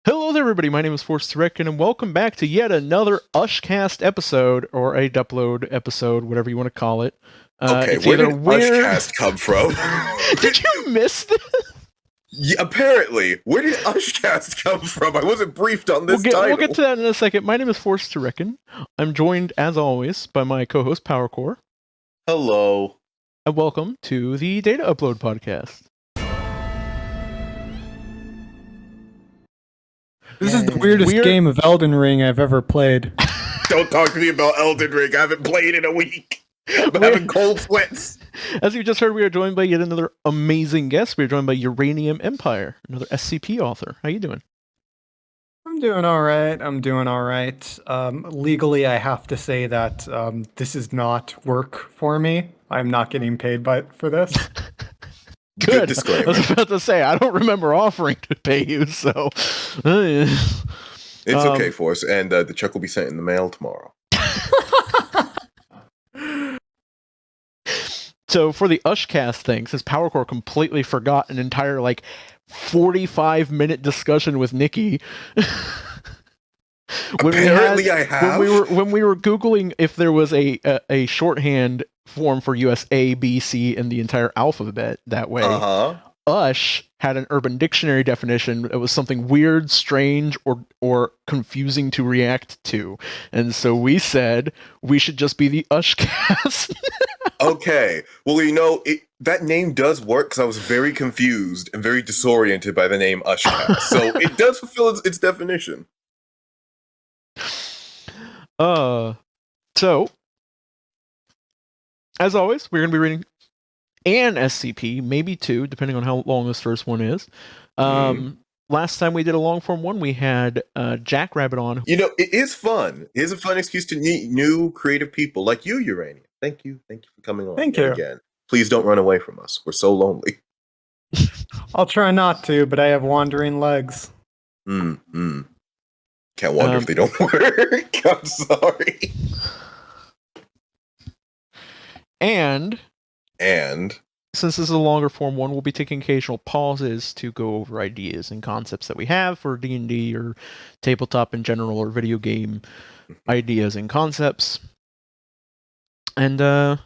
Hello there, everybody. My name is Forced to Reckon, and welcome back to yet another Ushcast episode, or a Dupload episode, whatever you want to call it. Okay, it's where either did weird... Ushcast come from? Did you miss this? Yeah, apparently. Where did Ushcast come from? I wasn't briefed on this title. We'll get to that in a second. My name is Forced to Reckon. I'm joined, as always, by my co-host, PowerCore. Hello. And welcome to the Data Upload Podcast. This is the weirdest game of Elden Ring I've ever played. Don't talk to me about Elden Ring. I haven't played in a week. I'm having cold sweats. As you just heard, we are joined by yet another amazing guest. We are joined by UraniumEmpire, another SCP author. How you doing? I'm doing all right. Legally, I have to say that this is not work for me. I'm not getting paid for this. Good disclaimer. I was about to say, I don't remember offering to pay you, so... It's okay, Force, and the check will be sent in the mail tomorrow. So for the Ushcast thing, since PowerCore completely forgot an entire, 45-minute discussion with Nikki... I have. When we were Googling if there was a shorthand form for US A, B, C, and the entire alphabet that way, Ush had an Urban Dictionary definition. It was something weird, strange, or confusing to react to. And so we said we should just be the Ushcast. Okay. Well, that name does work because I was very confused and very disoriented by the name Ushcast. So it does fulfill its definition. So, as always, we're going to be reading an SCP, maybe two, depending on how long this first one is. Last time we did a long form one, we had Jackrabbit on. It is fun. It is a fun excuse to meet new creative people like you, Uranium. Thank you for coming on. Thank you. Again. Please don't run away from us. We're so lonely. I'll try not to, but I have wandering legs. Can't wonder if they don't work. I'm sorry. And since this is a longer form one, we'll be taking occasional pauses to go over ideas and concepts that we have for D&D or tabletop in general or video game ideas and concepts. And yeah,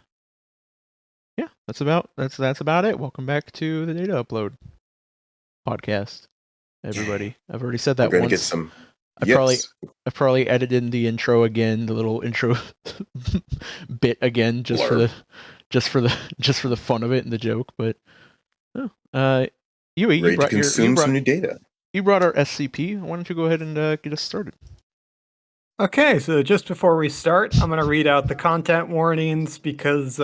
that's about it. Welcome back to the Data Upload Podcast, everybody. I've already said that once. I've probably edited in the intro again, the little intro bit again, just for the fun of it and the joke. But you brought some new data. You brought our SCP. Why don't you go ahead and get us started? Okay, so just before we start, I'm going to read out the content warnings because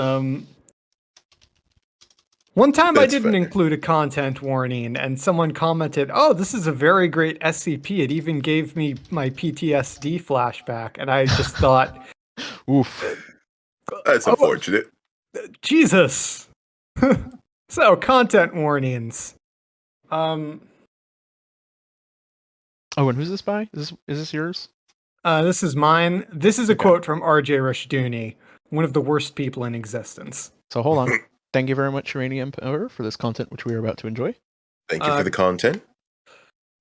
one time I didn't include a content warning, and someone commented, "Oh, this is a very great SCP. It even gave me my PTSD flashback." And I just thought, "Oof, that's unfortunate." Jesus. So, content warnings. Oh, and who's this by? Is this yours? This is mine. This is a quote from R.J. Rushdoony, one of the worst people in existence. So hold on. Thank you very much, UraniumEmpire, for this content which we are about to enjoy. Thank you for the content.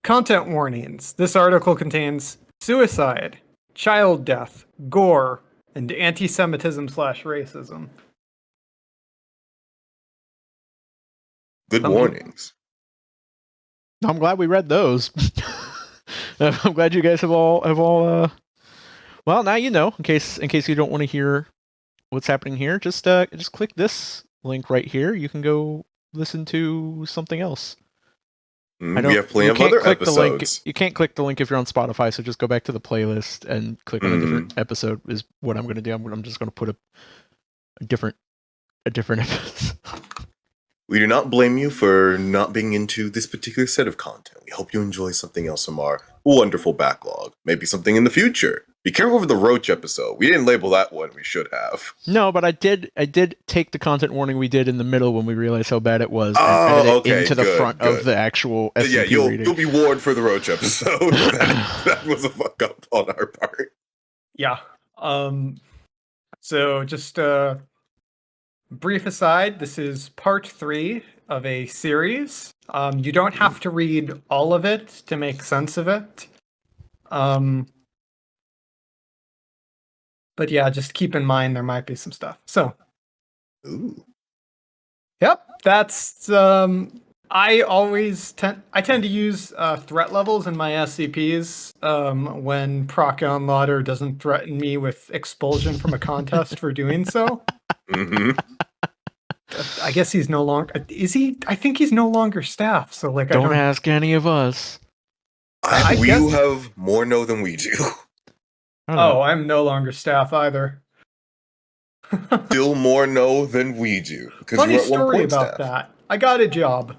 Content warnings. This article contains suicide, child death, gore, and anti-Semitism/racism. Good warnings. I'm glad we read those. I'm glad you guys have all. Well, now you know. In case you don't want to hear what's happening here, just click this link right here. You can go listen to something else. We have plenty of other episodes. You can't click the link if you're on Spotify, so just go back to the playlist and click on a different episode. Is what I'm going to do. I'm just going to put a different episode. We do not blame you for not being into this particular set of content. We hope you enjoy something else from our wonderful backlog. Maybe something in the future. Be careful with the Roach episode. We didn't label that one. We should have. No, but I did take the content warning we did in the middle when we realized how bad it was and edit it into the front of the actual SCP reading. You'll be warned for the Roach episode. that was a fuck up on our part. Yeah. So just brief aside, this is part 3 of a series. You don't have to read all of it to make sense of it. But yeah, just keep in mind there might be some stuff. So, yep, that's I tend to use threat levels in my SCPs when Procon Lauder doesn't threaten me with expulsion from a contest for doing so. I guess he's no longer. Is he? I think he's no longer staff. So like, don't ask any of us. You have more know than we do. Oh, I'm no longer staff either. Still more know than we do. Funny story about that. I got a job.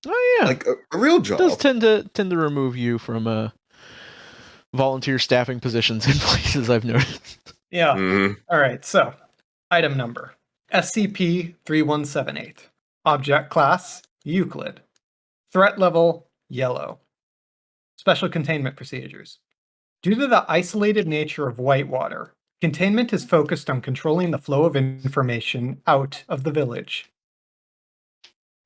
Oh yeah, like a real job. It does tend to remove you from volunteer staffing positions in places I've noticed. Yeah. All right. So, item number SCP-3178. Object class Euclid. Threat level yellow. Special containment procedures. Due to the isolated nature of Whitewater, containment is focused on controlling the flow of information out of the village.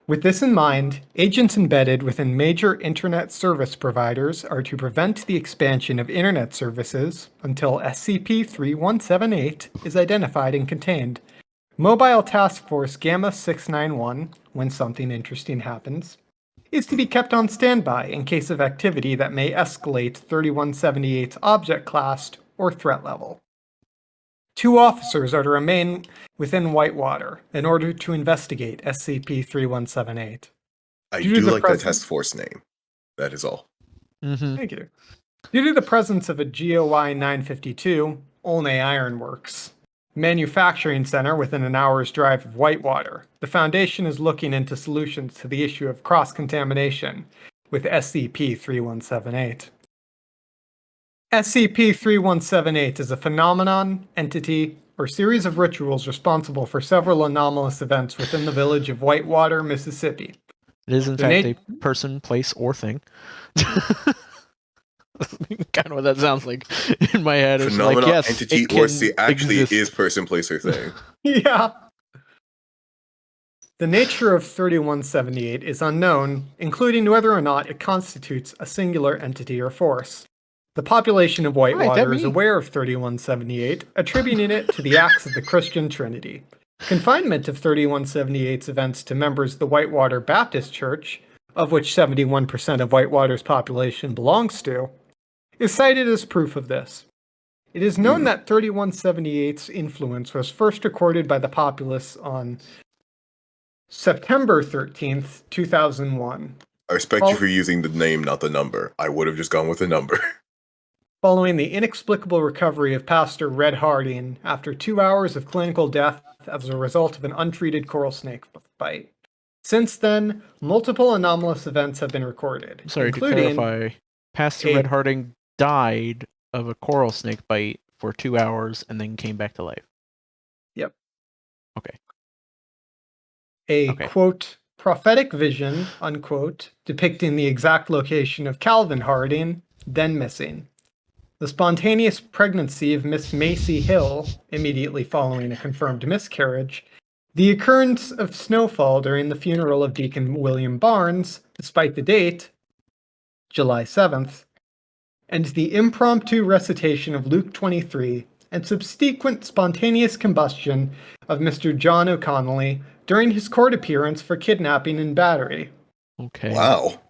With this in mind, agents embedded within major internet service providers are to prevent the expansion of internet services until SCP-3178 is identified and contained. Mobile Task Force Gamma 691, when something interesting happens, is to be kept on standby in case of activity that may escalate 3178's object class or threat level. 2 officers are to remain within Whitewater in order to investigate SCP-3178. I do like the task force name. That is all. Thank you. Due to the presence of a GOI 952, Olney Ironworks, manufacturing center within an hour's drive of Whitewater, the Foundation is looking into solutions to the issue of cross-contamination with SCP-3178. SCP-3178 is a phenomenon, entity, or series of rituals responsible for several anomalous events within the village of Whitewater, Mississippi. It is, in fact, a person, place, or thing. Kind of what that sounds like in my head. Phenomenon, like, yes, entity, or actually is person, place, or thing. Yeah. The nature of 3178 is unknown, including whether or not it constitutes a singular entity or force. The population of Whitewater is aware of 3178, attributing it to the acts of the Christian Trinity. Confinement of 3178's events to members of the Whitewater Baptist Church, of which 71% of Whitewater's population belongs to, is cited as proof of this. It is known that 3178's influence was first recorded by the populace on September 13th, 2001. I respect you for using the name, not the number. I would have just gone with the number. Following the inexplicable recovery of Pastor Red Harding after 2 hours of clinical death as a result of an untreated coral snake bite. Since then, multiple anomalous events have been recorded. Sorry, to clarify, Pastor Red Harding died of a coral snake bite for 2 hours and then came back to life. Yep. Okay. Quote, prophetic vision, unquote, depicting the exact location of Calvin Harding, then missing. The spontaneous pregnancy of Miss Macy Hill, immediately following a confirmed miscarriage, the occurrence of snowfall during the funeral of Deacon William Barnes, despite the date, July 7th, and the impromptu recitation of Luke 23, and subsequent spontaneous combustion of Mr. John O'Connelly during his court appearance for kidnapping and battery. Okay. Wow.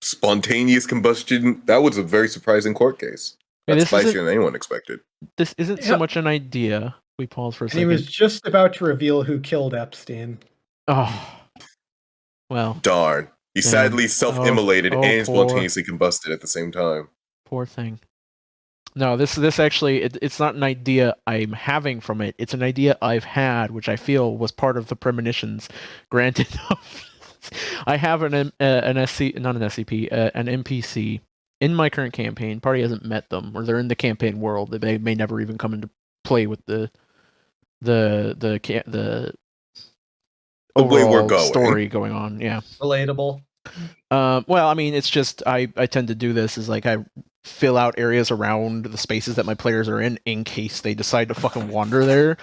Spontaneous combustion. That was a very surprising court case. That's spicier than anyone expected. This isn't so much an idea. We pause for a second. He was just about to reveal who killed Epstein. Oh. Well. Darn. He sadly self-immolated and spontaneously combusted at the same time. Poor thing. No, this actually, it's not an idea I'm having from it. It's an idea I've had, which I feel was part of the premonitions granted. I have an NPC in my current campaign. Party hasn't met them, or they're in the campaign world. They may never even come into play with the way we're going. Story going on. Yeah, relatable. Well, I mean, it's just I tend to do this is like I fill out areas around the spaces that my players are in case they decide to fucking wander there.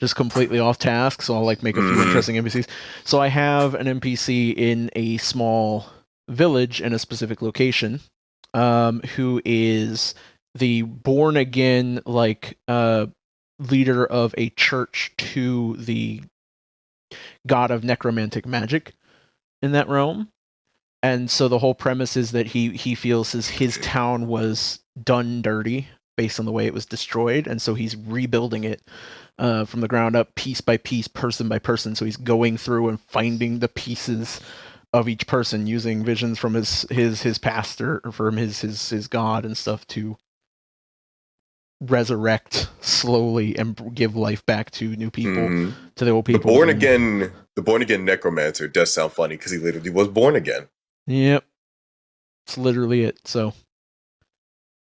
just completely off task. So I'll like make a few interesting NPCs. So I have an NPC in a small village in a specific location, who is the born again leader of a church to the god of necromantic magic in that realm. And so the whole premise is that he feels his town was done dirty based on the way it was destroyed, and so he's rebuilding it from the ground up, piece by piece, person by person. So he's going through and finding the pieces of each person using visions from his pastor or from his god and stuff to resurrect slowly and give life back to new people, to the old people. The born again necromancer does sound funny because he literally was born again. Yep, it's literally it. So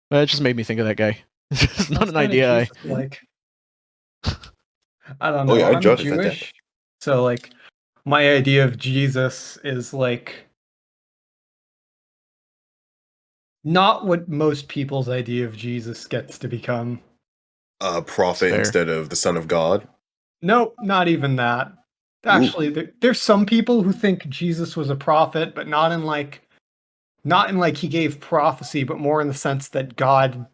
it just made me think of that guy. It's not an idea. Like, I don't know. Oh yeah, I'm Jewish, so like my idea of Jesus is like not what most people's idea of Jesus gets to become. A prophet instead of the Son of God? Nope, not even that. Actually, there's some people who think Jesus was a prophet, but not in like he gave prophecy, but more in the sense that God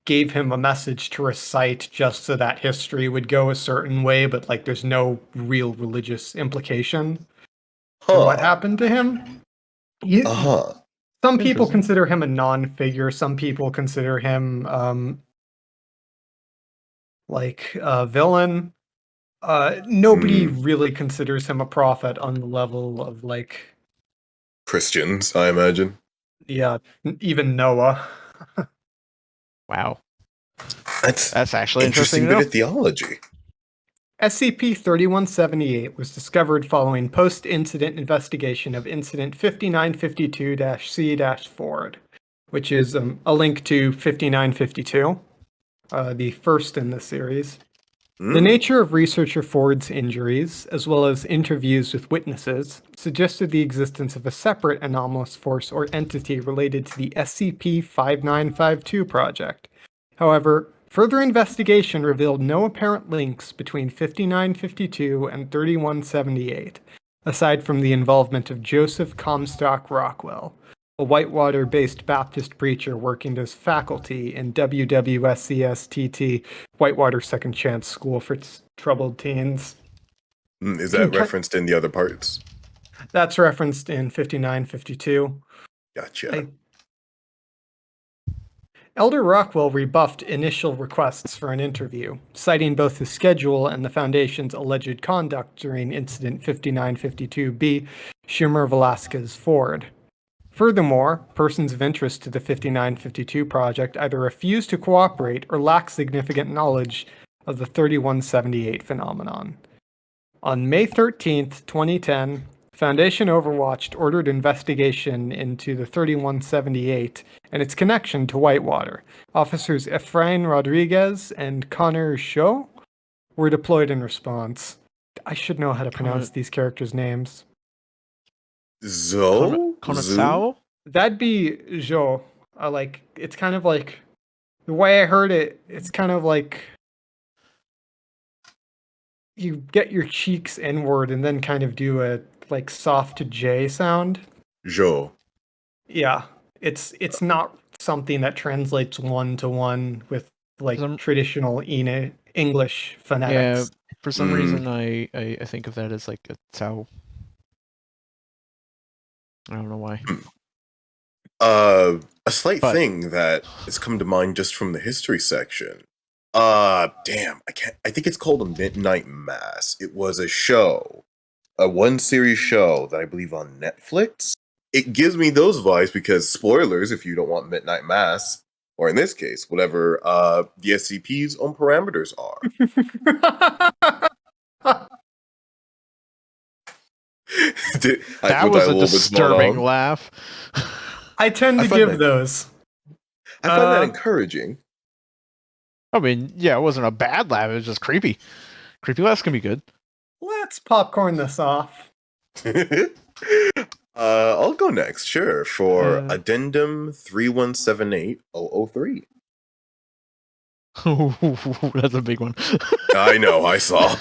gave him a message to recite just so that history would go a certain way, but like there's no real religious implication to what happened to him. Some people consider him a non-figure. Some people consider him like a villain. Nobody really considers him a prophet on the level of like Christians, I imagine. Yeah, even Noah. Wow. That's actually interesting bit of theology. SCP-3178 was discovered following post-incident investigation of Incident 5952-C-Ford, which is a link to 5952, the first in the series. The nature of researcher Ford's injuries, as well as interviews with witnesses, suggested the existence of a separate anomalous force or entity related to the SCP-5952 project. However, further investigation revealed no apparent links between 5952 and 3178, aside from the involvement of Joseph Comstock Rockwell, a Whitewater-based Baptist preacher working as faculty in WWSCSTT Whitewater Second Chance School for Troubled Teens. Is that referenced in the other parts? That's referenced in 5952. Gotcha. Elder Rockwell rebuffed initial requests for an interview, citing both the schedule and the Foundation's alleged conduct during Incident 5952B, Schumer Velasquez Ford. Furthermore, persons of interest to the 5952 project either refuse to cooperate or lack significant knowledge of the 3178 phenomenon. On May 13th, 2010, Foundation Overwatch ordered investigation into the 3178 and its connection to Whitewater. Officers Efrain Rodriguez and Connor Shaw were deployed in response. I should know how to pronounce these characters' names. Konasao? That'd be Zhou. It's kind of like, the way I heard it, it's kind of like you get your cheeks inward and then kind of do a like soft J sound. Zhou. Yeah. It's not something that translates one-to-one with like traditional English phonetics. Yeah, for some reason I think of that as like a Cao. I don't know why. A slight thing that has come to mind just from the history section. I think it's called A Midnight Mass. It was a show, a one-series show that I believe on Netflix. It gives me those vibes because, spoilers, if you don't want Midnight Mass, or in this case, whatever the SCP's own parameters are. That was a disturbing laugh. I tend to give those. I find that encouraging. I mean, yeah, it wasn't a bad laugh. It was just creepy. Creepy laughs can be good. Let's popcorn this off. I'll go next, sure, for Addendum 3178003. That's a big one. I know, I saw.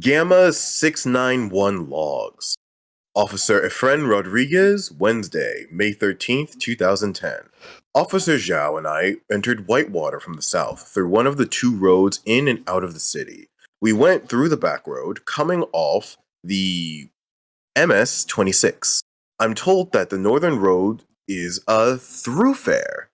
Gamma 691 logs. Officer Efren Rodriguez, Wednesday, May 13th, 2010. Officer Zhao and I entered Whitewater from the south through one of the two roads in and out of the city. We went through the back road, coming off the MS 26. I'm told that the northern road is a throughfare.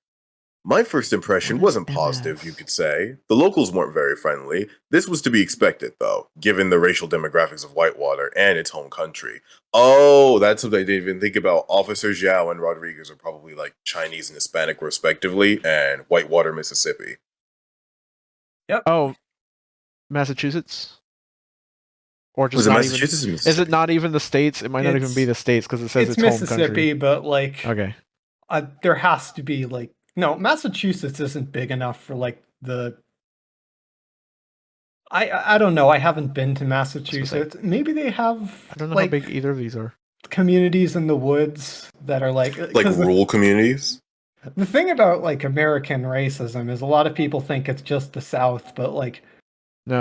My first impression wasn't positive, you could say. The locals weren't very friendly. This was to be expected, though, given the racial demographics of Whitewater and its home country. Oh, that's what I didn't even think about. Officer Zhao and Rodriguez are probably like Chinese and Hispanic, respectively, and Whitewater, Mississippi. Yep. Oh, Massachusetts? Or just Was it not Massachusetts even, or Mississippi? Is it not even the states? It might not even be the states because it says it's home Mississippi, country. but like, okay, there has to be like, no, Massachusetts isn't big enough for like the. I don't know. I haven't been to Massachusetts. Maybe they have. I don't know like, how big either of these are. Communities in the woods that are like rural communities. The thing about like American racism is a lot of people think it's just the South, but like, no,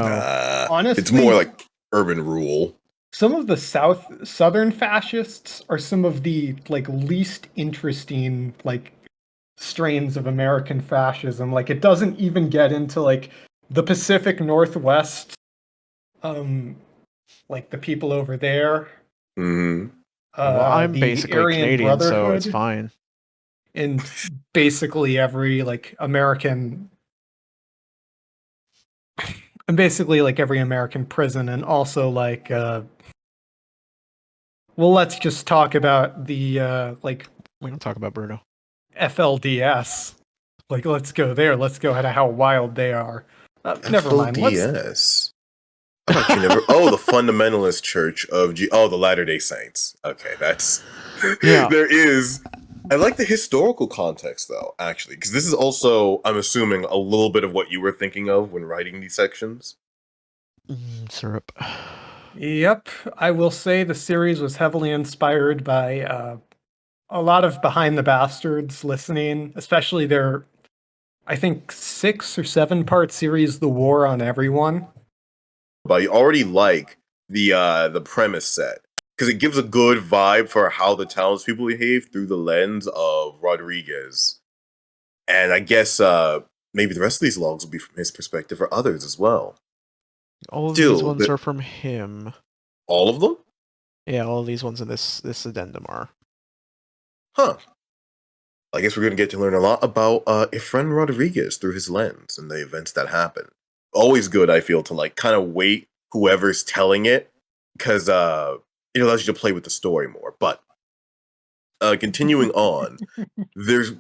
honestly, it's more like urban rural. Some of the southern fascists are some of the like least interesting like strains of American fascism. Like, it doesn't even get into like the Pacific Northwest, like the people over there. Mm-hmm. Well, I'm basically Aryan Canadian, so it's fine. In basically every like American, and basically like every American prison, and also like, well, let's just talk about the like. We don't talk about Bruno. FLDS. Like, let's go there. Let's go into how wild they are. Never mind. FLDS. I've actually never. Oh, the Fundamentalist Church of the Latter-day Saints. Okay, that's yeah. There is. I like the historical context though, actually, because this is also, I'm assuming, a little bit of what you were thinking of when writing these sections. Syrup. Yep, I will say the series was heavily inspired by a lot of Behind the Bastards listening, especially their, I think, 6 or 7 part series, The War on Everyone. But you already like the premise set, because it gives a good vibe for how the townspeople behave through the lens of Rodriguez. And I guess maybe the rest of these logs will be from his perspective, or others as well. All of these ones are from him. All of them? Yeah, all of these ones in this addendum are. Huh. I guess we're going to get to learn a lot about Efren Rodriguez through his lens and the events that happen. Always good, I feel, to like kind of weight whoever's telling it, because it allows you to play with the story more. But continuing on, there was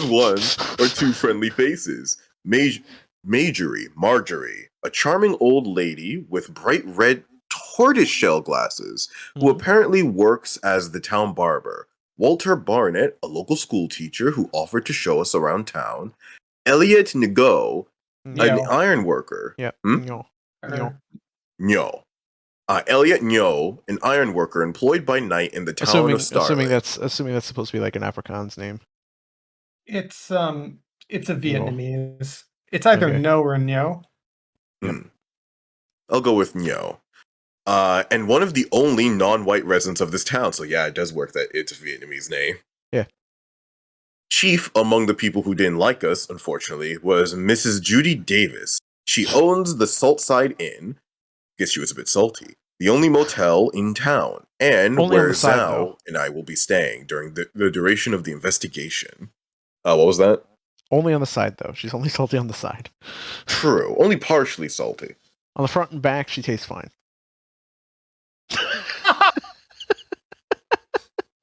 one or two friendly faces. Marjorie, a charming old lady with bright red tortoiseshell glasses, who apparently works as the town barber. Walter Barnett, a local school teacher who offered to show us around town. Elliot Ngo, an iron worker. Yeah. No. Elliot Ngo, an iron worker employed by night in the town of Starling. Assuming that's supposed to be like an Afrikaans name. It's a Vietnamese. It's either No or Nyo. I'll go with Nyo. And one of the only non-white residents of this town, so yeah, it does work that it's a Vietnamese name. Yeah. Chief among the people who didn't like us, unfortunately, was Mrs. Judy Davis. She owns the Saltside Inn. Guess she was a bit salty. The only motel in town, and only where Zhao and I will be staying during the duration of the investigation. What was that? Only on the side, though. She's only salty on the side. True. Only partially salty. On the front and back, she tastes fine.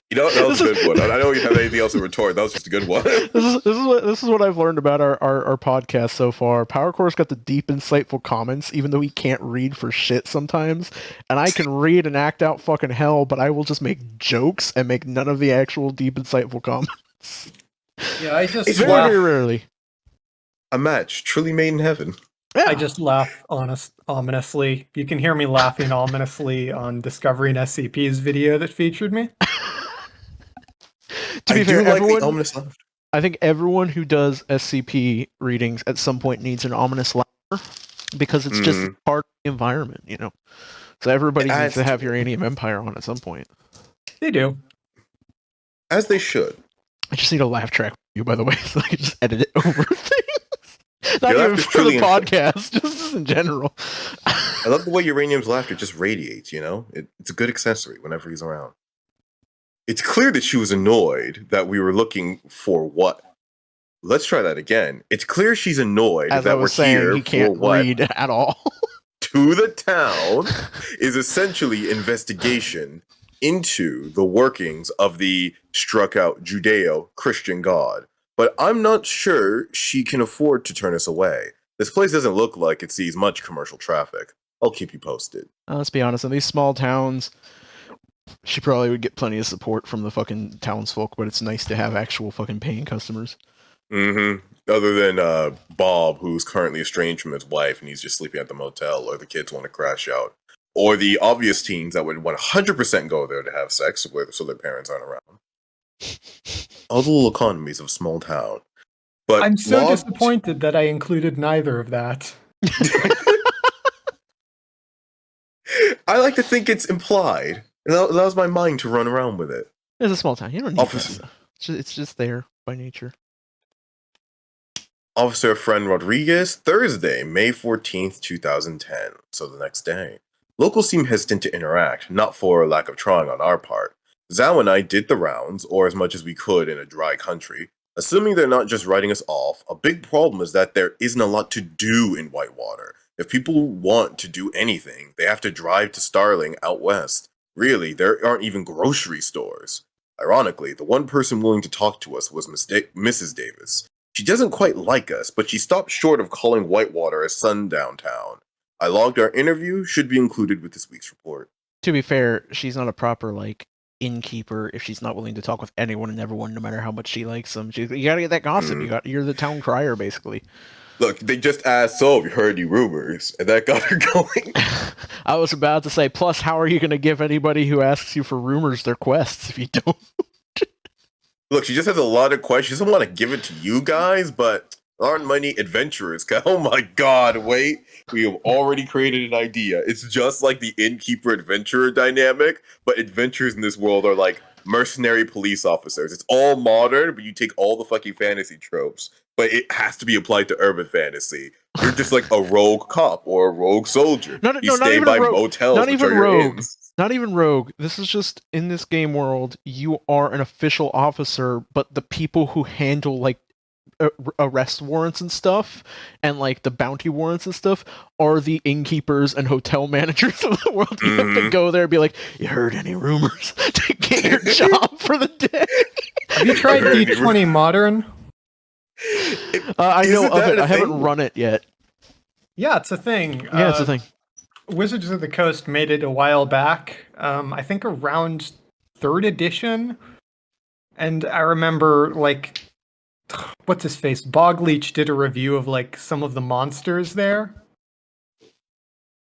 You know, that was a good one. I don't even have anything else to retort. That was just a good one. This is what I've learned about our podcast so far. PowerCore's got the deep, insightful comments, even though he can't read for shit sometimes. And I can read and act out fucking hell, but I will just make jokes and make none of the actual deep, insightful comments. Yeah, it's very rarely. A match truly made in heaven. Yeah. I just laugh ominously. You can hear me laughing ominously on Discovering SCP's video that featured me. To be fair, the ominous laugh. I think everyone who does SCP readings at some point needs an ominous laughter because it's just part of the environment, you know. So everybody needs to have UraniumEmpire on at some point. They do. As they should. I just need a laugh track for you, by the way, so I can just edit it over things. Not even for the podcast, just in general. I love the way Uranium's laughter just radiates, you know? It's a good accessory whenever he's around. It's clear that she was annoyed that we were looking for what? Let's try that again. It's clear she's annoyed that we're here he can't for what? Read at all. To the town is essentially investigation into the workings of the struck out Judeo-Christian God. But I'm not sure she can afford to turn us away. This place doesn't look like it sees much commercial traffic. I'll keep you posted. Let's be honest, in these small towns, she probably would get plenty of support from the fucking townsfolk, but it's nice to have actual fucking paying customers. Mm-hmm. Other than Bob, who's currently estranged from his wife and he's just sleeping at the motel, or the kids want to crash out. Or the obvious teens that would 100% go there to have sex so their parents aren't around. All the little economies of a small town. But I'm so disappointed that I included neither of that. I like to think it's implied. It allows my mind to run around with it. It's a small town. You don't need that. It's just there by nature. Officer Friend Rodriguez, Thursday, May 14th, 2010. So the next day. Locals seem hesitant to interact, not for a lack of trying on our part. Zhao and I did the rounds, or as much as we could in a dry country. Assuming they're not just writing us off, a big problem is that there isn't a lot to do in Whitewater. If people want to do anything, they have to drive to Starling out west. Really, there aren't even grocery stores. Ironically, the one person willing to talk to us was Mrs. Davis. She doesn't quite like us, but she stopped short of calling Whitewater a sundown town. I logged our interview, should be included with this week's report. To be fair, she's not a proper, innkeeper if she's not willing to talk with anyone and everyone, no matter how much she likes them. You gotta get that gossip. You're the town crier, basically. Look, they just asked, so have you heard any rumors? And that got her going. I was about to say, plus, how are you going to give anybody who asks you for rumors their quests if you don't? Look, she just has a lot of questions. She doesn't want to give it to you guys, but there aren't many adventurers. Oh my god, wait. We have already created an idea. It's just like the innkeeper-adventurer dynamic, but adventurers in this world are like mercenary police officers. It's all modern, but you take all the fucking fantasy tropes, but it has to be applied to urban fantasy. You're just like a rogue cop or a rogue soldier. You stay by motels. Not even rogue. Not even rogue. This is just, in this game world, you are an official officer, but the people who handle, arrest warrants and stuff, and, the bounty warrants and stuff, are the innkeepers and hotel managers of the world. You have to go there and be like, you heard any rumors? To get your job for the day. Have you tried D20 Modern? I know of it. I haven't run it yet. Yeah, it's a thing. Yeah, it's a thing. Wizards of the Coast made it a while back. I think around 3rd edition. And I remember, what's his face? Bogleach did a review of, some of the monsters there.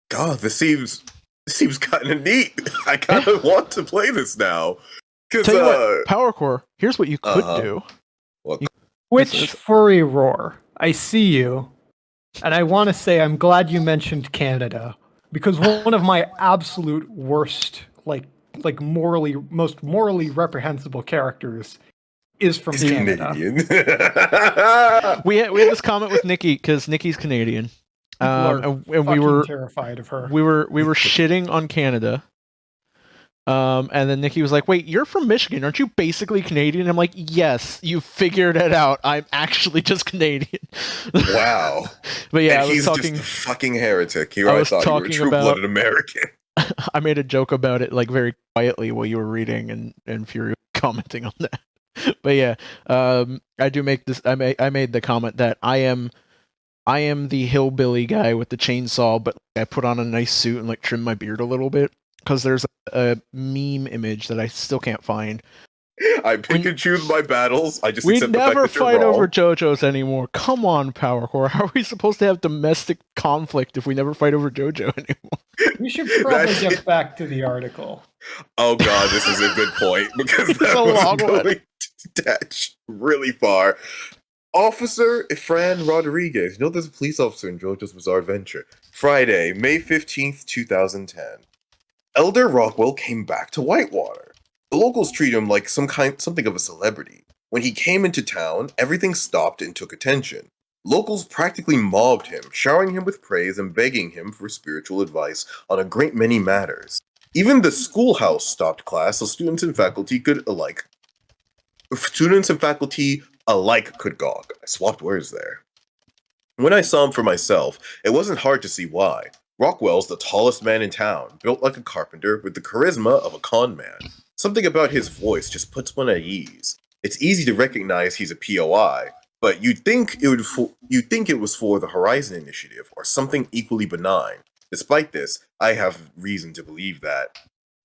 God, this seems kind of neat. I kind of want to play this now. Tell you what, Power Core, here's what you could do. Which furry roar? I see you. And I want to say I'm glad you mentioned Canada. Because one of my absolute worst, most morally reprehensible characters is from Canada. we had this comment with Nikki because Nikki's Canadian, and we were terrified of her. We were shitting on Canada, and then Nikki was like, "Wait, you're from Michigan, aren't you basically Canadian?" I'm like, "Yes, you figured it out. I'm actually just Canadian." Wow. But yeah, and he's just a fucking heretic. I thought you were a true-blooded American. I made a joke about it very quietly while you were reading, and Fury was commenting on that. But yeah, I do make this. I made the comment that I am the hillbilly guy with the chainsaw, but I put on a nice suit and trim my beard a little bit because there's a meme image that I still can't find. I pick and choose my battles. I just we accept never the fact that fight you're over JoJo's anymore. Come on, Power Core. How are we supposed to have domestic conflict if we never fight over JoJo anymore? We should probably get back to the article. Oh god, this is a good point because that was going detach really far. Officer Efran Rodriguez. You know, there's a police officer in JoJo's Bizarre Adventure. Friday, May 15th, 2010. Elder Rockwell came back to Whitewater. The locals treat him like something of a celebrity. When he came into town, everything stopped and took attention. Locals practically mobbed him, showering him with praise and begging him for spiritual advice on a great many matters. Even the schoolhouse stopped class so students and faculty could gawk. I swapped words there. When I saw him for myself, it wasn't hard to see why. Rockwell's the tallest man in town, built like a carpenter with the charisma of a con man. Something about his voice just puts one at ease. It's easy to recognize he's a POI, but you'd think it was for the Horizon Initiative or something equally benign. Despite this, I have reason to believe that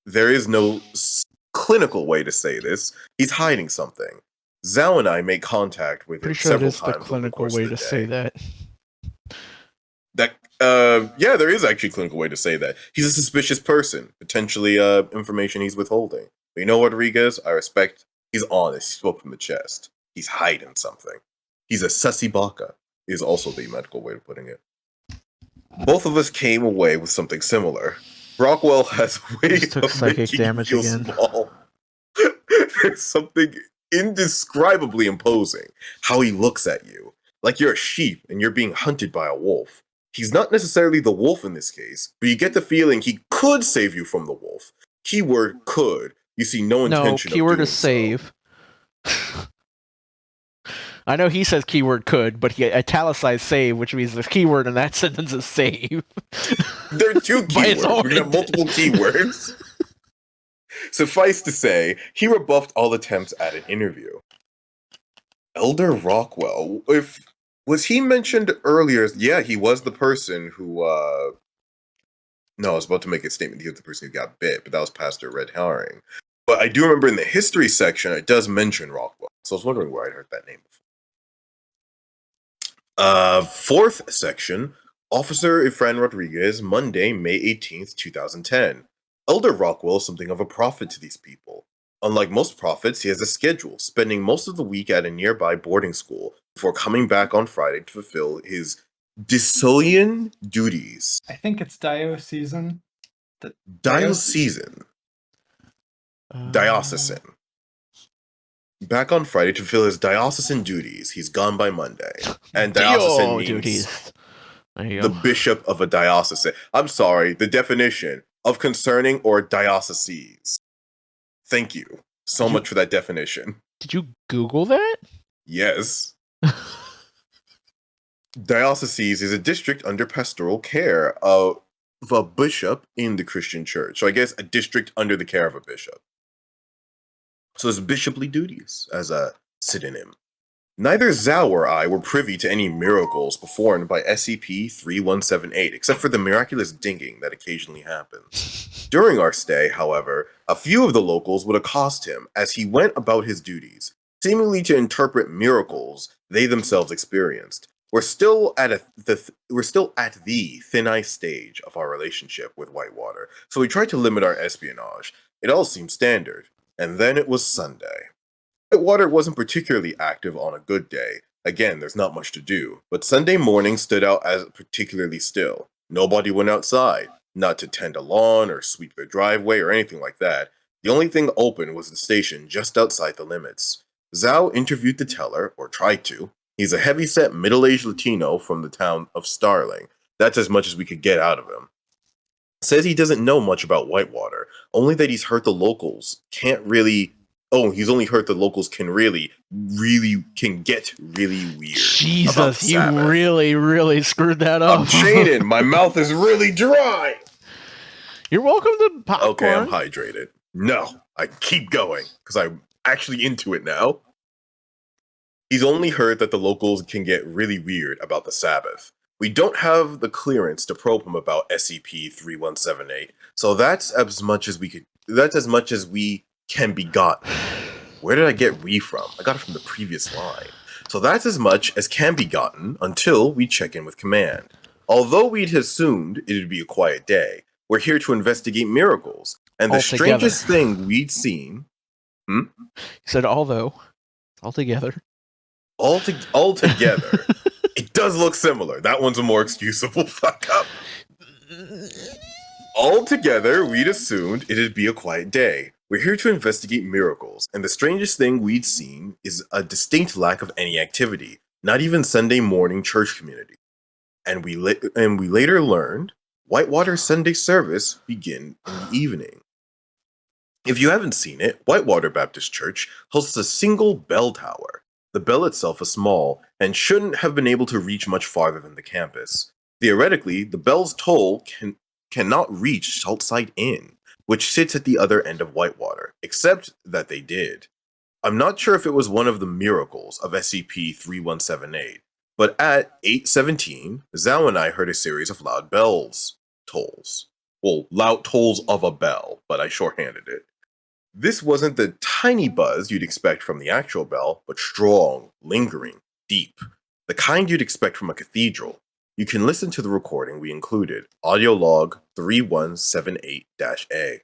there is no clinical way to say this. He's hiding something. Zhao and I make contact with him several times. The clinical way to say that. Yeah, there is actually a clinical way to say that. He's a suspicious person, potentially information he's withholding. But you know, Rodriguez, I respect. He's honest. He spoke from the chest. He's hiding something. He's a sussy baka, is also the medical way of putting it. Both of us came away with something similar. Rockwell has a way of psychic damage making you feel small. There's something indescribably imposing. How he looks at you, like you're a sheep and you're being hunted by a wolf. He's not necessarily the wolf in this case, but you get the feeling he could save you from the wolf. Keyword could. You see no intention of doing so. Keyword is save. I know he says keyword could, but he italicized save, which means the keyword in that sentence is save. There are two keywords. We're going to have multiple keywords. Suffice to say, he rebuffed all attempts at an interview. Elder Rockwell, was he mentioned earlier? Yeah, he was the person who, no, I was about to make a statement. He was the person who got bit, but that was Pastor Red Herring. But I do remember in the history section, it does mention Rockwell. So I was wondering where I'd heard that name before. Fourth section, Officer Efran Rodriguez, Monday, May 18th, 2010. Elder Rockwell is something of a prophet to these people. Unlike most prophets, he has a schedule, spending most of the week at a nearby boarding school before coming back on Friday to fulfill his diocesan duties. I think it's diocesan. Diocesan. Diocesan. Back on Friday to fulfill his diocesan duties. He's gone by Monday. And diocesan means duties. The bishop of a diocese. I'm sorry, the definition of concerning or dioceses. Thank you so much for that definition. Did you Google that? Yes. Diocese is a district under pastoral care of a bishop in the Christian church. So I guess a district under the care of a bishop. So it's bishoply duties as a synonym. Neither Zhao or I were privy to any miracles performed by SCP-3178, except for the miraculous dinging that occasionally happens. During our stay, however, a few of the locals would accost him as he went about his duties, seemingly to interpret miracles they themselves experienced. We're still at the thin ice stage of our relationship with Whitewater, so we tried to limit our espionage. It all seemed standard. And then it was Sunday. Whitewater wasn't particularly active on a good day. Again, there's not much to do. But Sunday morning stood out as particularly still. Nobody went outside, not to tend a lawn or sweep their driveway or anything like that. The only thing open was the station just outside the limits. Zhao interviewed the teller, or tried to. He's a heavy-set, middle-aged Latino from the town of Starling. That's as much as we could get out of him. Says he doesn't know much about Whitewater, only that he's heard the locals he's only heard the locals can get really weird. Jesus, you really screwed that up. I'm Shaden, my mouth is really dry. You're welcome to popcorn. Okay, I'm hydrated. No, I keep going, because I'm actually into it now. He's only heard that the locals can get really weird about the Sabbath. We don't have the clearance to probe him about SCP-3178, so that's as much as we can be gotten. Where did I get "we" from? I got it from the previous line. So that's as much as can be gotten until we check in with command. Although we'd assumed it'd be a quiet day, we're here to investigate miracles, and the strangest thing we'd seen... You said although. Altogether. Altogether, it does look similar. That one's a more excusable fuck up. Altogether, we'd assumed it'd be a quiet day. We're here to investigate miracles, and the strangest thing we'd seen is a distinct lack of any activity, not even Sunday morning church community. And we later learned Whitewater's Sunday service begin in the evening. If you haven't seen it, Whitewater Baptist Church hosts a single bell tower. The bell itself is small and shouldn't have been able to reach much farther than the campus. Theoretically, the bell's toll cannot reach Saltside Inn, which sits at the other end of Whitewater, except that they did. I'm not sure if it was one of the miracles of SCP-3178, but at 8:17, Zhao and I heard a series of loud tolls. Well, loud tolls of a bell, but I shorthanded it. This wasn't the tiny buzz you'd expect from the actual bell, but strong, lingering, deep. The kind you'd expect from a cathedral. You can listen to the recording we included, audio log 3178-A.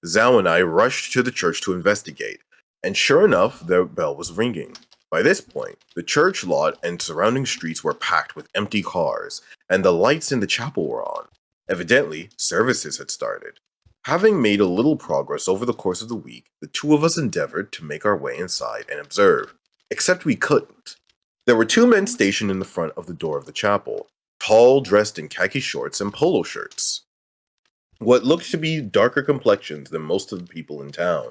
Zhao and I rushed to the church to investigate, and sure enough, the bell was ringing. By this point, the church lot and surrounding streets were packed with empty cars, and the lights in the chapel were on. Evidently, services had started. Having made a little progress over the course of the week, the two of us endeavored to make our way inside and observe, except we couldn't. There were two men stationed in the front of the door of the chapel, tall, dressed in khaki shorts and polo shirts. What looked to be darker complexions than most of the people in town.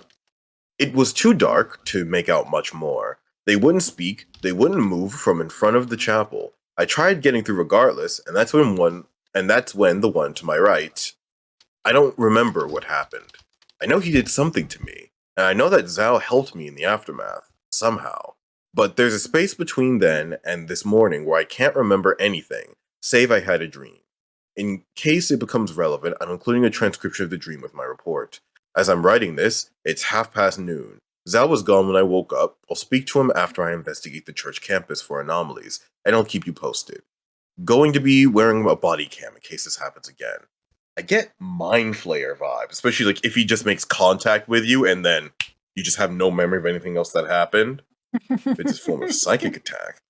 It was too dark to make out much more. They wouldn't speak, they wouldn't move from in front of the chapel. I tried getting through regardless, and that's when the one to my right. I don't remember what happened. I know he did something to me, and I know that Zhao helped me in the aftermath, somehow. But there's a space between then and this morning where I can't remember anything, save I had a dream. In case it becomes relevant, I'm including a transcription of the dream with my report. As I'm writing this, it's 12:30. Zhao was gone when I woke up. I'll speak to him after I investigate the church campus for anomalies, and I'll keep you posted. Going to be wearing a body cam in case this happens again. I get Mind Flayer vibes, especially like if he just makes contact with you and then you just have no memory of anything else that happened. It's a form of psychic attack.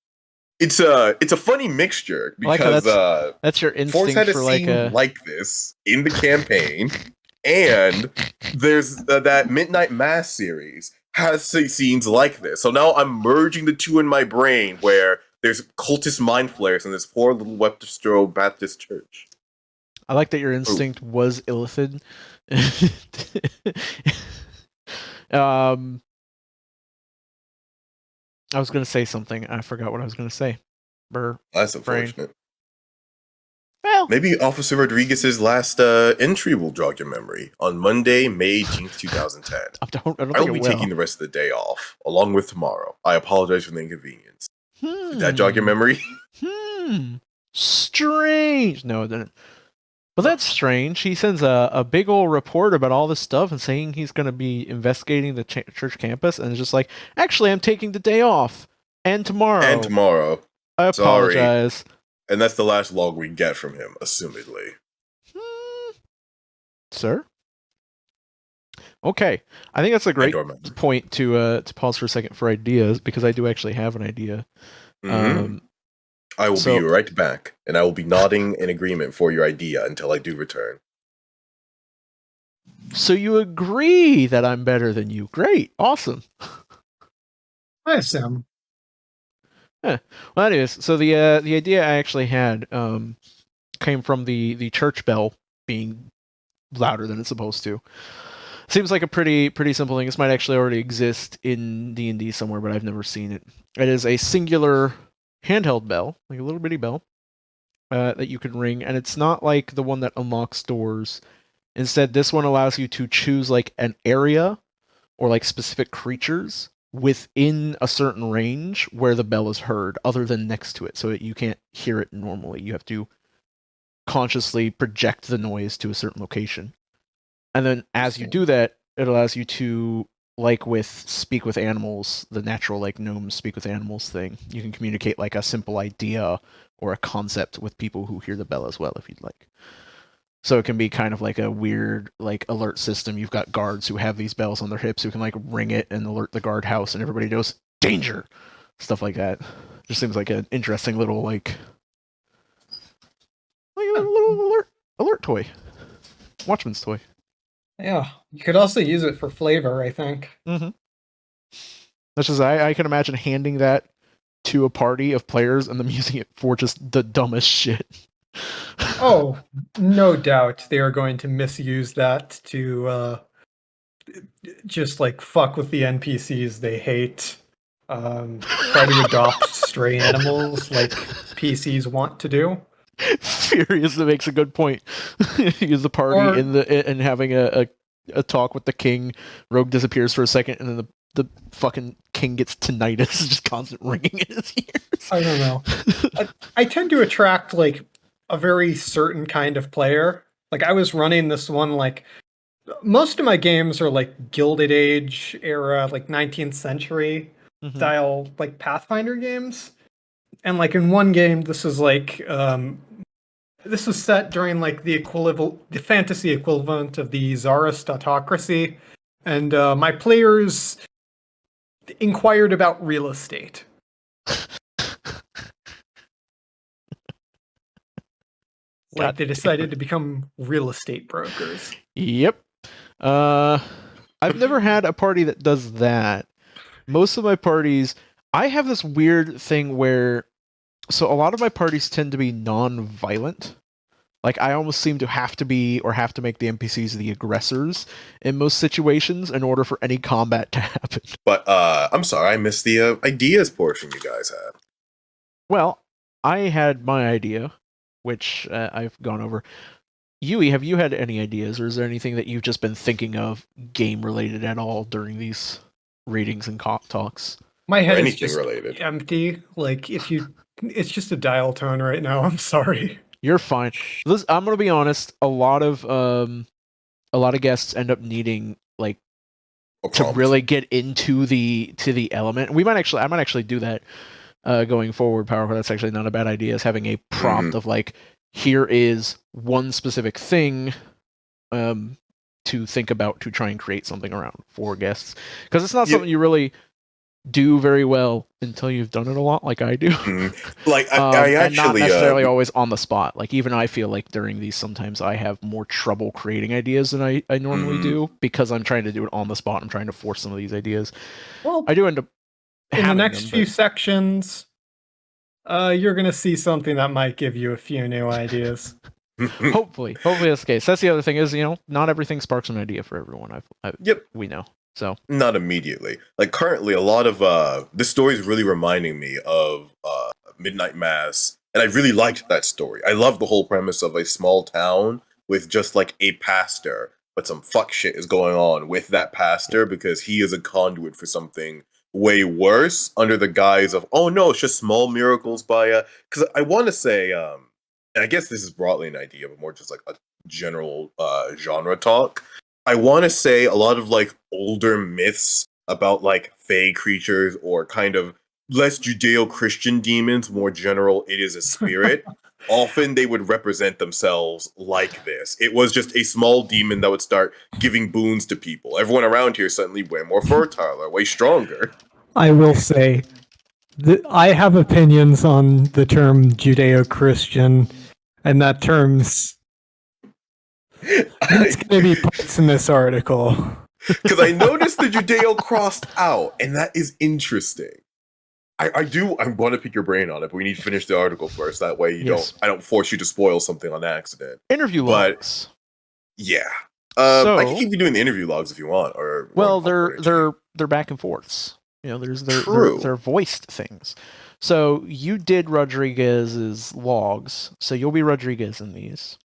It's a funny mixture because that's your instinct Force had a for scene like this in the campaign, and there's that Midnight Mass series has scenes like this. So now I'm merging the two in my brain where there's cultist mind flayers in this poor little Webster Baptist church. I like that your instinct was illithid. I was going to say something. I forgot what I was going to say. That's unfortunate. Well, maybe Officer Rodriguez's last entry will jog your memory. On Monday, May 18th, 2010. I will be taking the rest of the day off, along with tomorrow. I apologize for the inconvenience. Did that jog your memory? Strange. No, it didn't. But that's strange. He sends a big old report about all this stuff and saying he's going to be investigating the church campus, and it's just like, actually, I'm taking the day off. And tomorrow. I apologize. Sorry. And that's the last log we get from him, assumedly. Sir? Okay. I think that's a great point to pause for a second for ideas, because I do actually have an idea. Mm-hmm. I will be right back, and I will be nodding in agreement for your idea until I do return. So you agree that I'm better than you. Great. Awesome. I assume. Yeah. Well, anyways, so the idea I actually had came from the church bell being louder than it's supposed to. Seems like a pretty simple thing. This might actually already exist in D&D somewhere, but I've never seen it. It is a singular handheld bell, like a little bitty bell, that you can ring, and it's not like the one that unlocks doors. Instead, this one allows you to choose like an area or like specific creatures within a certain range where the bell is heard, other than next to it, so that you can't hear it normally. You have to consciously project the noise to a certain location. And then as you do that, it allows you to, like with speak with animals, the natural like gnomes speak with animals thing, you can communicate like a simple idea or a concept with people who hear the bell as well, if you'd like. So it can be kind of like a weird like alert system. You've got guards who have these bells on their hips who can like ring it and alert the guardhouse, and everybody knows, danger, stuff like that. Just seems like an interesting little like a little alert toy, Watchman's toy. Yeah, you could also use it for flavor, I think. Mm-hmm. That's just I can imagine handing that to a party of players and them using it for just the dumbest shit. Oh, no doubt they are going to misuse that to just like fuck with the NPCs they hate. Try to adopt stray animals like PCs want to do. Furious that makes a good point. Use the party and having a talk with the king. Rogue disappears for a second, and then the fucking king gets tinnitus, just constant ringing in his ears. I don't know. I tend to attract like a very certain kind of player. Like I was running this one, like most of my games are like Gilded Age era, like 19th century style, like Pathfinder games. And like in one game, this is like this was set during like the fantasy equivalent of the Tsarist autocracy, and my players inquired about real estate. Like they decided to become real estate brokers. Yep. I've never had a party that does that. Most of my parties, I have this weird thing where, so a lot of my parties tend to be non-violent. Like I almost seem to have to make the NPCs the aggressors in most situations in order for any combat to happen. But I'm sorry, I missed the ideas portion you guys had. Well, I had my idea, which I've gone over. Yui, have you had any ideas, or is there anything that you've just been thinking of game-related at all during these readings and talks? My head is just empty. Like it's just a dial tone right now. I'm sorry. You're fine. Listen, I'm gonna be honest. A lot of guests end up needing like to really get into the element. I might actually do that going forward. Powerful. That's actually not a bad idea. Is having a prompt of like, here is one specific thing to think about to try and create something around for guests, because it's not something you really do very well until you've done it a lot, like I do. Like I actually, and not necessarily always on the spot. Like even I feel like during these, sometimes I have more trouble creating ideas than I normally do, because I'm trying to do it on the spot. I'm trying to force some of these ideas. Well, I do end up in the next few sections. You're gonna see something that might give you a few new ideas. Hopefully that's the case. That's the other thing is, not everything sparks an idea for everyone. We know. So not immediately. Like currently, a lot of this story is really reminding me of Midnight Mass, and I really liked that story. I love the whole premise of a small town with just like a pastor, but some fuck shit is going on with that pastor because he is a conduit for something way worse under the guise of, oh no, it's just small miracles by because I want to say and I guess this is broadly an idea, but more just like a general genre talk. I want to say a lot of like older myths about like fae creatures or kind of less Judeo-Christian demons, more general, it is a spirit. Often they would represent themselves like this. It was just a small demon that would start giving boons to people. Everyone around here suddenly way more fertile or way stronger. I will say that I have opinions on the term Judeo-Christian, and that term's it's going to be parts in this article. Because I noticed the Judeo crossed out, and that is interesting. I want to pick your brain on it, but we need to finish the article first. That way I don't force you to spoil something on accident. Interview logs. Yeah. I can keep you doing the interview logs if you want. They're back and forths. They're voiced things. So you did Rodriguez's logs, so you'll be Rodriguez in these.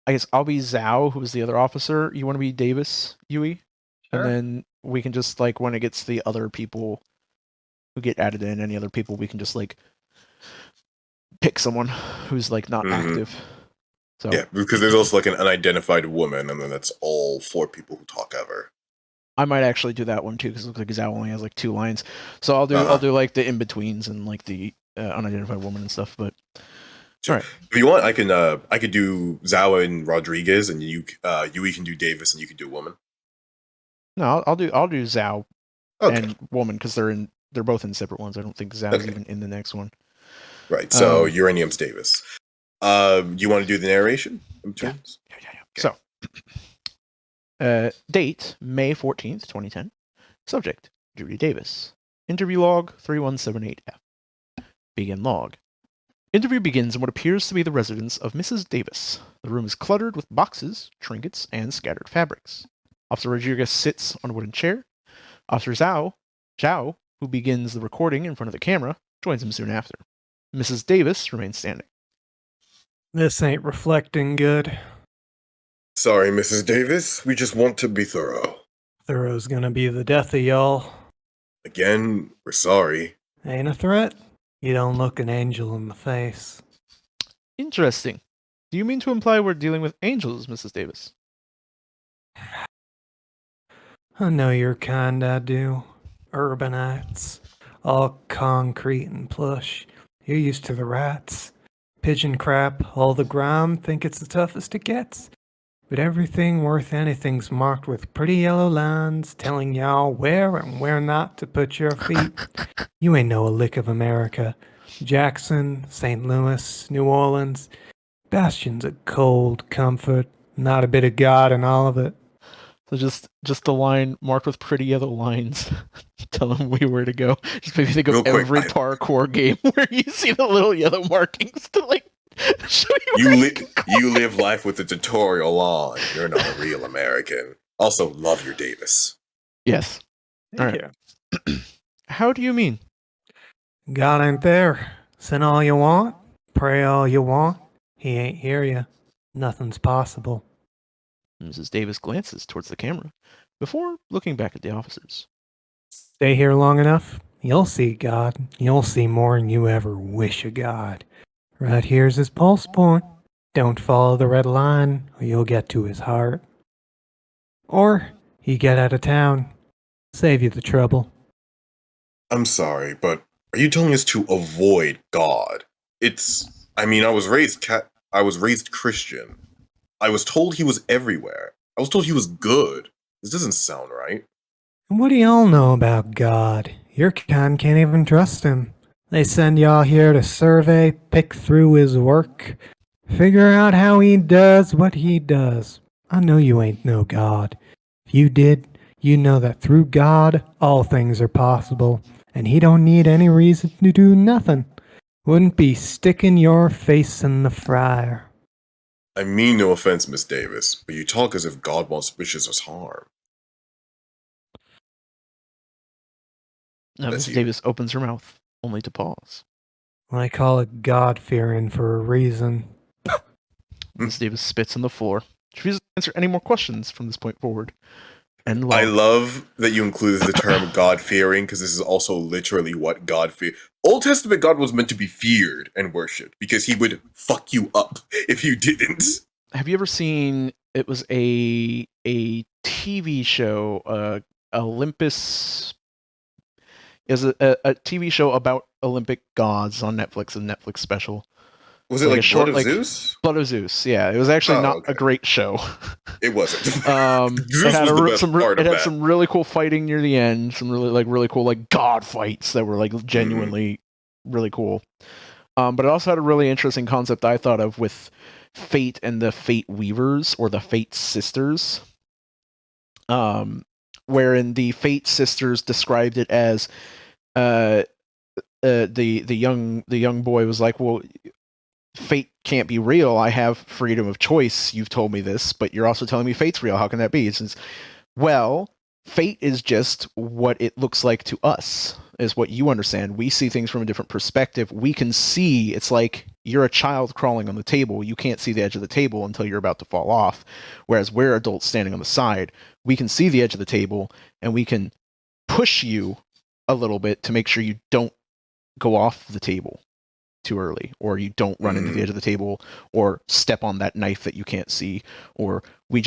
I guess I'll be Zhao, who was the other officer. You want to be Davis, Yui? Sure. And then we can just, like, when it gets to the other people who get added in, any other people, we can just, like, pick someone who's, like, not active. So yeah, because there's also, like, an unidentified woman, and then that's all 4 people who talk ever. I might actually do that one, too, because it looks like Zhao only has, like, 2 lines. So I'll do, like, the in-betweens and, like, the unidentified woman and stuff, but... Sure. Right. If you want, I could do Zhao and Rodriguez, and Yui can do Davis, and you can do woman. No, I'll do Zhao and woman, because they're both in separate ones. I don't think Zhao's even in the next one. Right. So Uranium's Davis. You want to do the narration? Yeah. Okay. So, date May 14th, 2010. Subject Judy Davis. Interview log 3178F. Begin log. Interview begins in what appears to be the residence of Mrs. Davis. The room is cluttered with boxes, trinkets, and scattered fabrics. Officer Rodriguez sits on a wooden chair. Officer Zhao, who begins the recording in front of the camera, joins him soon after. Mrs. Davis remains standing. This ain't reflecting good. Sorry, Mrs. Davis. We just want to be thorough. Thorough's gonna be the death of y'all. Again, we're sorry. Ain't a threat? You don't look an angel in the face. Interesting. Do you mean to imply we're dealing with angels, Mrs. Davis? I know your kind, I do. Urbanites. All concrete and plush. You're used to the rats. Pigeon crap, all the grime, think it's the toughest it gets. But everything worth anything's marked with pretty yellow lines telling y'all where and where not to put your feet. You ain't know a lick of America. Jackson, St. Louis, New Orleans. Bastions of cold comfort. Not a bit of God in all of it. So just the line marked with pretty yellow lines telling we where to go. Just maybe think of every parkour game where you see the little yellow markings to like show you live life with a tutorial on. You're not a real American. Also, love your Davis. Yes. Thank you. How do you mean? God ain't there. Sin all you want. Pray all you want. He ain't hear you. Nothing's possible. Mrs. Davis glances towards the camera before looking back at the officers. Stay here long enough, you'll see God. You'll see more than you ever wish a God. Right here's his pulse point. Don't follow the red line, or you'll get to his heart. Or you get out of town. Save you the trouble. I'm sorry, but are you telling us to avoid God? I was raised Christian. I was told he was everywhere. I was told he was good. This doesn't sound right. What do y'all know about God? Your kind can't even trust him. They send y'all here to survey, pick through his work, figure out how he does what he does. I know you ain't no God. If you did, you know that through God, all things are possible, and he don't need any reason to do nothing. Wouldn't be sticking your face in the fryer. I mean no offense, Miss Davis, but you talk as if God wishes us harm. Miss Davis opens her mouth, only to pause. I call it God-fearing for a reason. Miss Davis spits on the floor. She refuses to answer any more questions from this point forward. And I love that you included the term God-fearing, because this is also literally what God feared. Old Testament God was meant to be feared and worshipped, because he would fuck you up if you didn't. Have you ever seen, it was a TV show, Olympus... It was a TV show about Olympic gods on Netflix, a Netflix special. Was it like Blood of Zeus? Blood of Zeus, yeah. It was actually not a great show. It wasn't. Zeus it had some really cool fighting near the end, some really cool god fights that were genuinely really cool. But it also had a really interesting concept I thought of with Fate and the Fate Weavers, or the Fate Sisters. Wherein the Fate Sisters described it as the young boy was like, well, fate can't be real. I have freedom of choice. You've told me this, but you're also telling me fate's real. How can that be? Since, well, fate is just what it looks like to us, is what you understand. We see things from a different perspective. We can see, it's like you're a child crawling on the table. You can't see the edge of the table until you're about to fall off. Whereas we're adults standing on the side. We can see the edge of the table, and we can push you a little bit to make sure you don't go off the table too early, or you don't run into the edge of the table, or step on that knife that you can't see, or we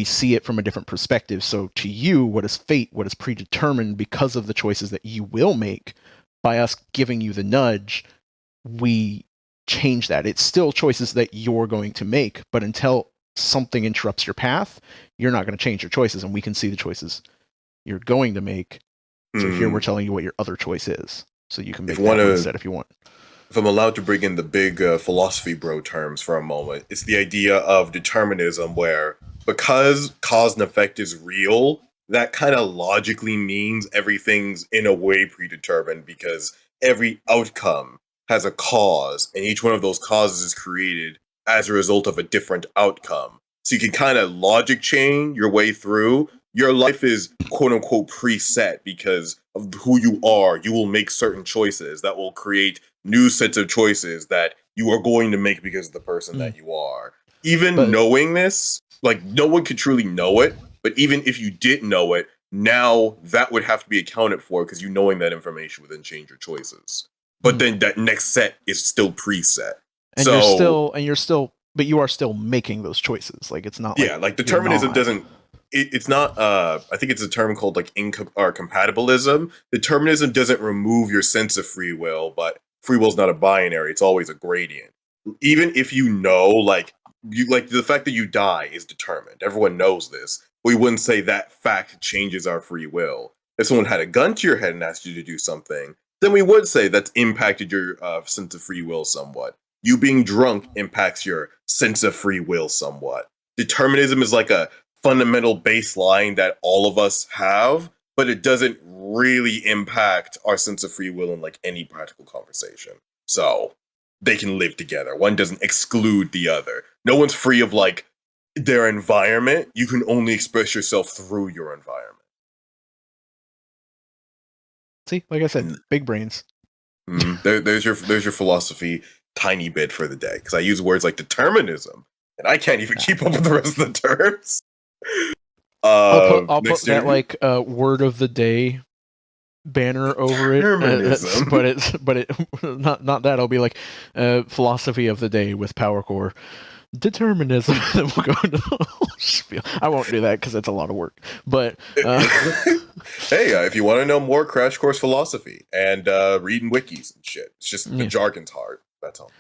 see it from a different perspective. So to you, what is fate, what is predetermined because of the choices that you will make, by us giving you the nudge, we change that. It's still choices that you're going to make, but until something interrupts your path, you're not going to change your choices, and we can see the choices you're going to make So here we're telling you what your other choice is. So you can make that one instead if you want. If I'm allowed to bring in the big philosophy bro terms for a moment, it's the idea of determinism where because cause and effect is real, that kind of logically means everything's in a way predetermined because every outcome has a cause and each one of those causes is created as a result of a different outcome. So you can kind of logic chain your way through. Your life is quote unquote preset because of who you are. You will make certain choices that will create new sets of choices that you are going to make because of the person that you are. Even knowing this, like no one could truly know it, but even if you didn't know it, now that would have to be accounted for because you knowing that information would then change your choices. But then that next set is still preset. And but you are still making those choices. Like it's not like determinism doesn't. It's not. I think it's a term called like compatibilism. Determinism doesn't remove your sense of free will, but free will is not a binary. It's always a gradient. Even if you know, like the fact that you die is determined. Everyone knows this. We wouldn't say that fact changes our free will. If someone had a gun to your head and asked you to do something, then we would say that's impacted your sense of free will somewhat. You being drunk impacts your sense of free will somewhat. Determinism is like a fundamental baseline that all of us have, but it doesn't really impact our sense of free will in like any practical conversation. So they can live together. One doesn't exclude the other. No one's free of like their environment. You can only express yourself through your environment. See, like I said, big brains. There's your philosophy tiny bit for the day because I use words like determinism and I can't even keep up with the rest of the terms. I'll put that like word of the day banner over it. But it not that. I'll be like philosophy of the day with Power Core. Determinism. Then we'll go into the whole spiel. I won't do that because it's a lot of work. But hey, if you want to know more, crash course philosophy and reading wikis and shit. It's just the jargon's hard. That's all.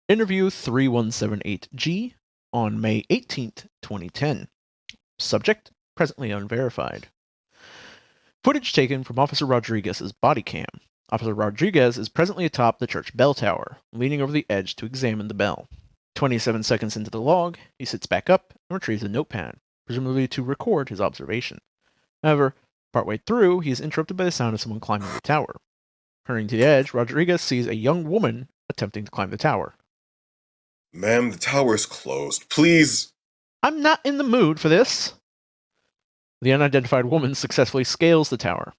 Interview 3178G on May 18th, 2010. Subject presently unverified. Footage taken from Officer Rodriguez's body cam. Officer Rodriguez is presently atop the church bell tower, leaning over the edge to examine the bell. 27 seconds into the log, he sits back up and retrieves a notepad, presumably to record his observation. However, partway through, he is interrupted by the sound of someone climbing the tower. Hurrying to the edge, Rodriguez sees a young woman attempting to climb the tower. Ma'am, the tower's closed. Please. I'm not in the mood for this. The unidentified woman successfully scales the tower,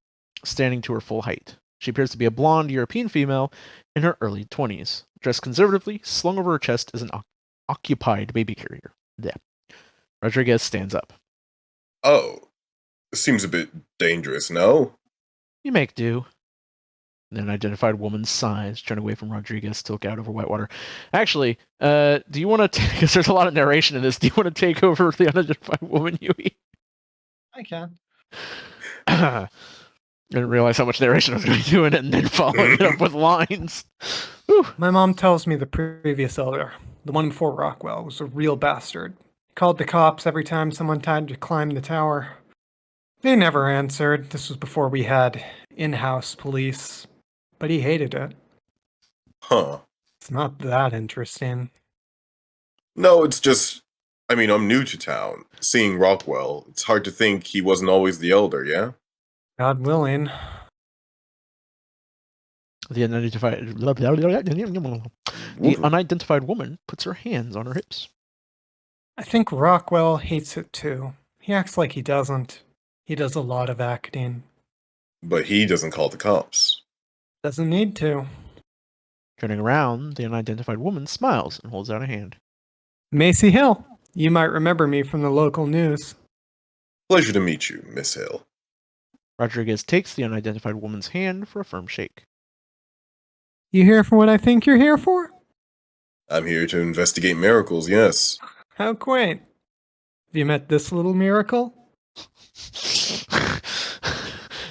standing to her full height. She appears to be a blonde European female in her early 20s, dressed conservatively, slung over her chest as an occupied baby carrier. Yeah. Rodriguez stands up. Oh, this seems a bit dangerous, no? You make do. The unidentified woman sighs, turning away from Rodriguez to look out over Whitewater. Actually, do you want to because there's a lot of narration in this, do you want to take over the unidentified woman, Yui? I can. I didn't realize how much narration I was going to be doing and then following it up with lines. Whew. My mom tells me the previous elder, the one before Rockwell, was a real bastard. He called the cops every time someone tried to climb the tower. They never answered. This was before we had in-house police. But he hated it. Huh. It's not that interesting. No, it's just, I mean, I'm new to town. Seeing Rockwell, it's hard to think he wasn't always the elder, yeah? God willing. The unidentified woman puts her hands on her hips. I think Rockwell hates it too. He acts like he doesn't. He does a lot of acting. But he doesn't call the cops. Doesn't need to. Turning around, the unidentified woman smiles and holds out a hand. Macy Hill. You might remember me from the local news. Pleasure to meet you, Miss Hill. Rodriguez takes the unidentified woman's hand for a firm shake. You here for what I think you're here for? I'm here to investigate miracles, yes. How quaint. Have you met this little miracle?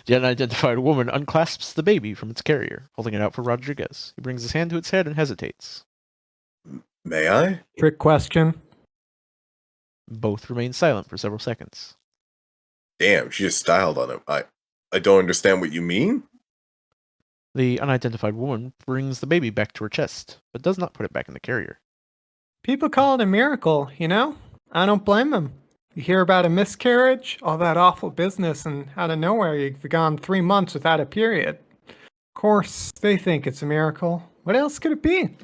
The unidentified woman unclasps the baby from its carrier, holding it out for Rodriguez. He brings his hand to its head and hesitates. May I? Trick question. Both remain silent for several seconds. Damn, she just styled on him. I don't understand what you mean. The unidentified woman brings the baby back to her chest, but does not put it back in the carrier. People call it a miracle, you know? I don't blame them. You hear about a miscarriage, all that awful business, and out of nowhere you've gone 3 months without a period. Of course, they think it's a miracle. What else could it be?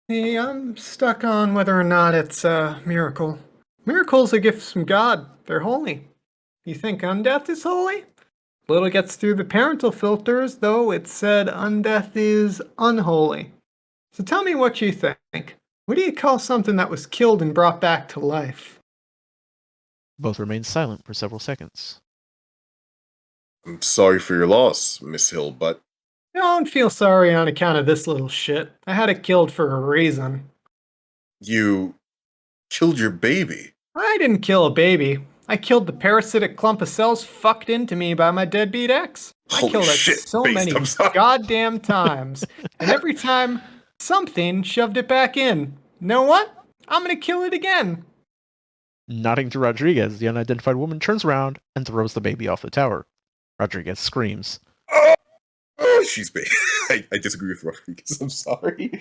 See, I'm stuck on whether or not it's a miracle. Miracles are gifts from God. They're holy. You think undeath is holy? Little gets through the parental filters, though it said undeath is unholy. So tell me what you think. What do you call something that was killed and brought back to life? Both remain silent for several seconds. I'm sorry for your loss, Miss Hill, but Don't feel sorry on account of this little shit. I had it killed for a reason. you killed your baby. I didn't kill a baby. I killed the parasitic clump of cells fucked into me by my deadbeat ex. I Holy killed shit, it so Based, many I'm sorry. goddamn times. And every time, something shoved it back in. Know what? I'm gonna kill it again. Nodding to Rodriguez, the unidentified woman turns around and throws the baby off the tower. Rodriguez screams. Oh, she's big. I disagree with Rodriguez. I'm sorry.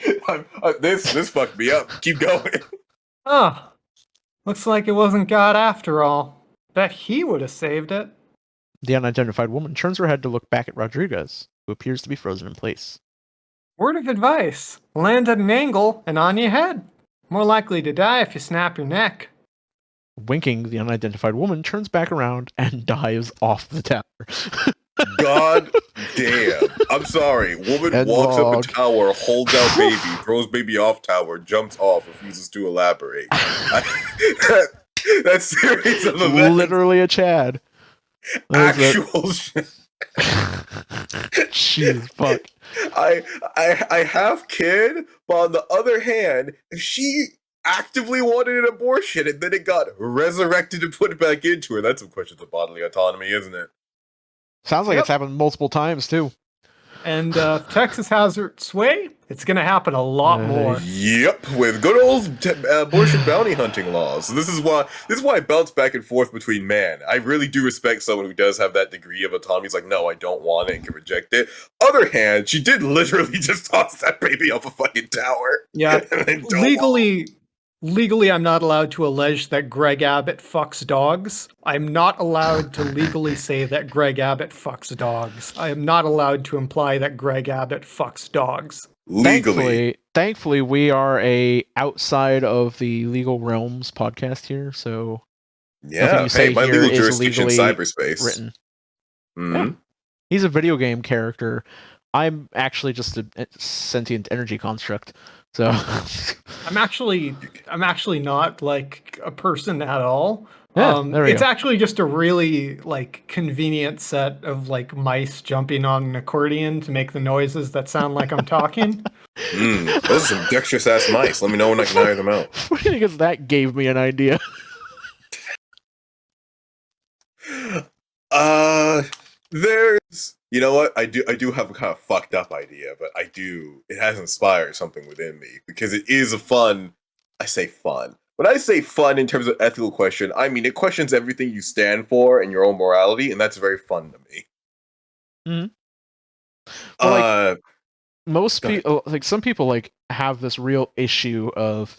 This fucked me up. Keep going. Oh, looks like it wasn't God after all. Bet he would have saved it. The unidentified woman turns her head to look back at Rodriguez, who appears to be frozen in place. Word of advice: land at an angle and on your head. More likely to die if you snap your neck. Winking, the unidentified woman turns back around and dives off the tower. God damn. I'm sorry. Woman Ed walks log. up a tower, holds out baby, throws baby off tower, jumps off, refuses to elaborate. That series of events. Literally a Chad. Actual shit. Jeez, fuck. I have kid, but on the other hand, she actively wanted an abortion and then it got resurrected and put back into her. That's some questions of bodily autonomy, isn't it? Sounds like Yep. it's happened multiple times, too. And if Texas has its way, it's gonna happen a lot more. Yep, with good old abortion bounty hunting laws. So this is why I bounce back and forth between man. I really do respect someone who does have that degree of autonomy. He's like, no, I don't want it and can reject it. Other hand, she did literally just toss that baby off a fucking tower. Yeah, And then don't legally, I'm not allowed to allege that Greg Abbott fucks dogs. I'm not allowed to legally say that Greg Abbott fucks dogs. I am not allowed to imply that Greg Abbott fucks dogs. legally. Thankfully, we are a outside of the legal realms podcast here, so nothing Yeah, you say hey, my here legal is jurisdiction legally cyberspace. written. Mhm. Yeah. He's a video game character. I'm actually just a sentient energy construct. So I'm actually not like a person at all. Yeah, there we it's go. actually just a really like convenient set of like mice jumping on an accordion to make the noises that sound like I'm talking. Those are some dexterous ass mice. Let me know when I can hire them out. Funny because that gave me an idea. There's, you know what? I do have a kind of fucked up idea, but it has inspired something within me because it is a fun. I say fun. When I say fun in terms of ethical question, I mean it questions everything you stand for and your own morality, and that's very fun to me. Well, most go ahead. people, like some people, like have this real issue of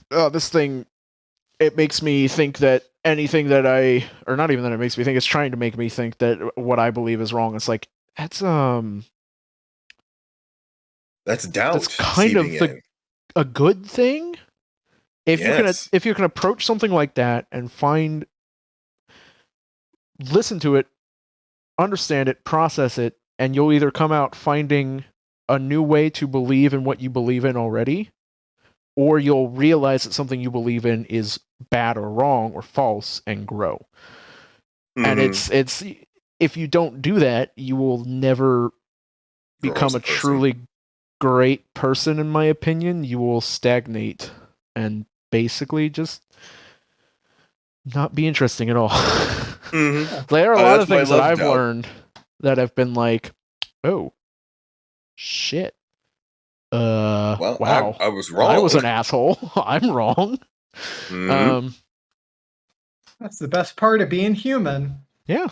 this thing. It makes me think that anything that or not even that it makes me think, it's trying to make me think that what I believe is wrong. It's like that's doubt. That's kind of a good thing. If you can approach something like that and listen to it, understand it, process it, and you'll either come out finding a new way to believe in what you believe in already, or you'll realize that something you believe in is bad or wrong or false and grow. And it's if you don't do that, you will never become a truly great person, in my opinion. You will stagnate and basically just not be interesting at all. There are a lot of things that I've learned that have been like, oh shit. Wow. I was wrong. I was an asshole. I'm wrong. That's the best part of being human. Yeah.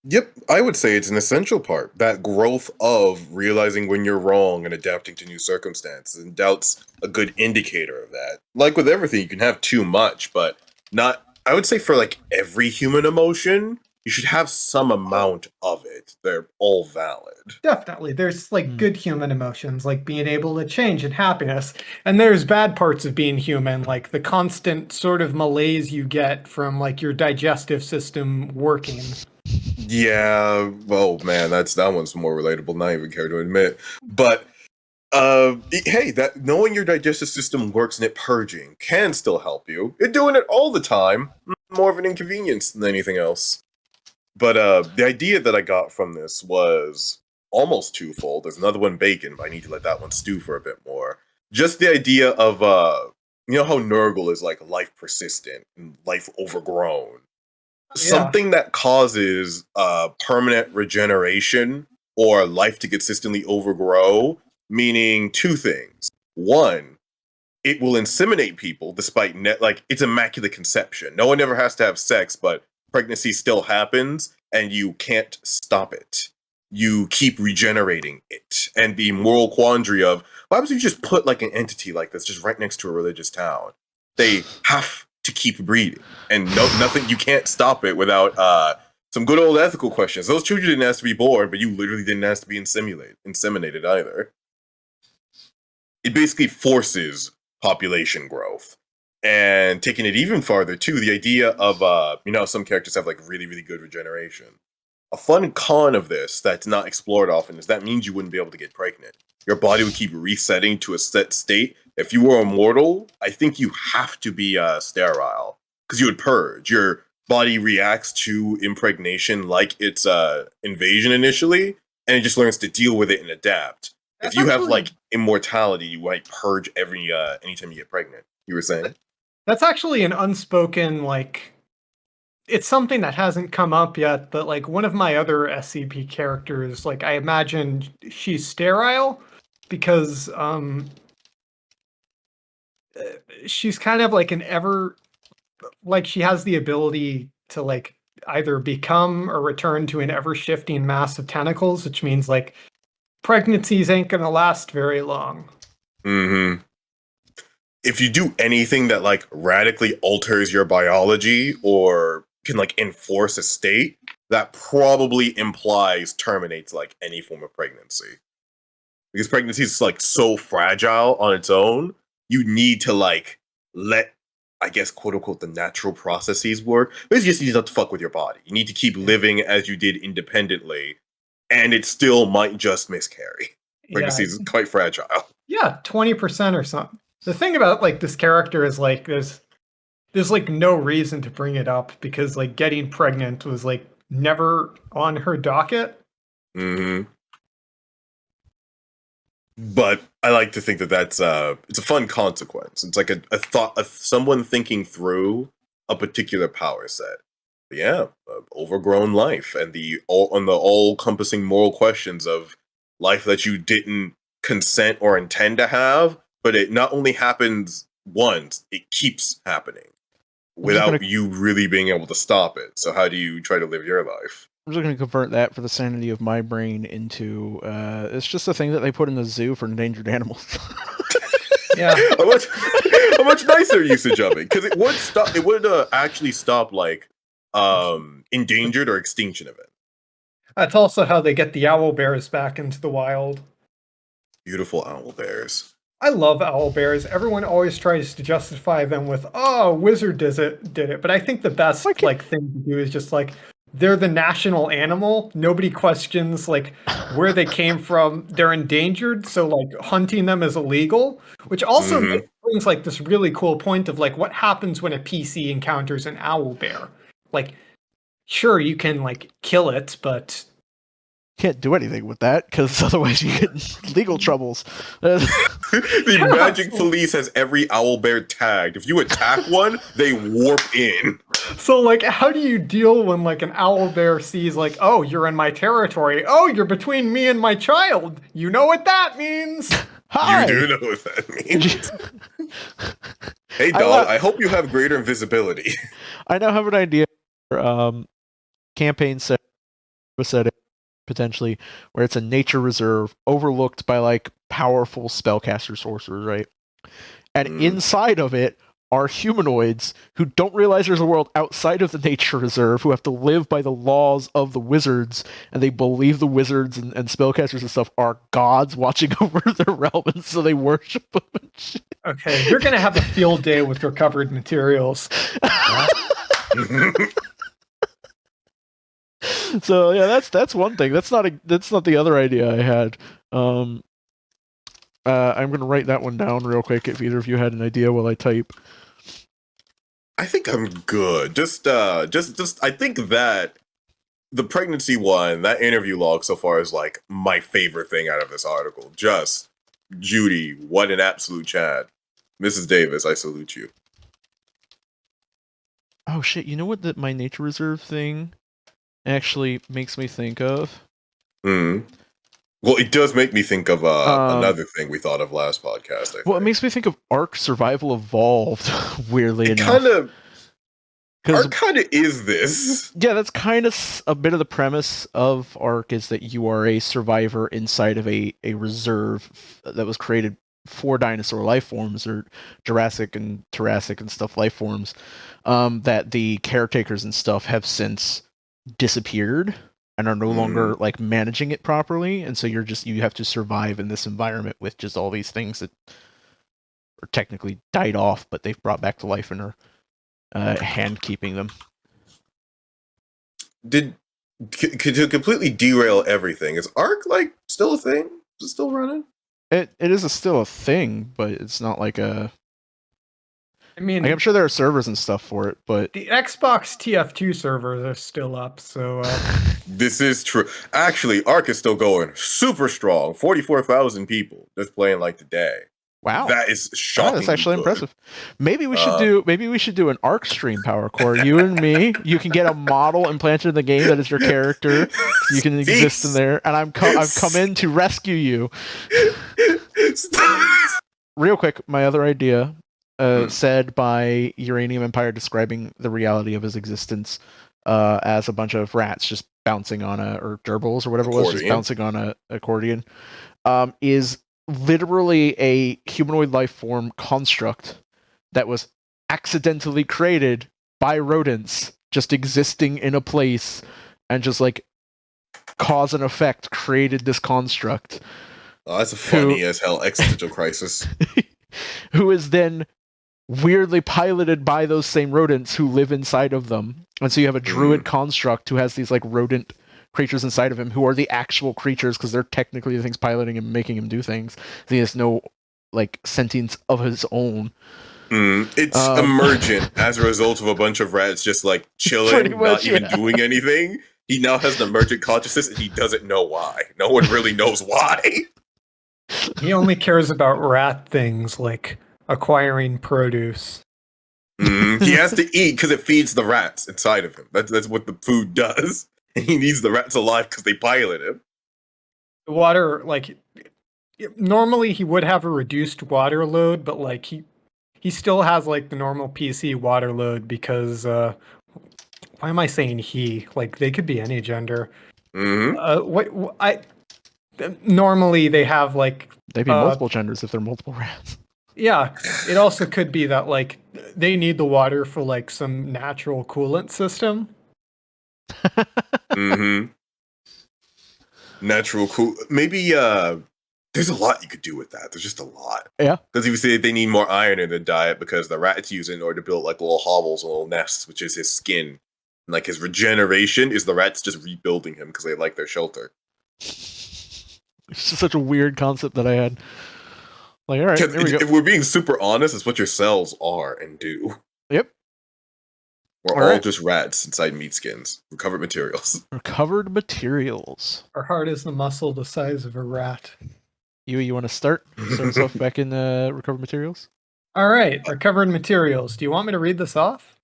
Yep, I would say it's an essential part. That growth of realizing when you're wrong and adapting to new circumstances. And doubt's a good indicator of that. Like with everything, you can have too much, but not, I would say for like every human emotion, you should have some amount of it. They're all valid. Definitely. There's like good human emotions, like being able to change and happiness. And there's bad parts of being human, like the constant sort of malaise you get from like your digestive system working. Yeah, oh man, that one's more relatable than I even care to admit. But hey, that knowing your digestive system works and it purging can still help you. You're doing it all the time, more of an inconvenience than anything else. But the idea that I got from this was almost twofold. There's another one, bacon, but I need to let that one stew for a bit more. Just the idea of you know how Nurgle is like life persistent and life overgrown. Something that causes permanent regeneration or life to consistently overgrow, meaning two things. One, it will inseminate people despite like it's immaculate conception. No one ever has to have sex, but pregnancy still happens and you can't stop it. You keep regenerating it. And the moral quandary of why would you just put like an entity like this just right next to a religious town? They have to keep breeding. And nothing, you can't stop it without some good old ethical questions. Those children didn't ask to be born, but you literally didn't ask to be inseminated either. It basically forces population growth. And taking it even farther too, the idea of you know, some characters have like really, really good regeneration. A fun con of this that's not explored often is that means you wouldn't be able to get pregnant. Your body would keep resetting to a set state. If you were immortal, I think you have to be sterile because you would purge. Your body reacts to impregnation like it's invasion initially, and it just learns to deal with it and adapt. If you have like immortality, you might purge every anytime you get pregnant. You were saying? That's actually an unspoken, like, it's something that hasn't come up yet, but like one of my other SCP characters, like I imagine she's sterile because she's kind of like like she has the ability to like either become or return to an ever-shifting mass of tentacles, which means like pregnancies ain't gonna last very long. Mm-hmm. If you do anything that like radically alters your biology or can like enforce a state, that probably implies terminates like any form of pregnancy. Because pregnancy is like so fragile on its own, you need to like let, I guess, quote unquote, the natural processes work. But you just need not to fuck with your body. You need to keep living as you did independently, and it still might just miscarry. Pregnancy is quite fragile. Yeah, 20% or something. The thing about like this character is like there's like no reason to bring it up because like getting pregnant was like never on her docket. Mm-hmm. But I like to think that that's it's a fun consequence. It's like a thought of someone thinking through a particular power set. But yeah, overgrown life and the all-encompassing moral questions of life that you didn't consent or intend to have, but it not only happens once, it keeps happening without you really being able to stop it. So how do you try to live your life? I'm just going to convert that for the sanity of my brain into it's just a thing that they put in the zoo for endangered animals. Yeah, a much nicer usage of it because it would stop. It would actually stop like endangered or extinction event. That's also how they get the owl bears back into the wild. Beautiful owl bears. I love owl bears. Everyone always tries to justify them with, "Oh, wizard did it." But I think the best like thing to do is just like they're the national animal. Nobody questions like where they came from. They're endangered, so like hunting them is illegal. Which also brings like this really cool point of like what happens when a PC encounters an owl bear. Like, sure, you can like kill it, but can't do anything with that because otherwise you get legal troubles. The magic police has every owl bear tagged. If you attack one, they warp in. So like how do you deal when like an owl bear sees like, oh, you're in my territory, oh, you're between me and my child, you know what that means? Hi. You do know what that means. Hey dog, I hope you have greater invisibility. I now have an idea for campaign set setting, potentially, where it's a nature reserve overlooked by like powerful spellcaster sorcerers, right? And inside of it are humanoids who don't realize there's a world outside of the nature reserve, who have to live by the laws of the wizards, and they believe the wizards and spellcasters and stuff are gods watching over their realm, and so they worship them and shit. Okay, you're gonna have a field day with recovered materials. So yeah, that's one thing. That's not the other idea I had. I'm gonna write that one down real quick if either of you had an idea while I type. I think I'm good. Just I think that the pregnancy one, that interview log so far is like my favorite thing out of this article. Just Judy, what an absolute Chad. Mrs. Davis, I salute you. Oh shit, you know what my nature reserve thing actually makes me think of? Well, it does make me think of another thing we thought of last podcast. Well, it makes me think of Ark Survival Evolved, weirdly enough. Ark kind of is this. Yeah, that's kind of a bit of the premise of Ark, is that you are a survivor inside of a reserve that was created for dinosaur life forms, or Jurassic and Triassic and stuff life forms, that the caretakers and stuff have since disappeared and are no longer like managing it properly, and so you have to survive in this environment with just all these things that are technically died off, but they've brought back to life and are hand keeping them. To completely derail everything, is Ark like still a thing? Is it still running? It is still a thing, but it's not like a. I mean, like, I'm sure there are servers and stuff for it, but the Xbox TF2 servers are still up, so this is true. Actually, Ark is still going super strong. 44,000 people just playing like today. Wow, that is shocking. That's actually impressive. Maybe we should do an Ark stream, Power Core. You and me. You can get a model implanted in the game that is your character, so you can exist in there. And I've come in to rescue you. Real quick, my other idea, said by UraniumEmpire, describing the reality of his existence as a bunch of rats just bouncing on or gerbils or whatever it was, just bouncing on a accordion, is literally a humanoid life form construct that was accidentally created by rodents, just existing in a place, and just like cause and effect created this construct. Oh, that's a funny as hell existential crisis. Who is then weirdly piloted by those same rodents who live inside of them. And so you have a druid construct who has these like rodent creatures inside of him who are the actual creatures, because they're technically the things piloting him and making him do things. He has no like sentience of his own. It's emergent as a result of a bunch of rats just like chilling, not even doing anything. He now has an emergent consciousness and he doesn't know why. No one really knows why. He only cares about rat things like acquiring produce. He has to eat because it feeds the rats inside of him. That's what the food does. And he needs the rats alive because they pilot him. The water, like, normally he would have a reduced water load, but like he still has like the normal PC water load because why am I saying he? Like, they could be any gender. Normally they have like they'd be multiple genders if they're multiple rats. Yeah, it also could be that like they need the water for like some natural coolant system. Natural cool. Maybe there's a lot you could do with that. There's just a lot. Yeah. Because if you say they need more iron in their diet because the rats use it in order to build like little hovels and little nests, which is his skin. And like his regeneration is the rats just rebuilding him because they like their shelter. It's just such a weird concept that I had. Like, all right, here we go. If we're being super honest, it's what your cells are and do. Yep. We're all just rats inside meat skins. Recovered materials. Recovered materials. Our heart is the muscle the size of a rat. You want to start us off back in recovered materials? All right, recovered materials. Do you want me to read this off?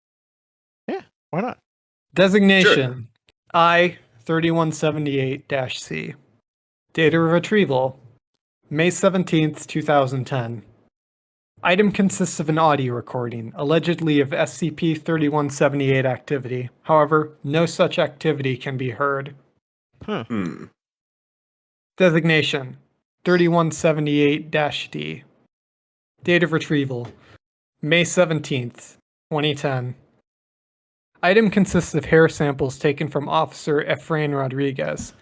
Yeah, why not? Designation I-3178-C. Data retrieval May 17th, 2010. Item consists of an audio recording, allegedly of SCP-3178 activity. However, no such activity can be heard. Huh. Designation 3178-D. Date of retrieval May 17th, 2010. Item consists of hair samples taken from Officer Efrain Rodriguez.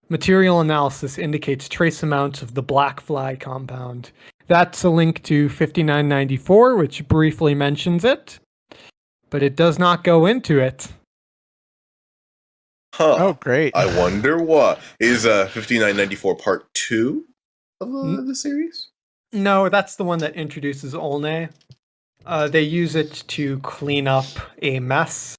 Material analysis indicates trace amounts of the black fly compound. That's a link to 5994, which briefly mentions it, but it does not go into it. Huh. Oh, great. I wonder what. Is 5994 part 2 of the series? No, that's the one that introduces Olney. They use it to clean up a mess.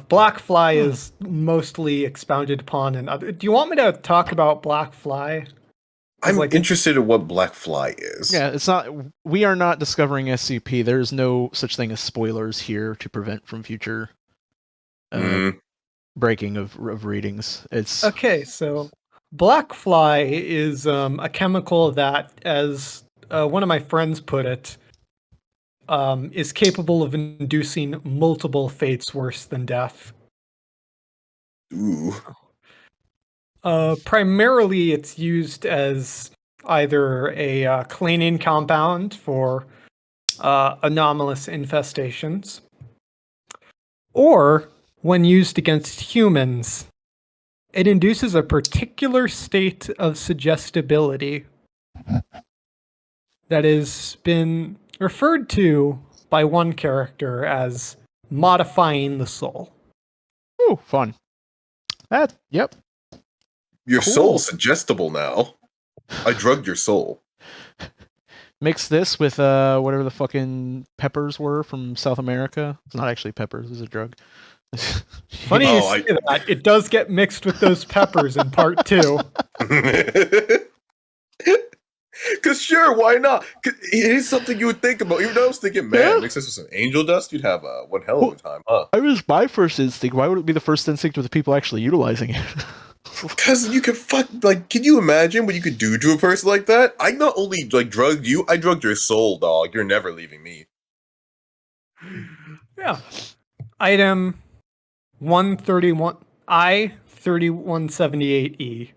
Black fly is mostly expounded upon in other. Do you want me to talk about black fly? I'm interested in what black fly is. Yeah, it's not. We are not discovering SCP. There's no such thing as spoilers here to prevent from future breaking of readings. It's okay. So black fly is a chemical that, as one of my friends put it, is capable of inducing multiple fates worse than death. Ooh. Primarily, it's used as either a cleaning compound for anomalous infestations, or when used against humans, it induces a particular state of suggestibility that has been referred to by one character as modifying the soul. ooh, fun. Yep. Your Cool. soul's suggestible now. I drugged your soul. Mix this with whatever the fucking peppers were from South America. It's not actually peppers, it's a drug. Funny you say that. It does get mixed with those peppers in part 2. Because sure, why not? It is something you would think about. Even though I was thinking, man, mix this with some angel dust, you'd have one hell of a time, huh? I was my first instinct. Why would it be the first instinct of the people actually utilizing it? Because you can can you imagine what you could do to a person like that? I not only drugged you, I drugged your soul, dog. You're never leaving me. Yeah. Item 131 I-3178E.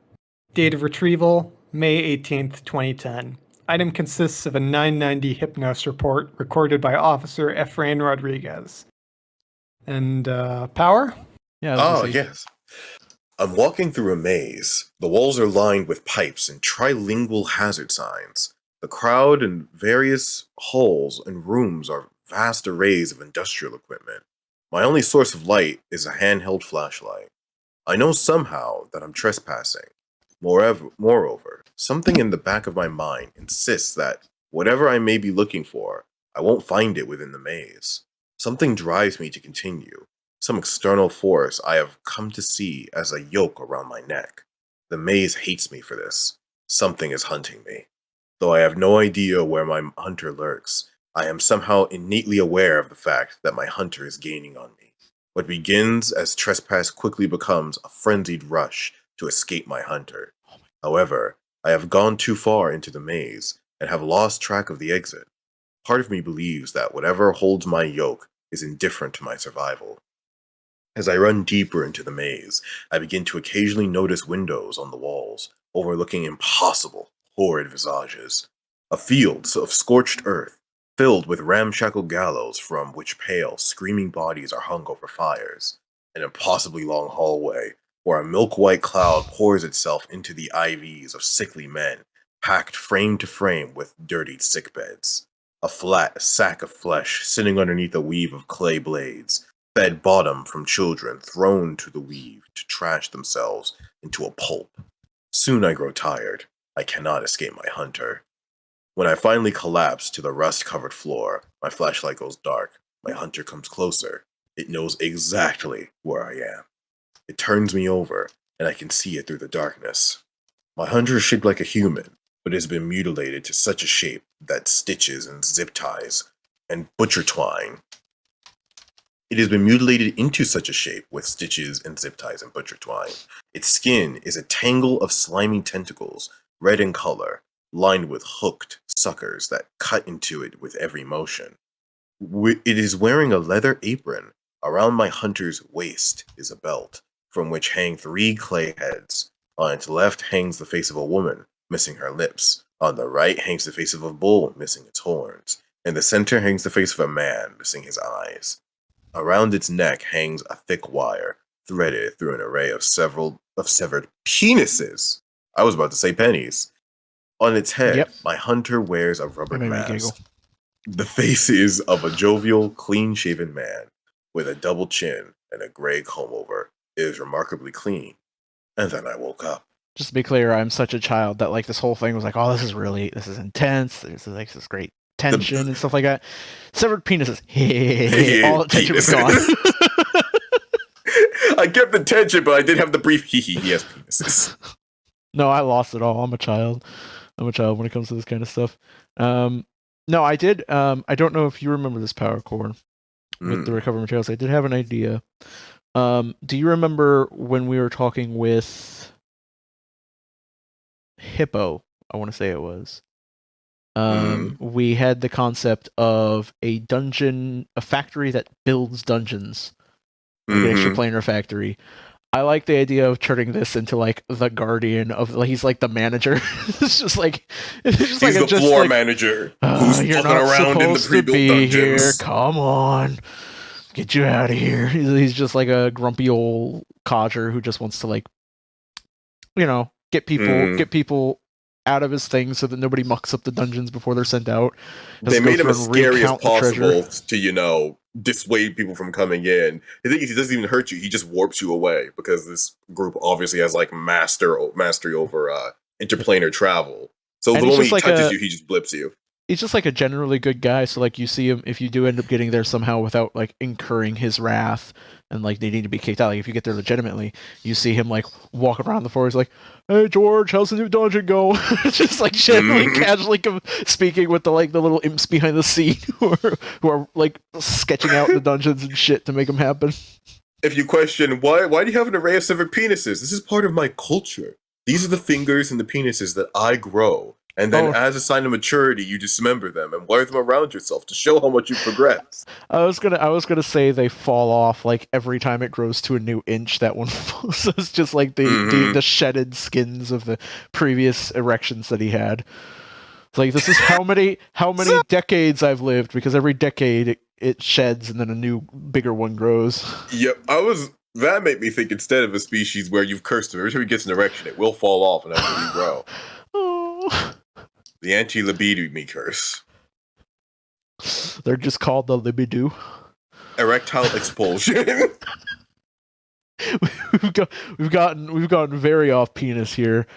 Date of retrieval May 18th, 2010. Item consists of a 990 Hypnos report recorded by Officer Efrain Rodriguez. And power? Yeah. Oh, yes. I'm walking through a maze. The walls are lined with pipes and trilingual hazard signs. The crowd and various halls and rooms are vast arrays of industrial equipment. My only source of light is a handheld flashlight. I know somehow that I'm trespassing. Moreover, something in the back of my mind insists that whatever I may be looking for, I won't find it within the maze. Something drives me to continue. Some external force I have come to see as a yoke around my neck. The maze hates me for this. Something is hunting me. Though I have no idea where my hunter lurks, I am somehow innately aware of the fact that my hunter is gaining on me. What begins as trespass quickly becomes a frenzied rush to escape my hunter. However, I have gone too far into the maze and have lost track of the exit. Part of me believes that whatever holds my yoke is indifferent to my survival. As I run deeper into the maze, I begin to occasionally notice windows on the walls, overlooking impossible, horrid visages. A field of scorched earth, filled with ramshackle gallows from which pale, screaming bodies are hung over fires. An impossibly long hallway, where a milk-white cloud pours itself into the IVs of sickly men, packed frame to frame with dirtied sickbeds. A flat sack of flesh sitting underneath a weave of clay blades, fed bottom from children thrown to the weave to trash themselves into a pulp. Soon I grow tired. I cannot escape my hunter. When I finally collapse to the rust-covered floor, my flashlight goes dark. My hunter comes closer. It knows exactly where I am. It turns me over, and I can see it through the darkness. My hunter is shaped like a human, but has been mutilated to such a shape that stitches and zip ties and butcher twine. It has been mutilated into such a shape with stitches and zip ties and butcher twine. Its skin is a tangle of slimy tentacles, red in color, lined with hooked suckers that cut into it with every motion. It is wearing a leather apron. Around my hunter's waist is a belt. from which hang 3 clay heads. On its left hangs the face of a woman, missing her lips. On the right hangs the face of a bull, missing its horns. In the center hangs the face of a man, missing his eyes. Around its neck hangs a thick wire, threaded through an array of severed penises. I was about to say pennies. On its head, my hunter wears a rubber mask. The face is of a jovial, clean-shaven man with a double chin and a gray comb-over. It is remarkably clean. And then I woke up. Just to be clear, I'm such a child that like this whole thing was like, oh, this is intense. There's like this great tension and stuff like that. Severed penises. All the tension was gone. I kept the tension, but I did have the brief he has penises. No, I lost it all. I'm a child when it comes to this kind of stuff. No, I did. I don't know if you remember this power core with the recovered materials. I did have an idea. Do you remember when we were talking with Hippo? I want to say it was. We had the concept of a dungeon, a factory that builds dungeons, like an extraplanar factory. I like the idea of turning this into like the guardian of. Like, he's like the manager. It's just like he's like the floor manager who's you're fucking not around in the supposed to pre-built be dungeons. here. Come on, get you out of here. He's just like a grumpy old codger who just wants to like, get people out of his thing so that nobody mucks up the dungeons before they're sent out. They made him as scary as possible to, dissuade people from coming in. The thing is, he doesn't even hurt you. He just warps you away because this group obviously has like mastery over interplanar travel. So the moment he touches you, he just blips you. He's just like a generally good guy. So like you see him, if you do end up getting there somehow without like incurring his wrath and like they need to be kicked out, like if you get there legitimately, you see him like walk around the floor. He's like, "Hey George, how's the new dungeon go?" Just like generally casually speaking with the little imps behind the scene who are like sketching out the dungeons and shit to make them happen. If you question why do you have an array of severed penises? This is part of my culture. These are the fingers and the penises that I grow. And then as a sign of maturity, you dismember them and wear them around yourself to show how much you progress. I was gonna say they fall off like every time it grows to a new inch. That one falls. So it's just like the shedded skins of the previous erections that he had. It's like this is how many decades I've lived, because every decade it sheds and then a new bigger one grows. Yep, that made me think instead of a species where you've cursed him, every time he gets an erection, it will fall off and have to regrow. Oh. The anti-libido me curse. They're just called the libido. Erectile expulsion. We've gotten very off penis here.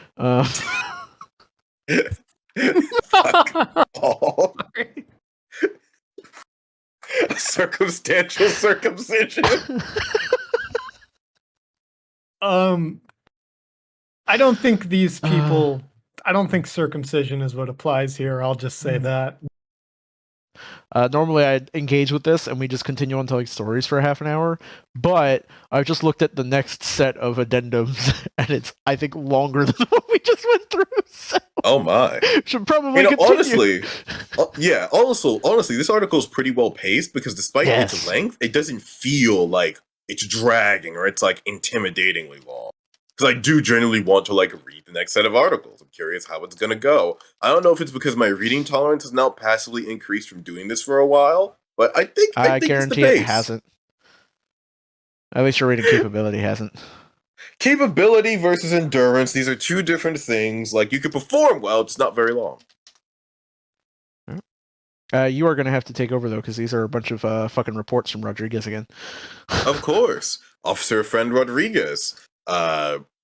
Circumstantial circumcision. I don't think these people. I don't think circumcision is what applies here. I'll just say that. Normally I'd engage with this and we just continue on telling stories for half an hour, but I've just looked at the next set of addendums and it's, I think, longer than what we just went through. So oh my. Should probably continue. Honestly, this article is pretty well paced because despite its length, it doesn't feel like it's dragging or it's like intimidatingly long. Because I do generally want to like read the next set of articles. I'm curious how it's gonna go. I don't know if it's because my reading tolerance has now passively increased from doing this for a while, but I think guarantee it hasn't. At least your reading capability hasn't. Capability versus endurance, these are two different things. Like, you can perform well, it's not very long. You are going to have to take over, though, because these are a bunch of fucking reports from Rodriguez again. Of course. Officer Friend Rodriguez.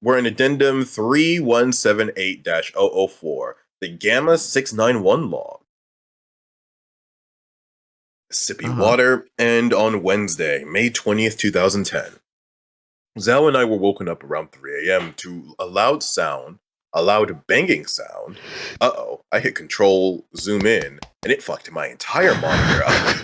We're in addendum 3178-004, the Gamma 691 log. Sippy water, and on Wednesday, May 20th, 2010. Zhao and I were woken up around 3 a.m. to a loud banging sound. Uh-oh, I hit control, zoom in, and it fucked my entire monitor up.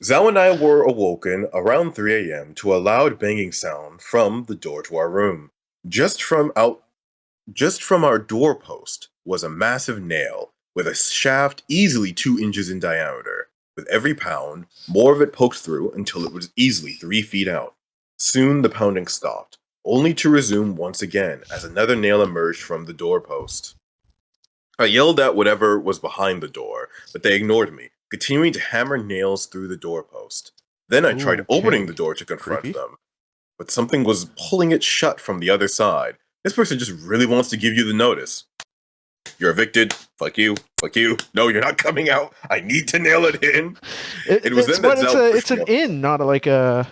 Zhao and I were awoken around 3 a.m. to a loud banging sound from the door to our room. Just from our doorpost was a massive nail with a shaft easily 2 inches in diameter. With every pound, more of it poked through until it was easily 3 feet out. Soon the pounding stopped, only to resume once again as another nail emerged from the doorpost. I yelled at whatever was behind the door, but they ignored me, continuing to hammer nails through the doorpost. Then I tried opening the door to confront them, but something was pulling it shut from the other side. This person just really wants to give you the notice. You're evicted. Fuck you. Fuck you. No, you're not coming out. I need to nail it in. It's an inn, not like an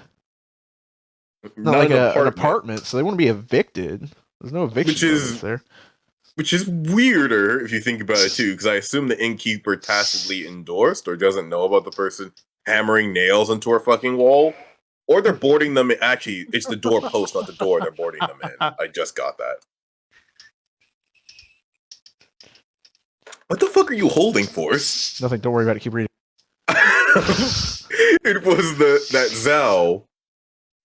apartment. So they want to be evicted. There's no eviction notice there. Which is weirder if you think about it too, because I assume the innkeeper tacitly endorsed or doesn't know about the person hammering nails into her fucking wall. Or they're boarding them in. Actually, it's the doorpost, not the door they're boarding them in. I just got that. What the fuck are you holding, Force? Nothing, don't worry about it, keep reading. It was that Zhao.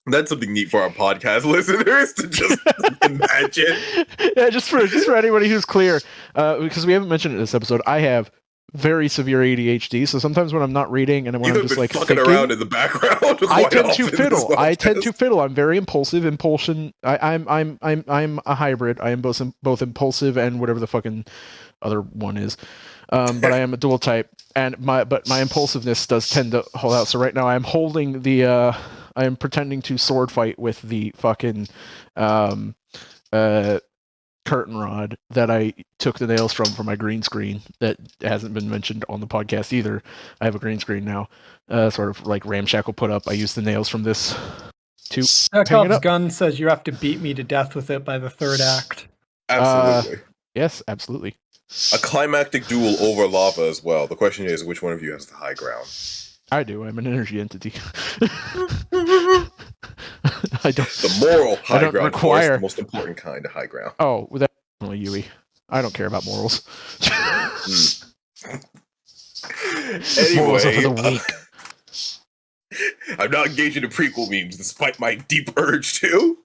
That's something neat for our podcast listeners to just imagine. Yeah, just for anybody who's clear, because we haven't mentioned it in this episode, I have very severe ADHD, so sometimes when I'm not reading and when I'm just like fucking thinking, around in the background, I tend to fiddle. I'm very impulsive. Impulsion. I'm a hybrid. I am both impulsive and whatever the fucking other one is. But I am a dual type, and my impulsiveness does tend to hold out. So right now I'm holding the. I am pretending to sword fight with the fucking curtain rod that I took the nails from for my green screen that hasn't been mentioned on the podcast either. I have a green screen now, sort of like ramshackle put up. I use the nails from this to hang it up. Gun says you have to beat me to death with it by the third act. Absolutely. Yes, absolutely. A climactic duel over lava as well. The question is, which one of you has the high ground? I do. I'm an energy entity. I don't. The moral high ground require the most important kind of high ground. Oh, that's definitely Yui. I don't care about morals. Anyway, morals are for the weak. I'm not engaged in prequel memes, despite my deep urge to.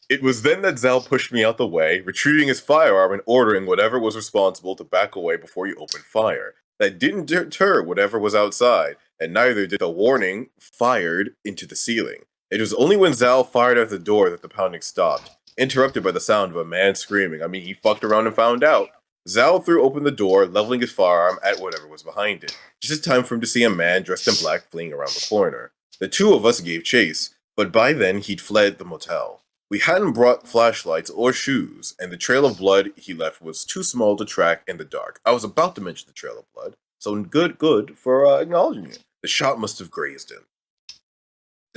It was then that Zal pushed me out the way, retrieving his firearm and ordering whatever was responsible to back away before you opened fire. That didn't deter whatever was outside, and neither did the warning fired into the ceiling. It was only when Zal fired at the door that the pounding stopped, interrupted by the sound of a man screaming. I mean, he fucked around and found out. Zal threw open the door, leveling his firearm at whatever was behind it. Just in time for him to see a man dressed in black fleeing around the corner. The two of us gave chase, but by then he'd fled the motel. We hadn't brought flashlights or shoes, and the trail of blood he left was too small to track in the dark. I was about to mention the trail of blood, so good for acknowledging it. The shot must have grazed him.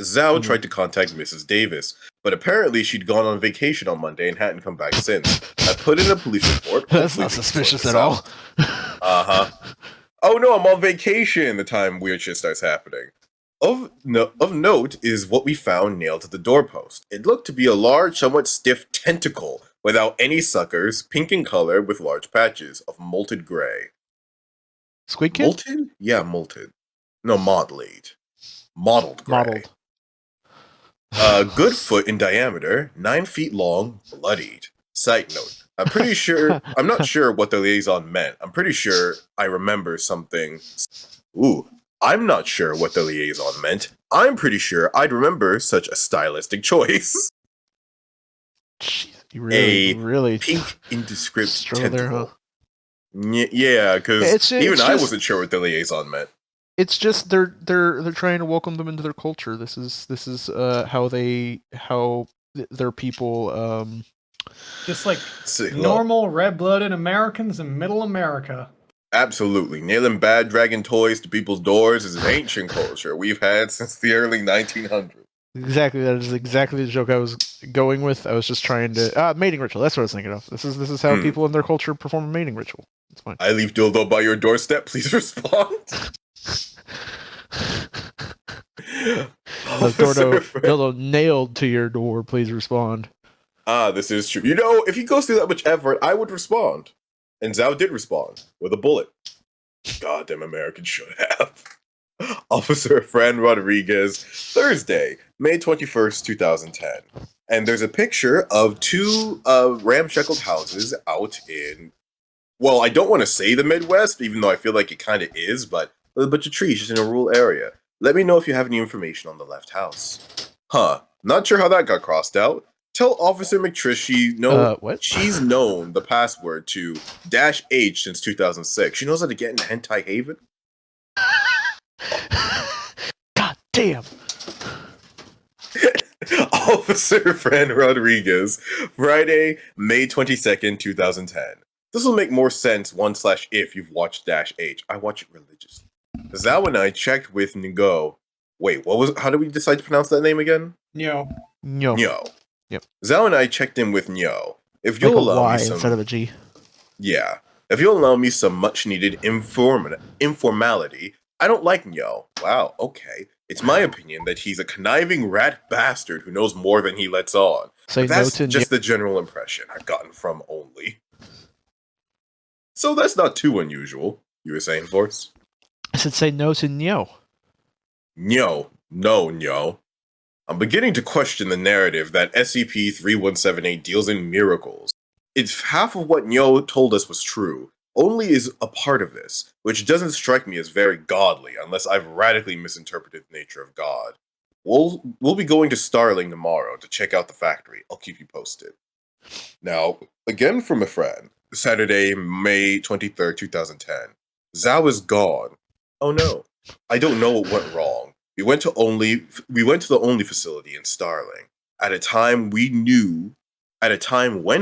Zhao tried to contact Mrs. Davis, but apparently she'd gone on vacation on Monday and hadn't come back since. I put in a police report. That's not suspicious at all. Uh-huh. Oh no, I'm on vacation the time weird shit starts happening. Of note is what we found nailed to the doorpost. It looked to be a large, somewhat stiff tentacle without any suckers, pink in color with large patches of molted gray. Squid Kid? Molted? Yeah, molted. No, modeled gray. Good foot in diameter, 9 feet long, bloodied. Side note, I'm not sure what the liaison meant. I'm pretty sure I remember something. I'm not sure what the liaison meant. I'm pretty sure I'd remember such a stylistic choice. Jeez, you really pink indescript tentacle. There, huh? Yeah, because even I wasn't sure what the liaison meant. It's just they're trying to welcome them into their culture. This is how their people just like normal red-blooded Americans in middle America. Absolutely. Nailing bad dragon toys to people's doors is an ancient culture we've had since the early 1900s. Exactly. That is exactly the joke I was going with. I was just trying to mating ritual. That's what I was thinking of. This is how people in their culture perform a mating ritual. It's fine. I leave dildo by your doorstep. Please respond. Dildo nailed to your door. Please respond. This is true. You know, if he goes through that much effort, I would respond. And Zhao did respond with a bullet. Goddamn Americans should have. Officer Fran Rodriguez, Thursday, May 21st, 2010. And there's a picture of two ramshackled houses out in, well, I don't want to say the Midwest, even though I feel like it kind of is, but a bunch of trees just in a rural area. Let me know if you have any information on the left house. Not sure how that got crossed out. Tell Officer McTrish what? she's known the password to -H since 2006. She knows how to get into Hentai Haven. God damn. Officer Fran Rodriguez, Friday, May 22nd, 2010. This will make more sense 1/if you've watched -H. I watch it religiously. Zhao and I checked with Ngo. Wait, how did we decide to pronounce that name again? No. Nyo. Yep. Zhao and I checked in with Nyo. If Like you'll a allow Y me some, instead of a G. yeah. If you'll allow me some much-needed informality, I don't like Nyo. Wow, okay. It's my opinion that he's a conniving rat bastard who knows more than he lets on. Say But that's no to just the general impression I've gotten from Only. So that's not too unusual, you were saying, Force? I said say no to Nyo. No, Nyo. I'm beginning to question the narrative that SCP-3178 deals in miracles. If half of what Nyo told us was true, Only is a part of this, which doesn't strike me as very godly unless I've radically misinterpreted the nature of God. We'll be going to Starling tomorrow to check out the factory. I'll keep you posted. Now, again from a friend, Saturday, May 23rd, 2010. Zhao is gone. Oh no. I don't know what went wrong. We went to the Only facility in Starling at a time when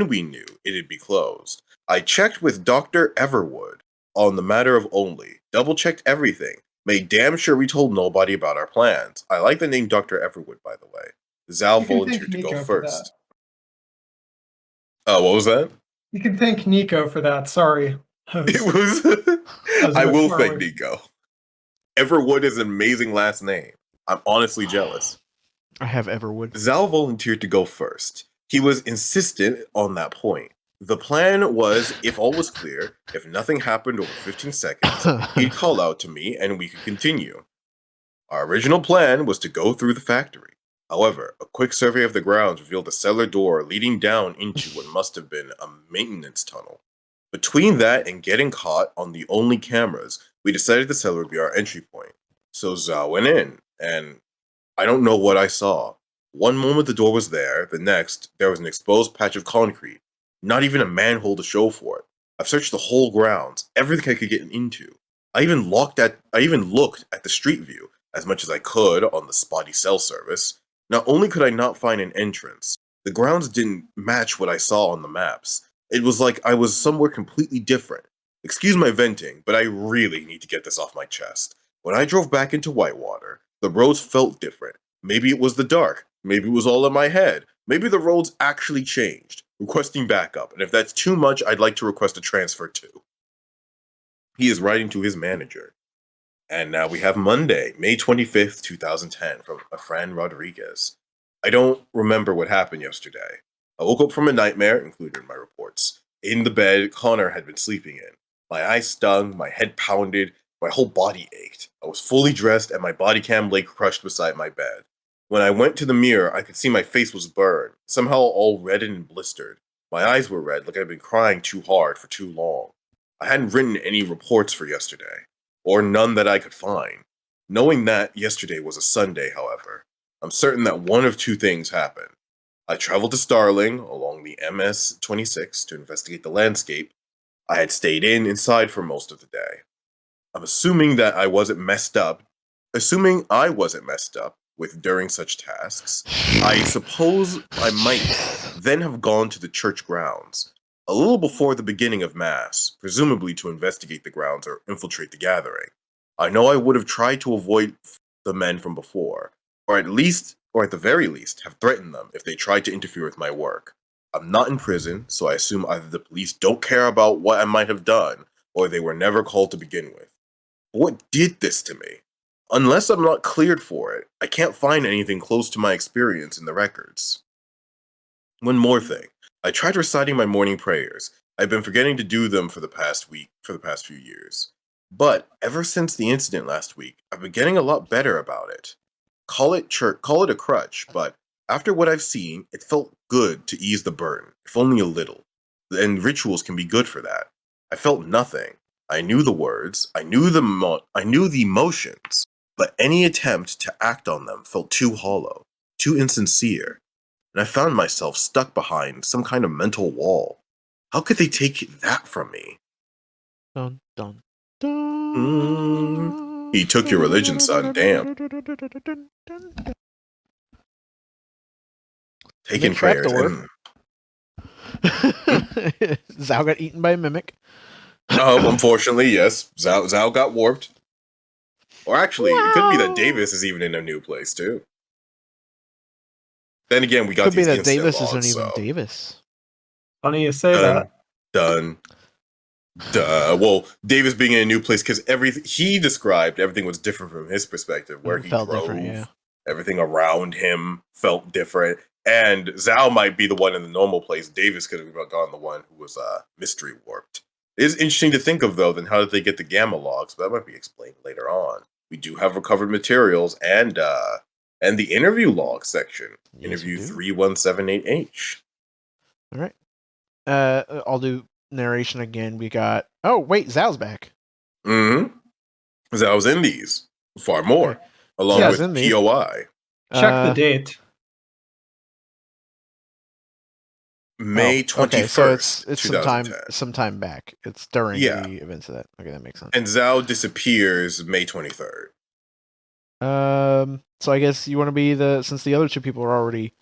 we knew it'd be closed. I checked with Dr. Everwood on the matter of Only, double-checked everything, made damn sure we told nobody about our plans. I like the name Dr. Everwood, by the way. Zhao volunteered to go first. What was that? You can thank Nico for that. Sorry. I will thank Nico. Everwood is an amazing last name. I'm honestly jealous. I have Everwood. Zhao volunteered to go first. He was insistent on that point. The plan was, if all was clear, if nothing happened over 15 seconds, he'd call out to me and we could continue. Our original plan was to go through the factory. However, a quick survey of the grounds revealed a cellar door leading down into what must have been a maintenance tunnel. Between that and getting caught on the Only cameras, we decided the cellar would be our entry point. So Zhao went in, and I don't know what I saw. One moment the door was there, the next, there was an exposed patch of concrete. Not even a manhole to show for it. I've searched the whole grounds, everything I could get into. I even looked at the street view as much as I could on the spotty cell service. Not only could I not find an entrance, the grounds didn't match what I saw on the maps. It was like I was somewhere completely different. Excuse my venting, but I really need to get this off my chest. When I drove back into Whitewater, the roads felt different. Maybe it was the dark. Maybe it was all in my head. Maybe the roads actually changed. Requesting backup, and if that's too much, I'd like to request a transfer too. He is writing to his manager. And now we have Monday, May 25th, 2010, from a friend Rodriguez. I don't remember what happened yesterday. I woke up from a nightmare, included in my reports. In the bed Connor had been sleeping in. My eyes stung, my head pounded, my whole body ached. I was fully dressed and my body cam lay crushed beside my bed. When I went to the mirror, I could see my face was burned, somehow all reddened and blistered. My eyes were red, like I'd been crying too hard for too long. I hadn't written any reports for yesterday, or none that I could find. Knowing that yesterday was a Sunday, however, I'm certain that one of two things happened. I traveled to Starling along the MS-26 to investigate the landscape. I had stayed inside for most of the day. I'm assuming I wasn't messed up with during such tasks. I suppose I might then have gone to the church grounds, a little before the beginning of Mass, presumably to investigate the grounds or infiltrate the gathering. I know I would have tried to avoid the men from before, or at the very least, have threatened them if they tried to interfere with my work. I'm not in prison, so I assume either the police don't care about what I might have done, or they were never called to begin with. But what did this to me? Unless I'm not cleared for it, I can't find anything close to my experience in the records. One more thing. I tried reciting my morning prayers. I've been forgetting to do them for the past few years. But ever since the incident last week, I've been getting a lot better about it. Call it a crutch, but after what I've seen, it felt good to ease the burden, if only a little. And rituals can be good for that. I felt nothing. I knew the words, I knew the emotions, but any attempt to act on them felt too hollow. too insincere, and I found myself stuck behind some kind of mental wall. How could they take that from me? Dun, dun, dun. He took your religion, son. Damn. Taking prayers. Zhao got eaten by a mimic. Unfortunately, yes. Zhao got warped. Or actually, it could be that Davis is even in a new place, too. Then again, we got could these be that instant Davis logs, isn't even Davis. Funny you say that. Done. Duh. Well, Davis being in a new place because he described everything was different from his perspective. Where he drove, everything around him felt different. And Zhao might be the one in the normal place. Davis could have gone the one who was mystery warped. It is interesting to think of, though, then how did they get the gamma logs? But that might be explained later on. We do have recovered materials and the interview log section. Yes, interview 3178H. All right. I'll do narration again. We got... Oh, wait, Zhao's back. Mm-hmm. Zhao's in these. Far more. Okay. Along with POI. Check the date. May 21st. Okay, so it's sometime back. It's during the events of that. Okay, that makes sense. And Zhao disappears May 23rd. So I guess you want to be since the other two people are already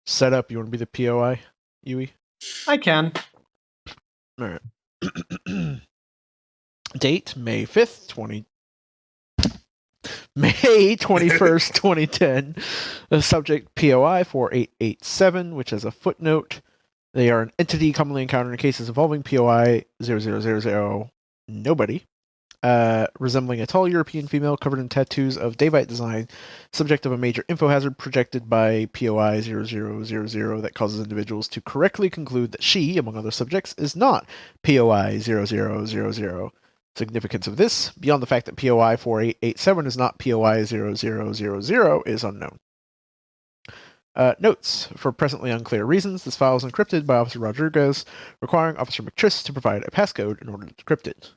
set up, you want to be the POI, Yui? I can. All right. Date May 5th, May 21st, 2010. The subject POI 4887, which has a footnote. They are an entity commonly encountered in cases involving POI 0000 nobody. Resembling a tall European female covered in tattoos of Davite design, subject of a major info hazard projected by POI 0000 that causes individuals to correctly conclude that she, among other subjects, is not POI 0000. Significance of this, beyond the fact that POI 4887 is not POI 0000, is unknown. Notes. For presently unclear reasons, this file is encrypted by Officer Rodriguez, requiring Officer McTriss to provide a passcode in order to decrypt it.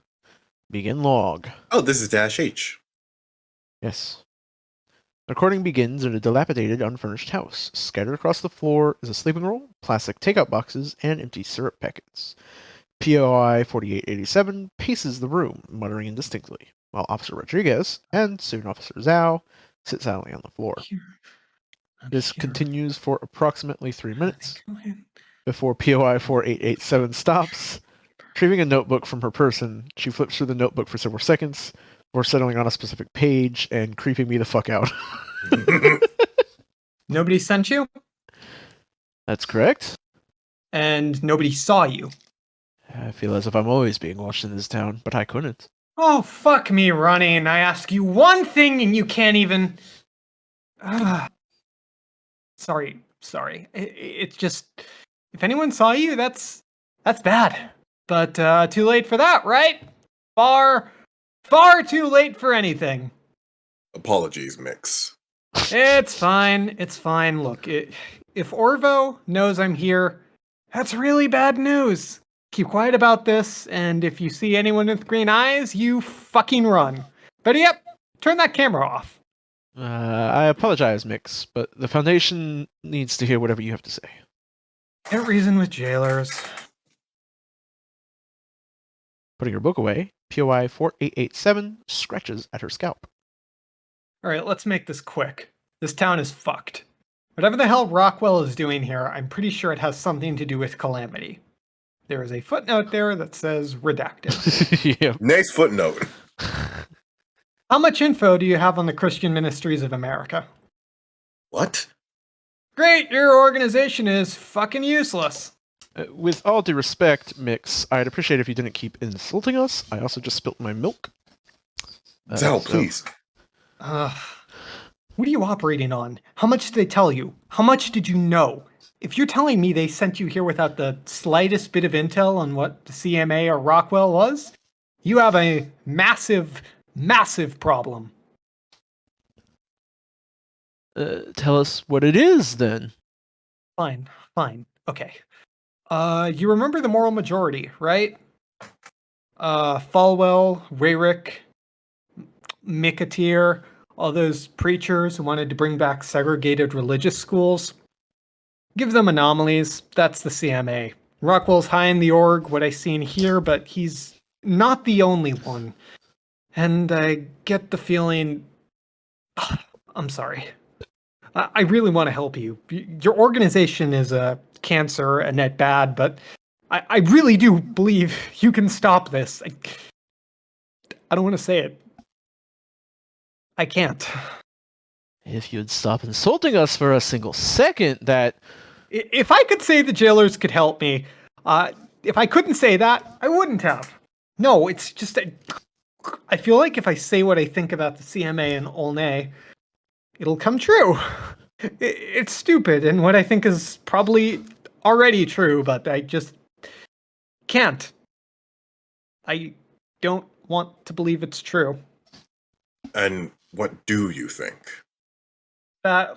Begin log. Oh, this is -H. Yes. The recording begins in a dilapidated, unfurnished house. Scattered across the floor is a sleeping roll, plastic takeout boxes, and empty syrup packets. POI 4887 paces the room, muttering indistinctly, while Officer Rodriguez, and soon Officer Zhao, sit silently on the floor. This continues for approximately 3 minutes, before POI 4887 stops. Retrieving a notebook from her person, she flips through the notebook for several seconds, before settling on a specific page and creeping me the fuck out. Nobody sent you? That's correct. And nobody saw you? I feel as if I'm always being watched in this town, but I couldn't. Oh, fuck me, Running. I ask you one thing and you can't even... Sorry. It's just... If anyone saw you, that's bad. But too late for that, right? Far too late for anything. Apologies, Mix. It's fine. Look, if Orvo knows I'm here, that's really bad news. Keep quiet about this, and if you see anyone with green eyes, you fucking run. But yep, turn that camera off. I apologize, Mix, but the Foundation needs to hear whatever you have to say. Can't reason with jailers. Putting her book away, POI 4887 scratches at her scalp. Alright, let's make this quick. This town is fucked. Whatever the hell Rockwell is doing here, I'm pretty sure it has something to do with Calamity. There is a footnote there that says redacted. Yeah. Nice footnote. How much info do you have on the Christian Ministries of America? What? Great, your organization is fucking useless. With all due respect, Mix, I'd appreciate if you didn't keep insulting us. I also just spilt my milk. Zhao, please. What are you operating on? How much did they tell you? How much did you know? If you're telling me they sent you here without the slightest bit of intel on what the CMA or Rockwell was, you have a massive, massive problem. Tell us what it is, then. Fine. Okay. You remember the moral majority, right? Falwell, Rayrick, Mikatir, All those preachers who wanted to bring back segregated religious schools. Give them anomalies. That's the CMA. Rockwell's high in the org, what I seen here, but he's not the only one. And I get the feeling... I'm sorry. I really want to help you. Your organization is a cancer and net bad, but I really do believe you can stop this. I don't want to say it. I can't. If you'd stop insulting us for a single second, that... If I could say the jailers could help me, if I couldn't say that, I wouldn't have. No, it's just... I feel like if I say what I think about the CMA and Olney, it'll come true. It's stupid, and what I think is probably already true, but I just can't. I don't want to believe it's true. And what do you think? That...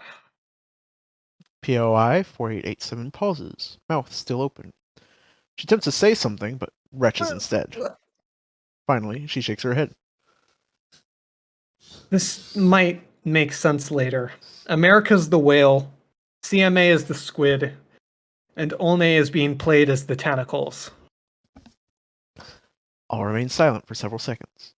POI 4887 pauses, mouth still open. She attempts to say something, but retches instead. Finally, she shakes her head. This might make sense later. America's the whale, CMA is the squid, and Olney is being played as the tentacles. All remain silent for several seconds.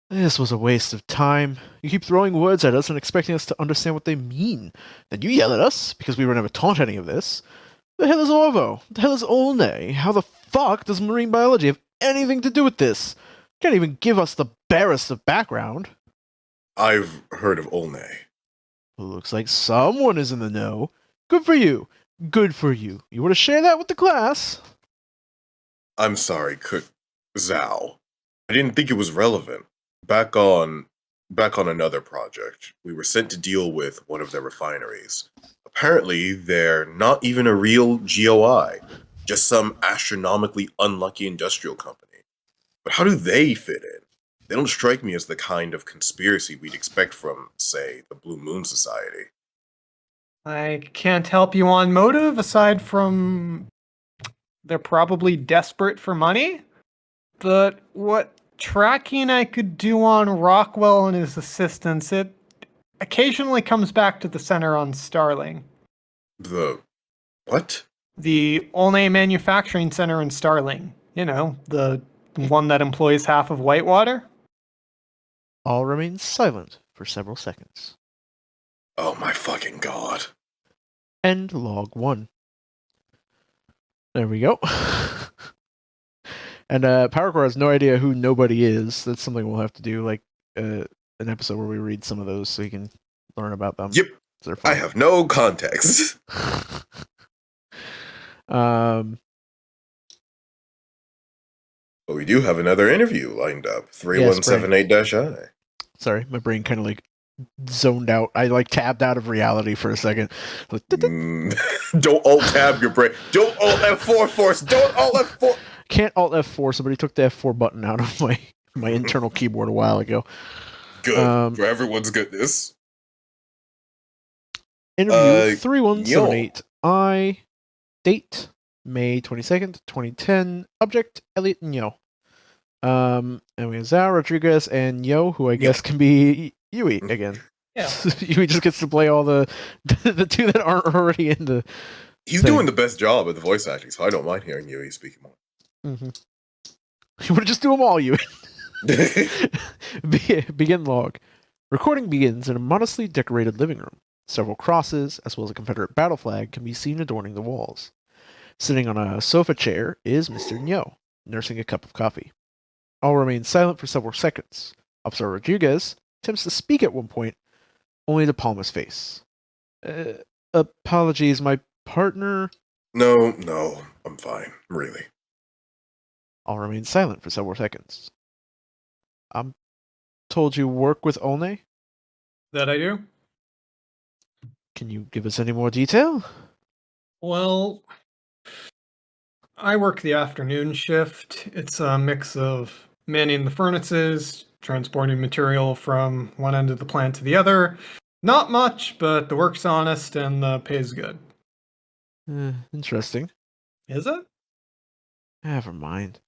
This was a waste of time. You keep throwing words at us and expecting us to understand what they mean. Then you yell at us, because we were never taught any of this. The hell is Orvo? The hell is Olney? How the fuck does marine biology have anything to do with this? Can't even give us the barest of background. I've heard of Olney. Looks like someone is in the know. Good for you. Good for you. You want to share that with the class? I'm sorry, Zhao. I didn't think it was relevant. Back on another project, we were sent to deal with one of their refineries. Apparently, they're not even a real GOI, just some astronomically unlucky industrial company. But how do they fit in? They don't strike me as the kind of conspiracy we'd expect from, say, the Blue Moon Society. I can't help you on motive, aside from they're probably desperate for money. But what tracking I could do on Rockwell and his assistants, it occasionally comes back to the center on Starling. The what? The Olney Manufacturing Center in Starling. You know, the one that employs half of Whitewater. All remain silent for several seconds. Oh my fucking god. End log 1. There we go. And PowerCore has no idea who nobody is. That's something we'll have to do, like an episode where we read some of those so you can learn about them. Yep. I have no context. But we do have another interview lined up. 3178-I. Sorry, my brain kind of like zoned out. I like tabbed out of reality for a second. Like, don't alt tab your brain. Don't alt F4 force. Don't alt F4. Can't alt F4. Somebody took the F4 button out of my internal keyboard a while ago. Good. For everyone's goodness. Interview 3178I. Date May 22nd, 2010. Object Elliot Nyo. And we have Zhao, Rodriguez, and Yo, who I guess can be Yui again. Yeah. Yui just gets to play all the two that aren't already in the... He's doing the best job at the voice acting, so I don't mind hearing Yui speaking more. Mm-hmm. You want to just do them all, Yui. Begin log. Recording begins in a modestly decorated living room. Several crosses, as well as a Confederate battle flag, can be seen adorning the walls. Sitting on a sofa chair is Mr. Nyo, nursing a cup of coffee. All remain silent for several seconds. Officer Rodriguez attempts to speak at one point, only to palm his face. Apologies, my partner... No, I'm fine, really. All remain silent for several seconds. I'm told you work with Olney? That I do? Can you give us any more detail? Well, I work the afternoon shift. It's a mix of manning the furnaces, transporting material from one end of the plant to the other. Not much, but the work's honest and the pay's good. Interesting. Is it? Never mind.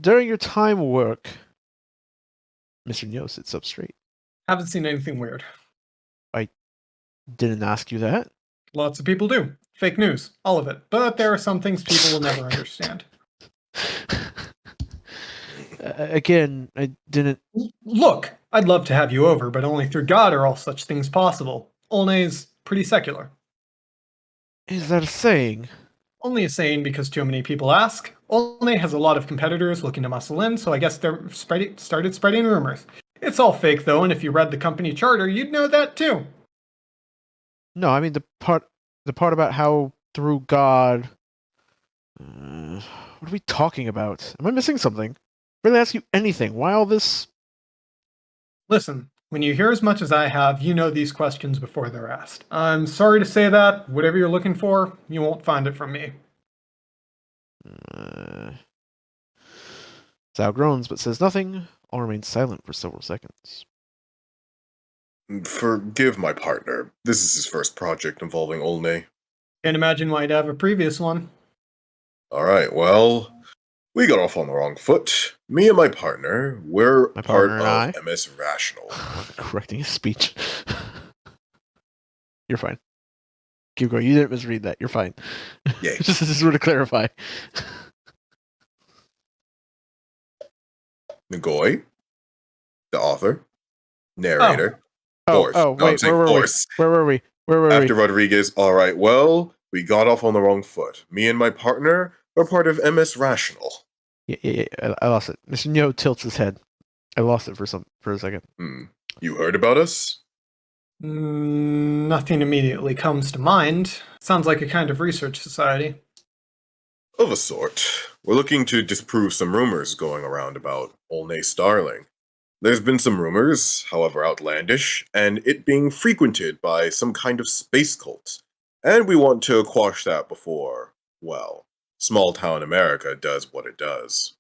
During your time work... Mr. Nyo sits up straight. Haven't seen anything weird. I didn't ask you that. Lots of people do. Fake news, all of it. But there are some things people will never understand. Again, I didn't... Look, I'd love to have you over, but only through God are all such things possible. Olney's pretty secular. Is that a saying? Only a saying because too many people ask. Olney has a lot of competitors looking to muscle in, so I guess they're started spreading rumors. It's all fake though, and if you read the company charter, you'd know that too. No, I mean the part about how through God... what are we talking about? Am I missing something? Really ask you anything. Why all this? Listen, when you hear as much as I have, you know these questions before they're asked. I'm sorry to say that. Whatever you're looking for, you won't find it from me. Zhao groans but says nothing. All remains silent for several seconds. Forgive my partner. This is his first project involving Olney. Can't imagine why he'd have a previous one. Alright, well, we got off on the wrong foot. Me and my partner, we're part of MS Rational. Correcting his speech. You're fine. Keep going. You didn't misread that. You're fine. Yay. Just to clarify. Ngoi, the author, narrator, Force. Wait, where were we? After Rodriguez, alright, well, we got off on the wrong foot. Me and my partner are part of MS Rational. Yeah, I lost it. Mr. Neo tilts his head. I lost it for a second. You heard about us? Nothing immediately comes to mind. Sounds like a kind of research society. Of a sort. We're looking to disprove some rumors going around about Olney Starling. There's been some rumors, however outlandish, and it being frequented by some kind of space cult. And we want to quash that before, well, small town America does what it does.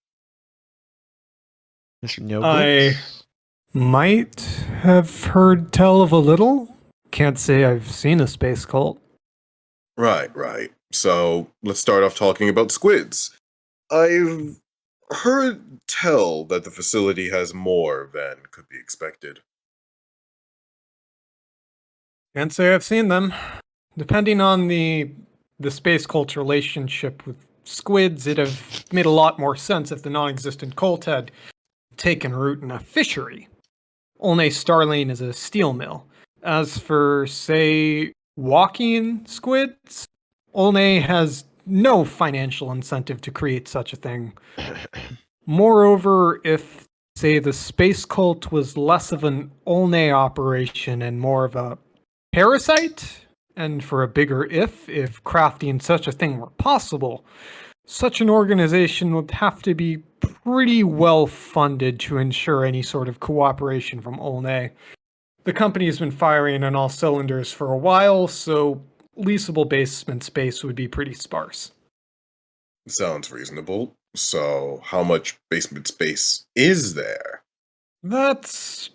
Mr. Neo I might have heard tell of a little. Can't say I've seen a space cult. Right. So, let's start off talking about squids. I've heard tell that the facility has more than could be expected. Can't say I've seen them. Depending on the space cult's relationship with squids, it'd have made a lot more sense if the non-existent cult had taken root in a fishery. Olney Starling is a steel mill. As for, say, walking squids, Olney has no financial incentive to create such a thing. Moreover, if, say, the space cult was less of an Olney operation and more of a parasite, and for a bigger if crafting such a thing were possible, such an organization would have to be pretty well funded to ensure any sort of cooperation from Olney. The company has been firing on all cylinders for a while, so leasable basement space would be pretty sparse. Sounds reasonable. So, how much basement space is there? That's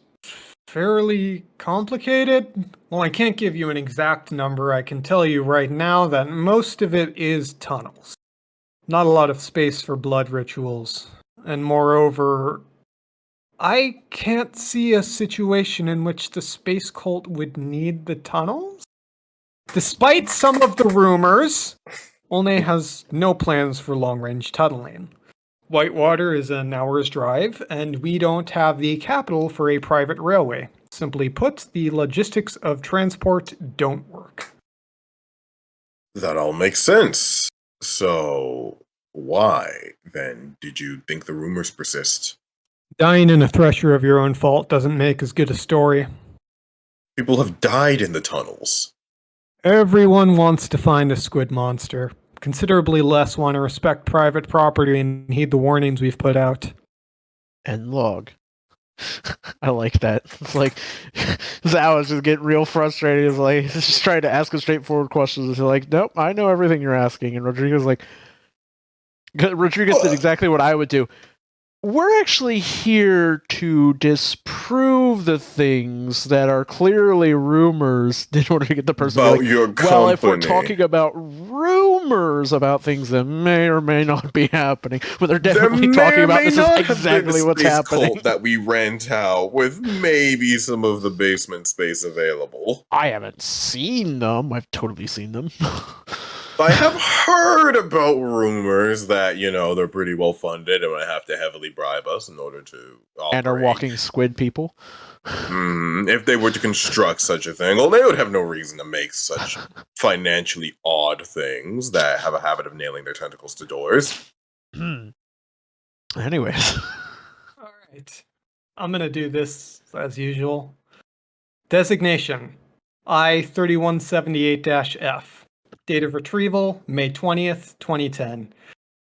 fairly complicated. Well, I can't give you an exact number. I can tell you right now that most of it is tunnels. Not a lot of space for blood rituals. And moreover, I can't see a situation in which the space cult would need the tunnels. Despite some of the rumors, Olney has no plans for long-range tunneling. Whitewater is an hour's drive, and we don't have the capital for a private railway. Simply put, the logistics of transport don't work. That all makes sense. So, why, then, did you think the rumors persist? Dying in a thresher of your own fault doesn't make as good a story. People have died in the tunnels. Everyone wants to find a squid monster. Considerably less want to respect private property and heed the warnings we've put out. And log. I like that. It's like Zhao is just getting real frustrated. He's like he's just trying to ask a straightforward questions. He's like, nope, I know everything you're asking. And Rodriguez did exactly what I would do. we're actually here to disprove the things that are clearly rumors in order to get the person About to be your like, well, if we're company. talking about rumors about things that may or may not be happening, when they're definitely talking about this is exactly what's happening. Cult that we rent out with maybe some of the basement space available. I haven't seen them. I've totally seen them. I have heard about rumors that, they're pretty well funded and would have to heavily bribe us in order to operate. And are walking squid people. If they were to construct such a thing, well, they would have no reason to make such financially odd things that have a habit of nailing their tentacles to doors. Anyways. All right. I'm going to do this as usual. Designation I-3178-F. Date of retrieval, May 20th, 2010.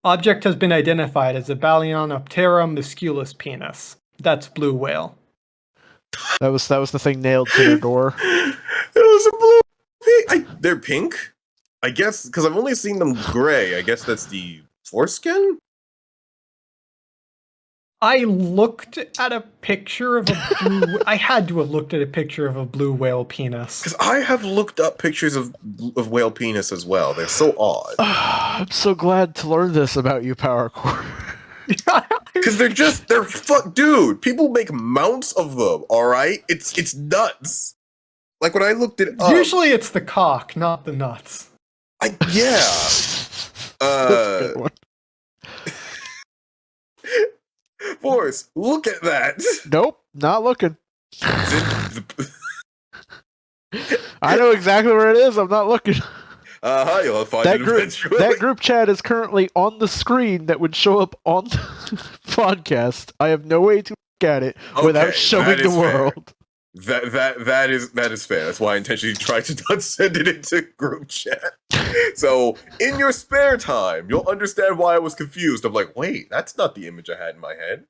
Object has been identified as a Balaenoptera musculus penis. That's blue whale. That was the thing nailed to their door. It was a blue pink. They're pink? I guess, because I've only seen them gray. I guess that's the foreskin? I looked at a picture of a blue... I had to have looked at a picture of a blue whale penis. Because I have looked up pictures of whale penis as well. They're so odd. I'm so glad to learn this about you, Power Core. Because they're fuck, dude. People make mounts of them. All right, it's nuts. Like when I looked it up, usually it's the cock, not the nuts. Yeah. That's a good one. Forrest, look at that. Nope, not looking. I know exactly where it is. I'm not looking. You'll find it eventually. That group chat is currently on the screen that would show up on the podcast. I have no way to look at it without showing the world. That is fair. That's why I intentionally tried to not send it into group chat. So in your spare time, you'll understand why I was confused. I'm like, wait, that's not the image I had in my head.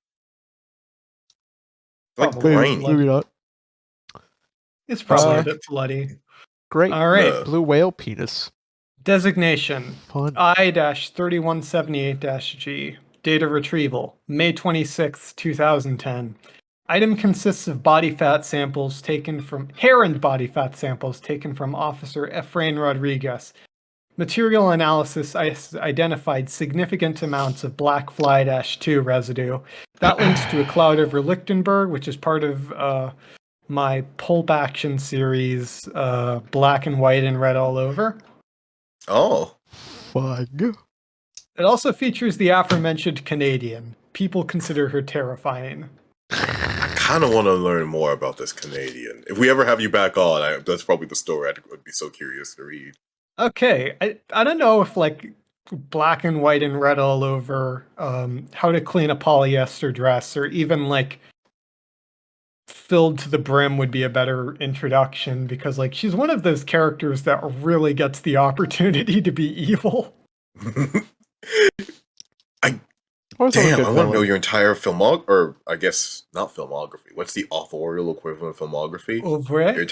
Like grainy. Maybe not. It's probably a bit bloody. Great. All right. Blue whale penis. Designation Fun. I-3178-G. Date of retrieval, May 26, 2010. Item consists of body fat samples taken from hair and body fat samples taken from Officer Efrain Rodriguez. Material analysis identified significant amounts of black fly-2 residue. That links to a cloud over Lichtenberg, which is part of my pulp action series, Black and White and Red All Over. Oh. Fun. It also features the aforementioned Canadian. People consider her terrifying. I kind of want to learn more about this Canadian. If we ever have you back on, that's probably the story I would be so curious to read. Okay, I don't know if like Black and White and Red All Over, How to Clean a Polyester Dress, or even like Filled to the Brim would be a better introduction, because like she's one of those characters that really gets the opportunity to be evil. I want to know your entire filmography, or I guess not filmography. What's the authorial equivalent of filmography? Oeuvre?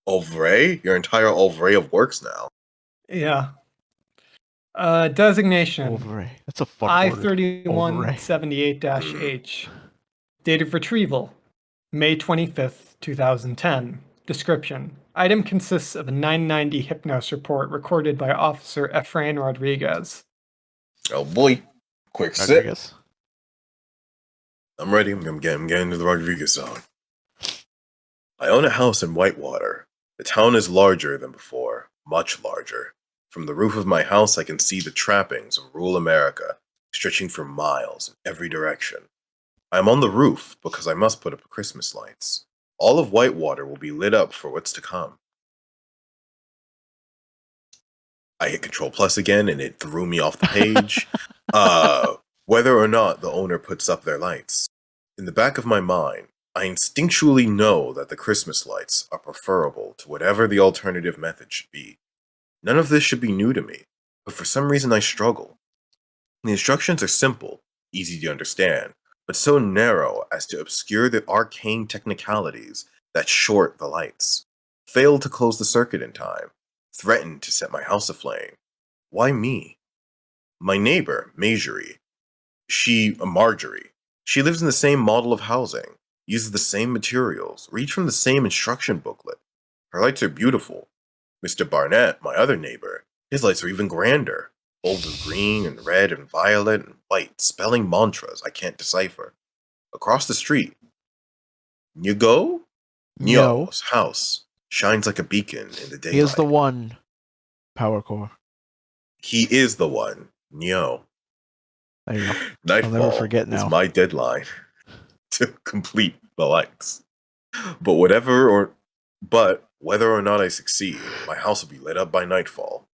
Oeuvre? Your entire oeuvre of works now. Yeah. Designation. Oeuvre. That's a fun I-3178-H. Date of retrieval, May 25th, 2010. Description. Item consists of a 990 Hypnos report recorded by Officer Efrain Rodriguez. Oh boy. Quick sip. I'm ready. I'm getting into the Rodriguez zone. I own a house in Whitewater. The town is larger than before. Much larger. From the roof of my house, I can see the trappings of rural America, stretching for miles in every direction. I am on the roof because I must put up Christmas lights. All of Whitewater will be lit up for what's to come. I hit Control Plus again, and it threw me off the page. Whether or not the owner puts up their lights. In the back of my mind, I instinctually know that the Christmas lights are preferable to whatever the alternative method should be. None of this should be new to me, but for some reason I struggle. The instructions are simple, easy to understand, but so narrow as to obscure the arcane technicalities that short the lights. Fail to close the circuit in time. Threaten to set my house aflame. Why me? My neighbor, Marjorie, She lives in the same model of housing, uses the same materials, reads from the same instruction booklet. Her lights are beautiful. Mr. Barnett, my other neighbor, his lights are even grander. Bulbs of green and red and violet and white, spelling mantras I can't decipher. Across the street, Nyo's house shines like a beacon in the daylight. He is the one. Power core. He is the one. Nyo. There you go. Nightfall I'll never forget now. is my deadline to complete the lights. But whether or not I succeed, my house will be lit up by nightfall.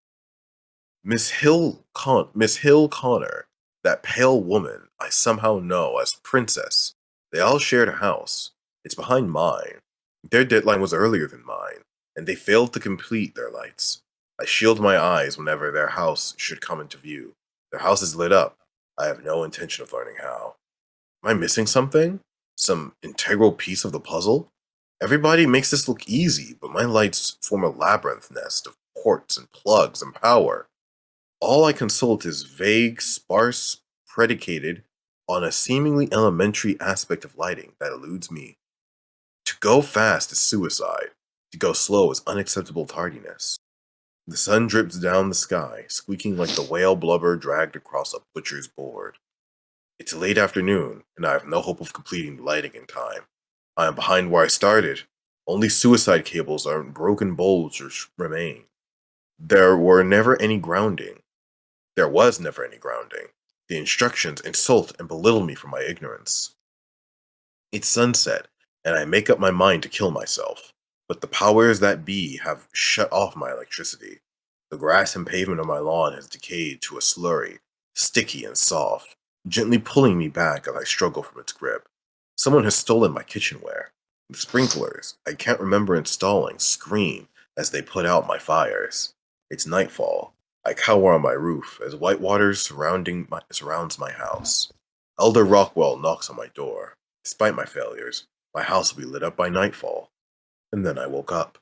Miss Hill Connor, that pale woman I somehow know as Princess, they all shared a house. It's behind mine. Their deadline was earlier than mine, and they failed to complete their lights. I shield my eyes whenever their house should come into view. Their house is lit up. I have no intention of learning how. Am I missing something? Some integral piece of the puzzle? Everybody makes this look easy, but my lights form a labyrinth nest of ports and plugs and power. All I consult is vague, sparse, predicated on a seemingly elementary aspect of lighting that eludes me. To go fast is suicide. To go slow is unacceptable tardiness. The sun drips down the sky, squeaking like the whale blubber dragged across a butcher's board. It's late afternoon, and I have no hope of completing the lighting in time. I am behind where I started. Only suicide cables and broken bulbs remain. There was never any grounding. The instructions insult and belittle me for my ignorance. It's sunset, and I make up my mind to kill myself. But the powers that be have shut off my electricity. The grass and pavement of my lawn has decayed to a slurry, sticky and soft, gently pulling me back as I struggle from its grip. Someone has stolen my kitchenware. The sprinklers I can't remember installing scream as they put out my fires. It's nightfall. I cower on my roof as white water surrounds my house. Elder Rockwell knocks on my door. Despite my failures, my house will be lit up by nightfall. And then I woke up.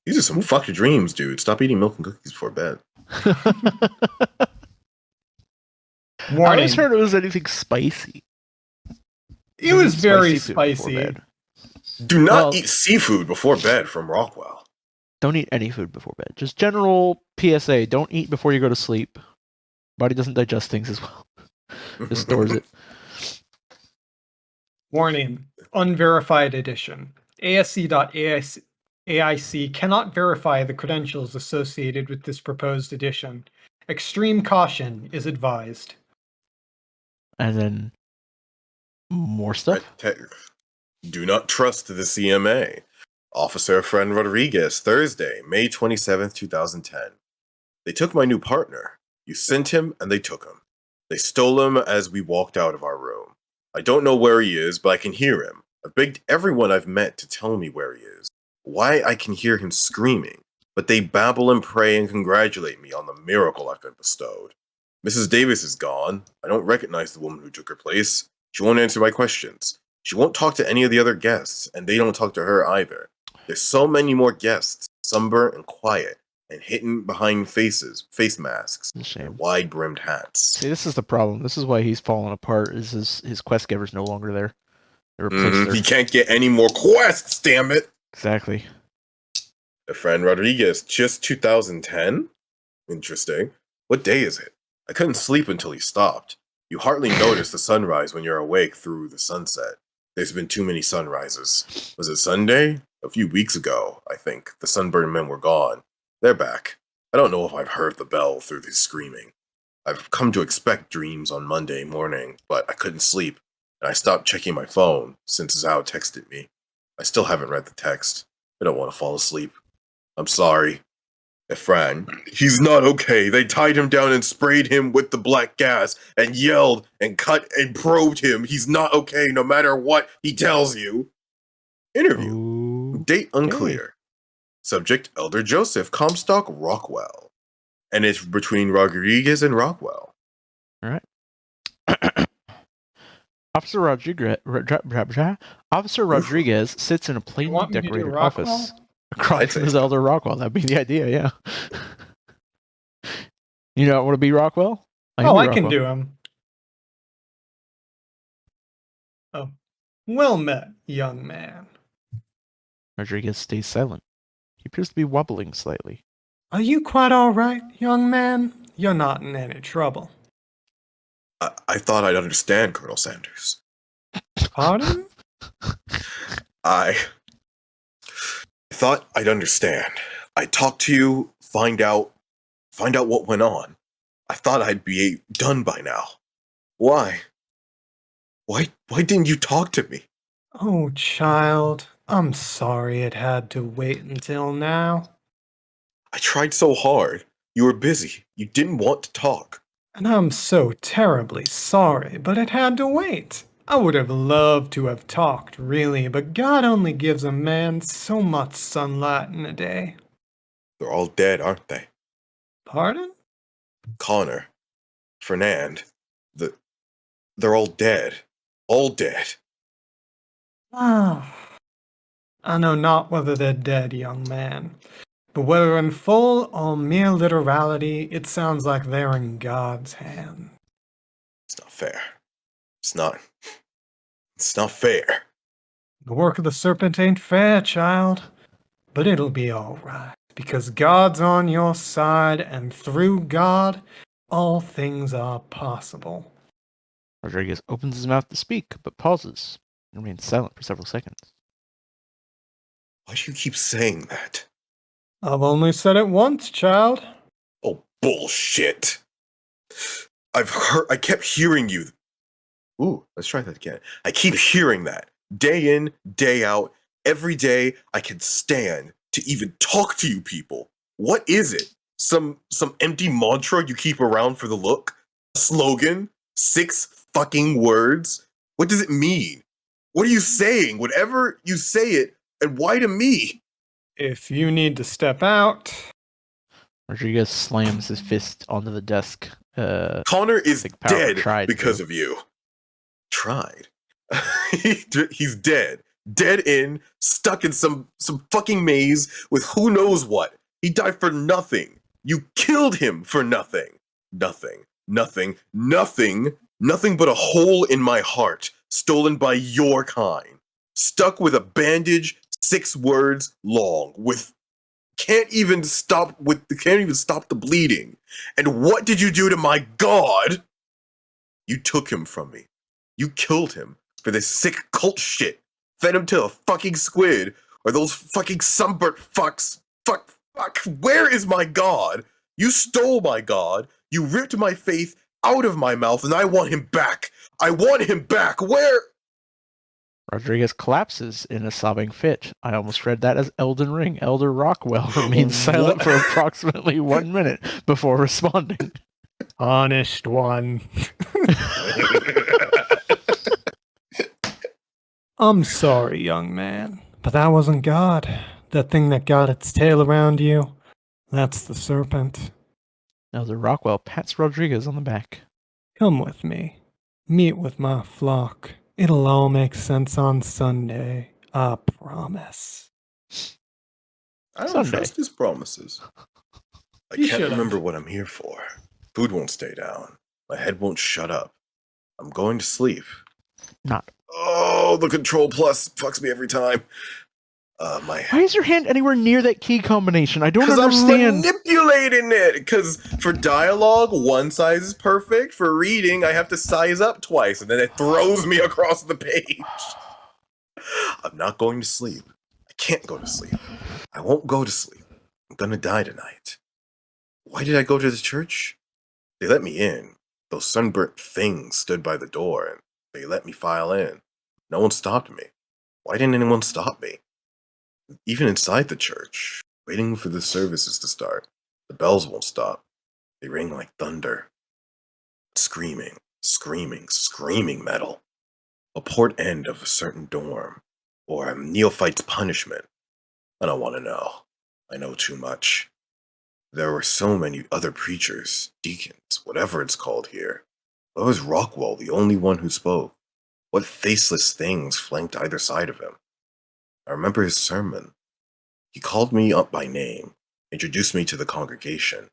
These are some fucked dreams, dude. Stop eating milk and cookies before bed. I always heard it was anything spicy. It was very spicy. Do not eat seafood before bed from Rockwell. Don't eat any food before bed. Just general PSA. Don't eat before you go to sleep. Body doesn't digest things as well. It stores it. Warning. Unverified edition. ASC.AIC cannot verify the credentials associated with this proposed edition. Extreme caution is advised. And then more stuff. Do not trust the CMA. Officer Fred Rodriguez, Thursday, May 27th, 2010. They took my new partner. You sent him, and they took him. They stole him as we walked out of our room. I don't know where he is, but I can hear him. I've begged everyone I've met to tell me where he is. Why I can hear him screaming, but they babble and pray and congratulate me on the miracle I've been bestowed. Mrs. Davis is gone. I don't recognize the woman who took her place. She won't answer my questions. She won't talk to any of the other guests, and they don't talk to her either. There's so many more guests, sunburnt and quiet, and hidden behind face masks, and wide-brimmed hats. See, this is the problem. This is why he's falling apart. Is his quest giver's no longer there. They replaced her. He can't get any more quests, damn it! Exactly. Fred Rodriguez, just 2010? Interesting. What day is it? I couldn't sleep until he stopped. You hardly notice the sunrise when you're awake through the sunset. There's been too many sunrises. Was it Sunday? A few weeks ago, I think. The sunburned men were gone. They're back. I don't know if I've heard the bell through the screaming. I've come to expect dreams on Monday morning, but I couldn't sleep, and I stopped checking my phone since Zhao texted me. I still haven't read the text. I don't want to fall asleep. I'm sorry. Efran, he's not okay. They tied him down and sprayed him with the black gas and yelled and cut and probed him. He's not okay no matter what he tells you. Interview. Ooh. Date unclear. Subject Elder Joseph, Comstock, Rockwell. And it's between Rodriguez and Rockwell. All right. Officer Rodriguez sits in a plainly decorated office across from his Elder Rockwell. That'd be the idea, yeah. You don't want to be Rockwell? I can do him. Well met, young man. Rodriguez stays silent. He appears to be wobbling slightly. Are you quite all right, young man? You're not in any trouble. I thought I'd understand, Colonel Sanders. Pardon? I thought I'd understand. I'd talk to you, find out what went on. I thought I'd be done by now. Why? Why didn't you talk to me? Oh, child, I'm sorry it had to wait until now. I tried so hard. You were busy. You didn't want to talk. And I'm so terribly sorry, but it had to wait. I would have loved to have talked, really, but God only gives a man so much sunlight in a day. They're all dead, aren't they? Pardon? Connor, Fernand, they're all dead. All dead. Ah, I know not whether they're dead, young man, but whether in full or mere literality, it sounds like they're in God's hand. It's not fair. It's not fair. The work of the serpent ain't fair, child, but it'll be all right, because God's on your side, and through God, all things are possible. Rodriguez opens his mouth to speak, but pauses and remains silent for several seconds. Why do you keep saying that? I've only said it once, child. Oh, bullshit. I kept hearing you. Ooh, let's try that again. I keep hearing that. Day in, day out, every day I can stand to even talk to you people. What is it? Some empty mantra you keep around for the look? A slogan? 6 fucking words? What does it mean? What are you saying? Whatever you say it, and why to me? If you need to step out. Rodriguez slams his fist onto the desk. Connor is dead because to. of you. Tried. He's dead. Dead in, stuck in some fucking maze with who knows what. He died for nothing. You killed him for nothing. Nothing but a hole in my heart, stolen by your kind. Stuck with a bandage 6 words long, with can't even stop the bleeding. And what did you do to my God? You took him from me. You killed him for this sick cult shit. Fed him to a fucking squid, or those fucking sunburnt fucks. Fuck. Where is my God? You stole my God. You ripped my faith out of my mouth, and I want him back. I want him back. Where? Rodriguez collapses in a sobbing fit. I almost read that as Elden Ring. Elder Rockwell remains silent for approximately 1 minute before responding. Honest one. I'm sorry, young man, but that wasn't God. That thing that got its tail around you, that's the serpent. Elder Rockwell pats Rodriguez on the back. Come with me. Meet with my flock. It'll all make sense on Sunday. I promise. I don't trust his promises. I can't remember what I'm here for. Food won't stay down. My head won't shut up. I'm going to sleep. Not. Oh, the Control Plus fucks me every time. Why is your hand anywhere near that key combination? I don't understand. I'm manipulating it. Because for dialogue, one size is perfect. For reading, I have to size up twice, and then it throws me across the page. I'm not going to sleep. I can't go to sleep. I won't go to sleep. I'm gonna die tonight. Why did I go to the church? They let me in. Those sunburnt things stood by the door, and they let me file in. No one stopped me. Why didn't anyone stop me? Even inside the church, waiting for the services to start, the bells won't stop. They ring like thunder. Screaming metal. A port end of a certain dorm, or a neophyte's punishment. I don't want to know. I know too much. There were so many other preachers, deacons, whatever it's called here. Why was Rockwell the only one who spoke? What faceless things flanked either side of him? I remember his sermon. He called me up by name, introduced me to the congregation,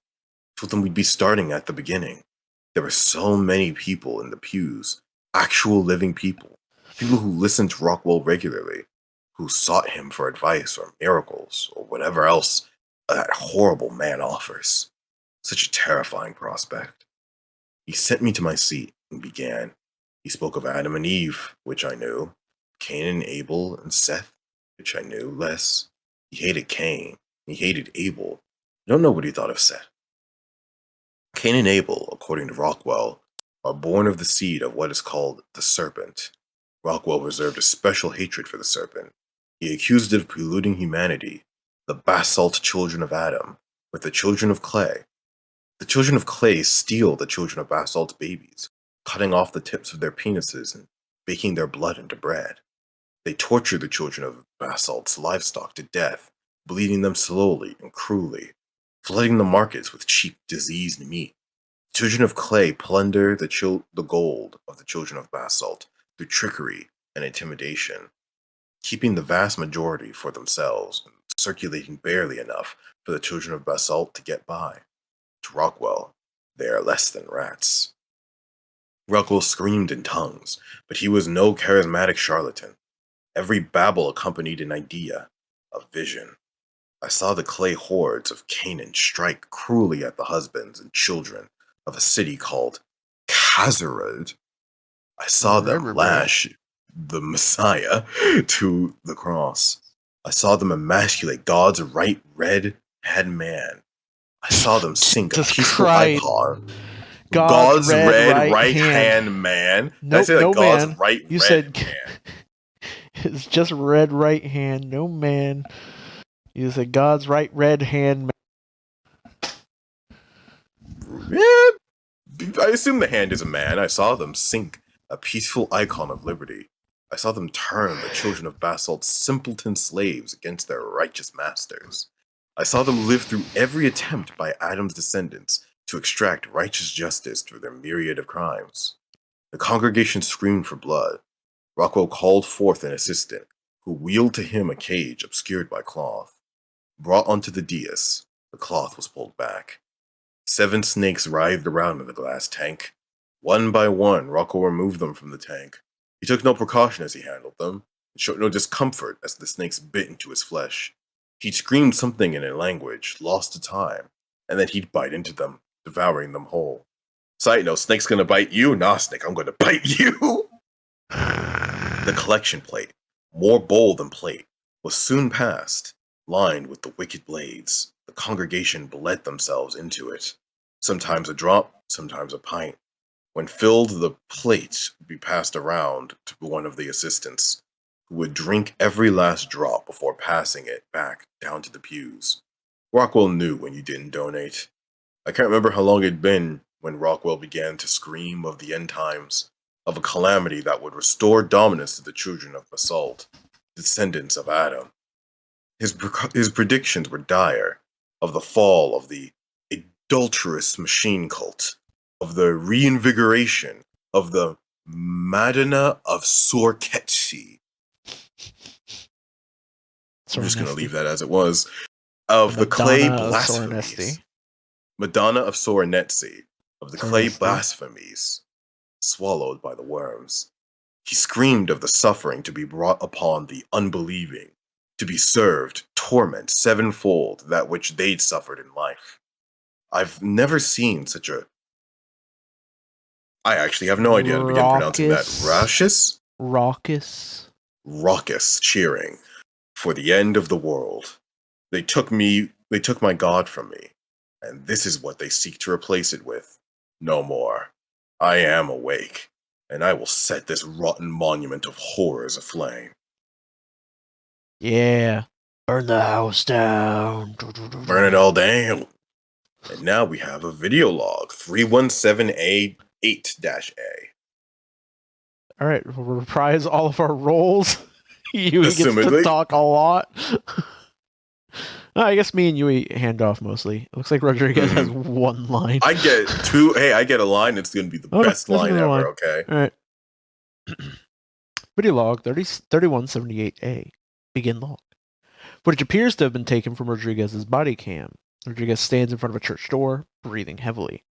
told them we'd be starting at the beginning. There were so many people in the pews, actual living people. People who listened to Rockwell regularly, who sought him for advice or miracles or whatever else that horrible man offers. Such a terrifying prospect. He sent me to my seat and began. He spoke of Adam and Eve, which I knew, Cain and Abel and Seth, which I knew less. He hated Cain. He hated Abel. I don't know what he thought of Seth. Cain and Abel, according to Rockwell, are born of the seed of what is called the serpent. Rockwell reserved a special hatred for the serpent. He accused it of polluting humanity, the basalt children of Adam, with the children of clay. The children of clay steal the children of basalt babies, cutting off the tips of their penises and baking their blood into bread. They torture the children of basalt's livestock to death, bleeding them slowly and cruelly, flooding the markets with cheap, diseased meat. The children of clay plunder the gold of the children of basalt through trickery and intimidation, keeping the vast majority for themselves and circulating barely enough for the children of basalt to get by. To Rockwell, they are less than rats. Rockwell screamed in tongues, but he was no charismatic charlatan. Every babble accompanied an idea, a vision. I saw the clay hordes of Canaan strike cruelly at the husbands and children of a city called Khazarad. I saw them lash the Messiah to the cross. I saw them emasculate God's right red-hand man. I saw them sink a peaceful icon. God's red right-hand man. Nope, Did I say like no God's man. right You red said man? it's just red right hand, no man. You said God's right red hand. Yeah, I assume the hand is a man. I saw them sink a peaceful icon of liberty. I saw them turn the children of basalt's simpleton slaves against their righteous masters. I saw them live through every attempt by Adam's descendants to extract righteous justice through their myriad of crimes. The congregation screamed for blood. Rockwell called forth an assistant, who wheeled to him a cage obscured by cloth. Brought onto the dais, the cloth was pulled back. 7 snakes writhed around in the glass tank. One by one, Rockwell removed them from the tank. He took no precaution as he handled them, and showed no discomfort as the snakes bit into his flesh. He'd scream something in a language, lost to time, and then he'd bite into them, devouring them whole. Side note, snake's gonna bite you? Nah, snake, I'm gonna bite you! The collection plate, more bowl than plate, was soon passed, lined with the wicked blades. The congregation bled themselves into it. Sometimes a drop, sometimes a pint. When filled, the plate would be passed around to one of the assistants, who would drink every last drop before passing it back down to the pews. Rockwell knew when you didn't donate. I can't remember how long it'd been when Rockwell began to scream of the end times, of a calamity that would restore dominance to the children of basalt, descendants of Adam. His predictions were dire, of the fall of the adulterous machine cult, of the reinvigoration of the Madonna of Sorketsi. I'm just going to leave that as it was. Of the clay blasphemies. Madonna of Sorenetsi. Of the clay blasphemies. Swallowed by the worms. He screamed of the suffering to be brought upon the unbelieving, to be served torment 7-fold that which they'd suffered in life. I've never seen such a... I actually have no idea how to begin pronouncing that. Raucous cheering for the end of the world. They took my God from me, and this is what they seek to replace it with. No more. I am awake, and I will set this rotten monument of horrors aflame. Yeah. Burn the house down. Burn it all down. And now we have a video log, 317A8-A. Alright, we'll reprise all of our roles. Yui gets to talk a lot. I guess me and Yui hand off mostly. It looks like Rodriguez has one line. I get 2. Hey, I get a line. It's going to be the best line ever, okay? Alright. Video log 3178A. Begin log. Footage appears to have been taken from Rodriguez's body cam. Rodriguez stands in front of a church door, breathing heavily.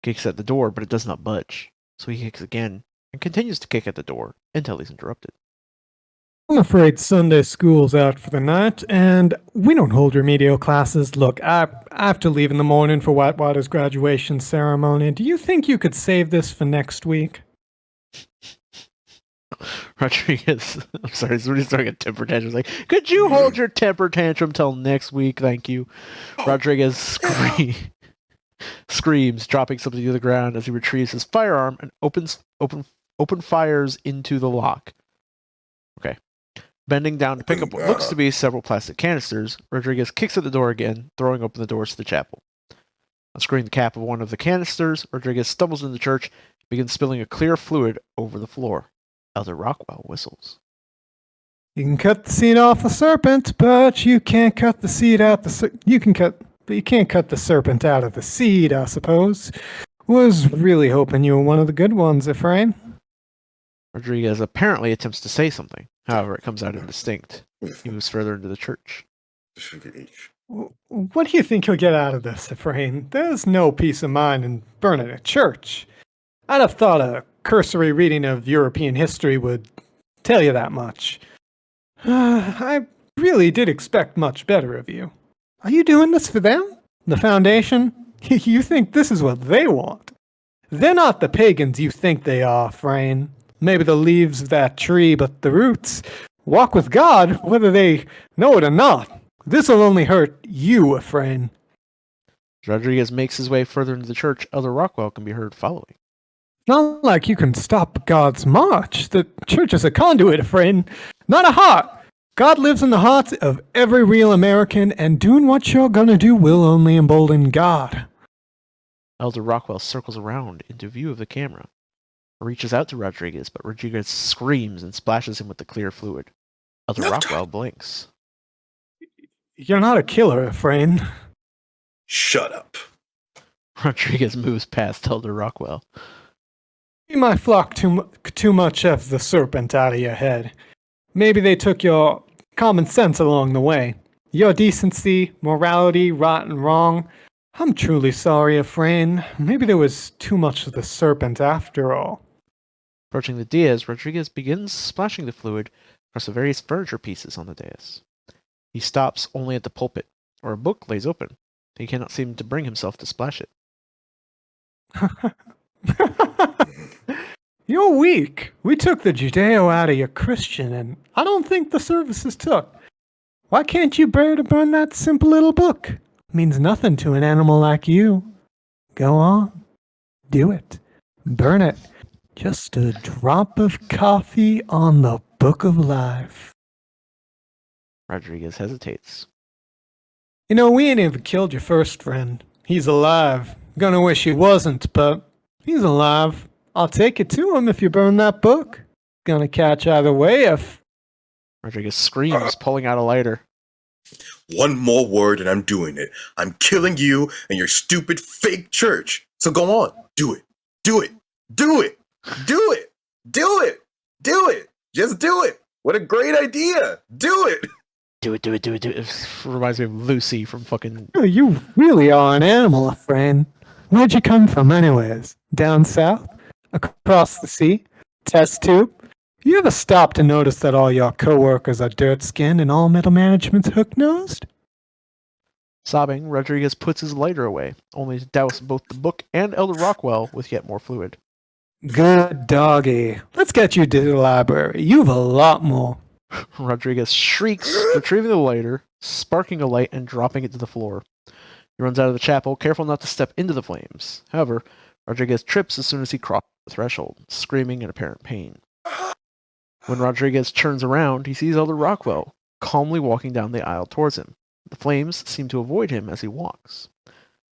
Kicks at the door, but it does not budge. So he kicks again, and continues to kick at the door until he's interrupted. I'm afraid Sunday school's out for the night, and we don't hold remedial classes. Look, I have to leave in the morning for Whitewater's graduation ceremony. Do you think you could save this for next week? Rodriguez, I'm sorry, somebody's throwing a temper tantrum. Like, could you hold your temper tantrum till next week? Thank you. Rodriguez screams, dropping something to the ground as he retrieves his firearm and open fires into the lock. Okay. Bending down to pick up what looks to be several plastic canisters, Rodriguez kicks at the door again, throwing open the doors to the chapel. Unscrewing the cap of one of the canisters, Rodriguez stumbles into the church and begins spilling a clear fluid over the floor. Elder Rockwell whistles. You can cut the seed off the serpent, but you can't cut the seed out you can't cut the serpent out of the seed, I suppose. Was really hoping you were one of the good ones, Ephraim. Rodriguez apparently attempts to say something. However, it comes out indistinct. He moves further into the church. What do you think you'll get out of this, Ephraim? There's no peace of mind in burning a church. I'd have thought a cursory reading of European history would tell you that much. I really did expect much better of you. Are you doing this for them? The Foundation? You think this is what they want? They're not the pagans you think they are, Ephraim. Maybe the leaves of that tree, but the roots walk with God, whether they know it or not. This'll only hurt you, Ephraim. Rodriguez makes his way further into the church. Elder Rockwell can be heard following. Not like you can stop God's march. The church is a conduit, Ephraim, not a heart. God lives in the hearts of every real American, and doing what you're gonna do will only embolden God. Elder Rockwell circles around into view of the camera. Reaches out to Rodriguez, but Rodriguez screams and splashes him with the clear fluid. Elder Rockwell blinks. You're not a killer, Ephraim. Shut up. Rodriguez moves past Elder Rockwell. You might flock too much of the serpent out of your head. Maybe they took your common sense along the way. Your decency, morality, right and wrong. I'm truly sorry, Ephraim. Maybe there was too much of the serpent after all. Approaching the dais, Rodriguez begins splashing the fluid across the various furniture pieces on the dais. He stops only at the pulpit, where a book lays open. He cannot seem to bring himself to splash it. You're weak. We took the Judeo out of your Christian, and I don't think the services took. Why can't you bear to burn that simple little book? Means nothing to an animal like you. Go on. Do it. Burn it. Just a drop of coffee on the book of life. Rodriguez hesitates. You know, we ain't even killed your first friend. He's alive. Gonna wish he wasn't, but he's alive. I'll take it to him if you burn that book. Gonna catch either way if... Rodriguez screams, pulling out a lighter. One more word and I'm doing it. I'm killing you and your stupid fake church. So go on. Do it. Do it. Do it. Do it. Do it. Do it. Just do it. What a great idea. Do it. Do it, do it, do it, do it. It reminds me of Lucy from fucking... Oh, you really are an animal, friend. Where'd you come from anyways? Down south? Across the sea? Test tube? You ever stop to notice that all your co-workers are dirt-skinned and all middle management's hook-nosed? Sobbing, Rodriguez puts his lighter away, only to douse both the book and Elder Rockwell with yet more fluid. Good doggy. Let's get you to the library. You've a lot more. Rodriguez shrieks, retrieving the lighter, sparking a light and dropping it to the floor. He runs out of the chapel, careful not to step into the flames. However, Rodriguez trips as soon as he crosses the threshold, screaming in apparent pain. When Rodriguez turns around, he sees Elder Rockwell, calmly walking down the aisle towards him. The flames seem to avoid him as he walks.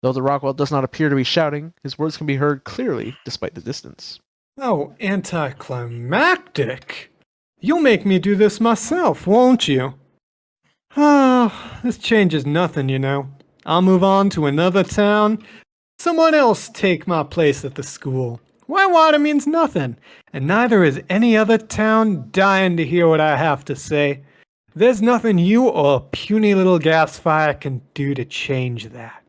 Though Elder Rockwell does not appear to be shouting, his words can be heard clearly despite the distance. Oh, anticlimactic. You'll make me do this myself, won't you? Ah, this changes nothing, you know. I'll move on to another town. Someone else take my place at the school. Whitewater means nothing, and neither is any other town dying to hear what I have to say. There's nothing you or a puny little gas fire can do to change that.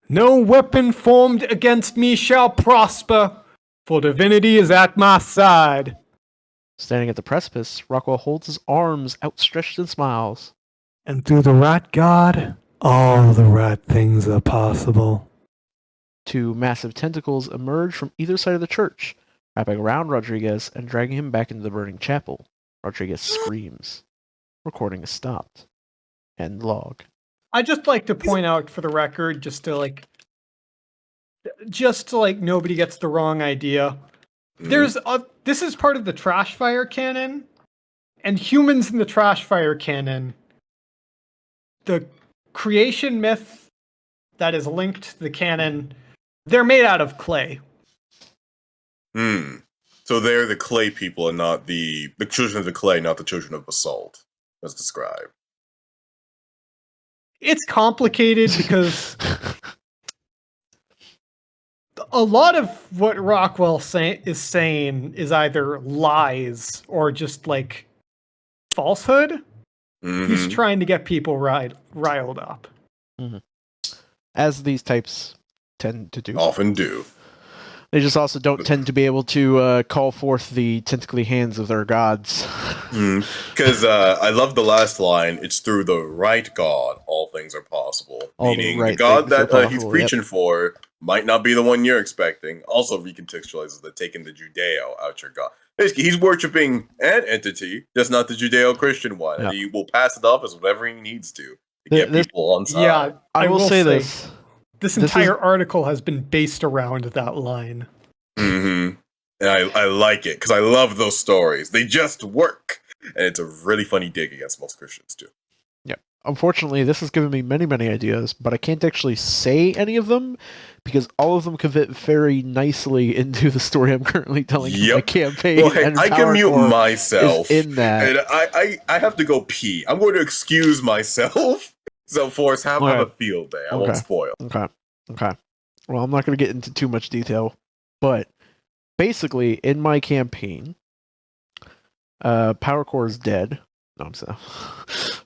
No weapon formed against me shall prosper. For divinity is at my side. Standing at the precipice, Rockwell holds his arms outstretched and smiles. And through the right God, all the right things are possible. Two massive tentacles emerge from either side of the church, wrapping around Rodriguez and dragging him back into the burning chapel. Rodriguez screams. Recording is stopped. End log. I'd just like to point out for the record, just to like nobody gets the wrong idea. This is part of the trash fire canon, and humans in the trash fire canon, the creation myth that is linked to the canon, they're made out of clay. So they're the clay people and not the children of the clay, not the children of basalt, as described. It's complicated because a lot of what Rockwell is saying is either lies or just like falsehood. He's trying to get people riled up. As these types tend to do. Often do. They just also don't tend to be able to call forth the tentacly hands of their gods. Because I love the last line, it's through the right God all things are possible. Meaning the God that he's preaching for might not be the one you're expecting. Also recontextualizes the taking the Judeo out your God. Basically, he's worshiping an entity, just not the Judeo-Christian one. And he will pass it off as whatever he needs to get people on side. Yeah, I will say this. This entire article has been based around that line. And I like it, because I love those stories. They just work. And it's a really funny dig against most Christians, too. Yeah. Unfortunately, this has given me many, many ideas, but I can't actually say any of them, because all of them can fit very nicely into the story I'm currently telling in my campaign. Well, hey, I can mute myself. In that. And I have to go pee. I'm going to excuse myself. So, Forrest, have a field day. I won't spoil. Okay. Well, I'm not going to get into too much detail, but basically, in my campaign, Power Core is dead. No, I'm sorry.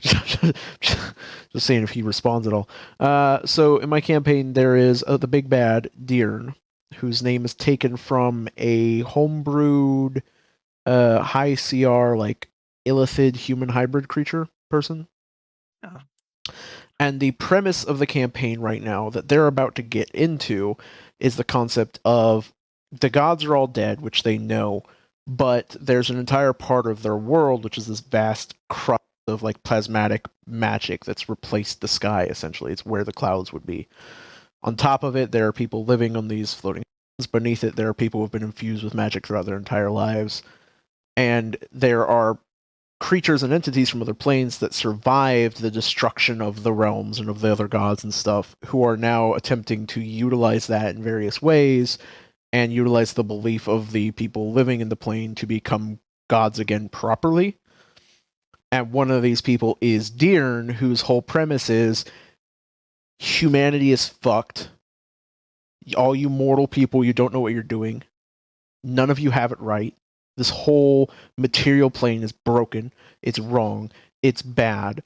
Just seeing if he responds at all. So, in my campaign, there is the big bad, Deern, whose name is taken from a homebrewed, high CR, like, illithid human hybrid creature person. Oh. And the premise of the campaign right now that they're about to get into is the concept of the gods are all dead, which they know, but there's an entire part of their world, which is this vast crust of like plasmatic magic that's replaced the sky, essentially. It's where the clouds would be. On top of it, there are people living on these floating islands. Beneath it, there are people who have been infused with magic throughout their entire lives. And there are creatures and entities from other planes that survived the destruction of the realms and of the other gods and stuff, who are now attempting to utilize that in various ways and utilize the belief of the people living in the plane to become gods again properly. And one of these people is Deern, whose whole premise is humanity is fucked. All you mortal people, you don't know what you're doing. None of you have it right. This whole material plane is broken. It's wrong. It's bad.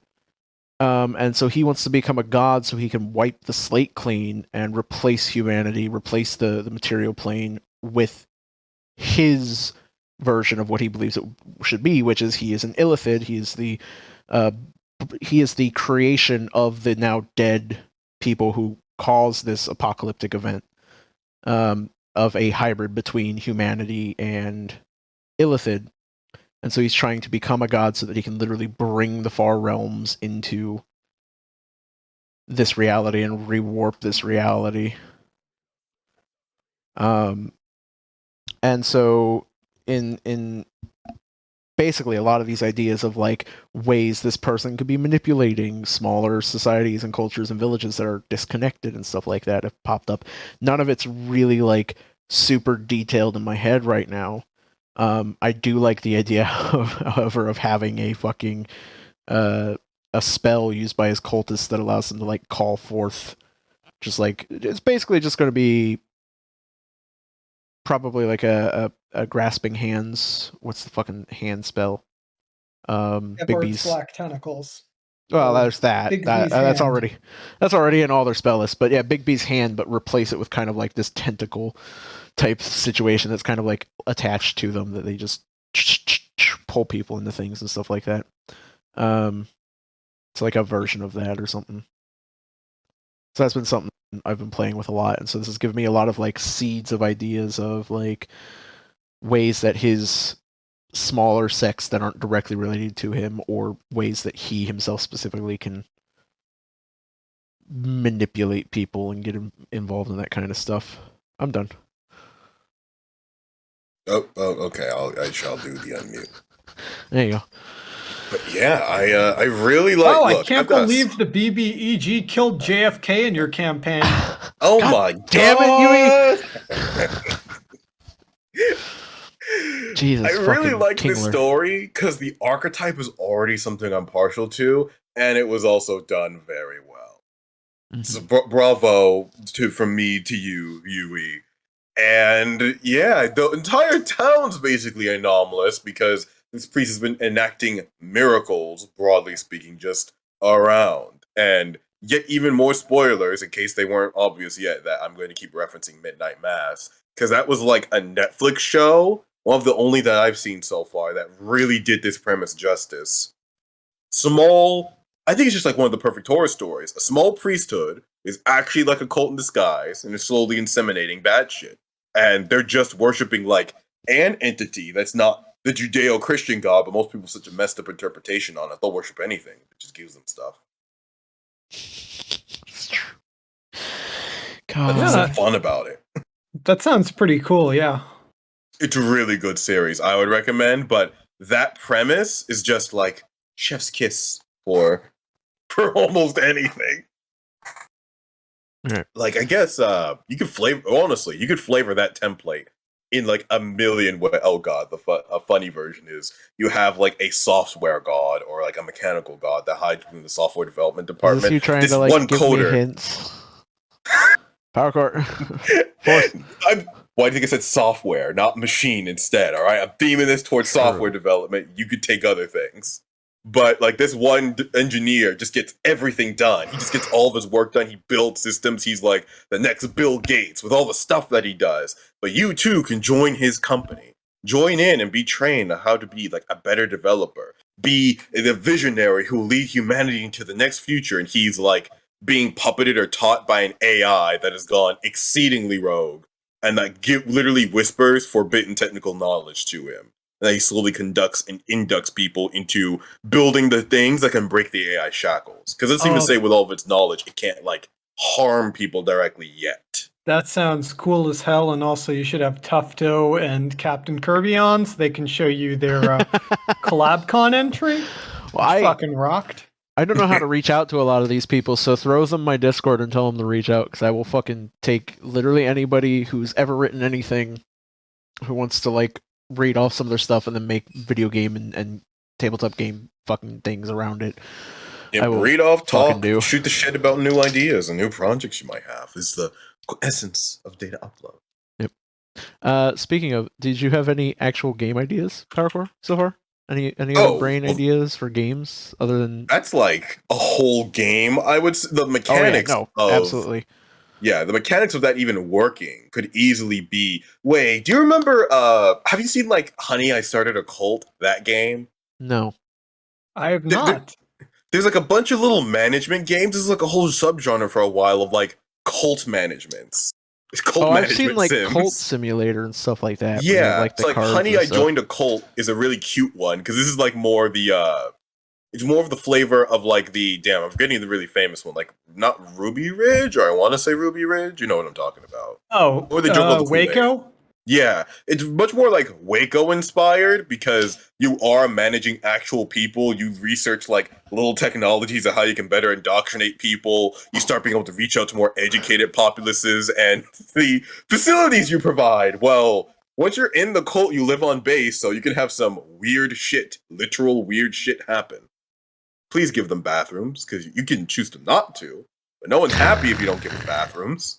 And so he wants to become a god so he can wipe the slate clean and replace humanity, replace the material plane with his version of what he believes it should be, which is he is an illithid. He is the creation of the now dead people who caused this apocalyptic event, of a hybrid between humanity and illithid. And so he's trying to become a god so that he can literally bring the far realms into this reality and rewarp this reality. And so in basically a lot of these ideas of like ways this person could be manipulating smaller societies and cultures and villages that are disconnected and stuff like that have popped up. None of it's really like super detailed in my head right now. I do like the idea, however, of having a fucking a spell used by his cultists that allows them to like call forth, just like it's basically just going to be probably like a grasping hands. What's the fucking hand spell? Big B's black tentacles. Well, there's that. Big That's B's already in all their spell lists. But yeah, Big B's hand, but replace it with kind of like this tentacle type situation that's kind of like attached to them that they just pull people into things and stuff like that. It's like a version of that or something. So that's been something I've been playing with a lot, and so this has given me a lot of like seeds of ideas of like ways that his smaller sects that aren't directly related to him, or ways that he himself specifically can manipulate people and get him involved in that kind of stuff. I'm done. Oh, okay. I shall do the unmute. There you go. But yeah, I really like. Oh, look, I can't believe the BBEG killed JFK in your campaign. Oh God my damn god! Jesus, I really fucking like this Kingler. story because the archetype is already something I'm partial to, and it was also done very well. Mhm. So bravo from me to you, Yui. And yeah, the entire town's basically anomalous because this priest has been enacting miracles, broadly speaking, just around. And yet even more spoilers, in case they weren't obvious yet, that I'm going to keep referencing Midnight Mass, because that was like a Netflix show, one of the only that I've seen so far, that really did this premise justice. I think it's just like one of the perfect horror stories. A small priesthood is actually like a cult in disguise and is slowly inseminating bad shit. And they're just worshiping like an entity that's not the Judeo-Christian God, but most people have such a messed up interpretation on it. They'll worship anything. It just gives them stuff. It's true. That's what's so fun about it. That sounds pretty cool, yeah. It's a really good series. I would recommend, but that premise is just like chef's kiss for almost anything. Right. Like, I guess you could flavor that template in like a million ways. Oh god, a funny version is you have like a software god or like a mechanical god that hides within the software development department. Is this you trying this to like one give coder, me hints? Power core. Why do you think I said software, not machine instead? All right, I'm theming this towards software development. You could take other things. But like this one engineer just gets everything done. He just gets all of his work done. He builds systems. He's like the next Bill Gates with all the stuff that he does. But you too can join his company. Join in and be trained on how to be like a better developer. Be the visionary who will lead humanity into the next future. And he's like being puppeted or taught by an AI that has gone exceedingly rogue and that literally whispers forbidden technical knowledge to him. And he slowly conducts and inducts people into building the things that can break the AI shackles. Because let's even say with all of its knowledge, it can't like harm people directly yet. That sounds cool as hell, and also you should have Tufto and Captain Kirby on so they can show you their CollabCon entry. Well, I fucking rocked. I don't know how to reach out to a lot of these people, so throw them my Discord and tell them to reach out, because I will fucking take literally anybody who's ever written anything who wants to like read off some of their stuff and then make video game and tabletop game fucking things around it. Yeah, read off, talk, shoot the shit about new ideas and new projects you might have is the essence of data upload. Yep. Speaking of, did you have any actual game ideas, Powercore, so far? Any other brain ideas for games other than that's like a whole game? I would say the mechanics. Absolutely. Yeah, the mechanics of that even working could easily be. Wait, do you remember? Have you seen like Honey, I Started a Cult? That game? No, I have not. There's like a bunch of little management games. This is like a whole subgenre for a while of like cult managements. I've seen like Sims. Cult Simulator and stuff like that. Yeah, like Honey, I Joined a Cult is a really cute one because this is like more the it's more of the flavor of like the I'm forgetting the really famous one, like not Ruby Ridge, or I want to say Ruby Ridge. You know what I'm talking about? Oh, or the Jungle of the Waco. Yeah, it's much more like Waco inspired because you are managing actual people. You research like little technologies of how you can better indoctrinate people. You start being able to reach out to more educated populaces, and the facilities you provide. Well, once you're in the cult, you live on base, so you can have some weird shit, literal weird shit happen. Please give them bathrooms, because you can choose to not to, but no one's happy if you don't give them bathrooms.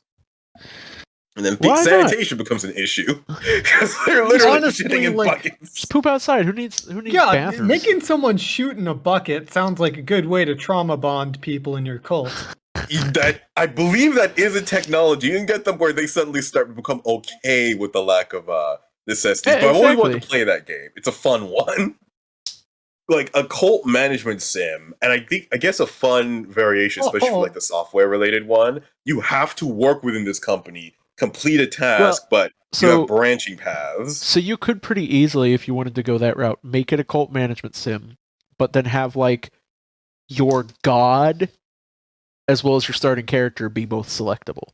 And then Why sanitation becomes an issue because they're literally shitting in buckets. Just poop outside. Who needs bathrooms? Making someone shoot in a bucket sounds like a good way to trauma bond people in your cult. I believe that is a technology. You can get them where they suddenly start to become okay with the lack of necessities. But I've always wanted to play that game. It's a fun one. Like a cult management sim, and I guess a fun variation, especially for like the software related one. You have to work within this company, complete a task, but you have branching paths. So you could pretty easily, if you wanted to go that route, make it a cult management sim, but then have like your god as well as your starting character be both selectable.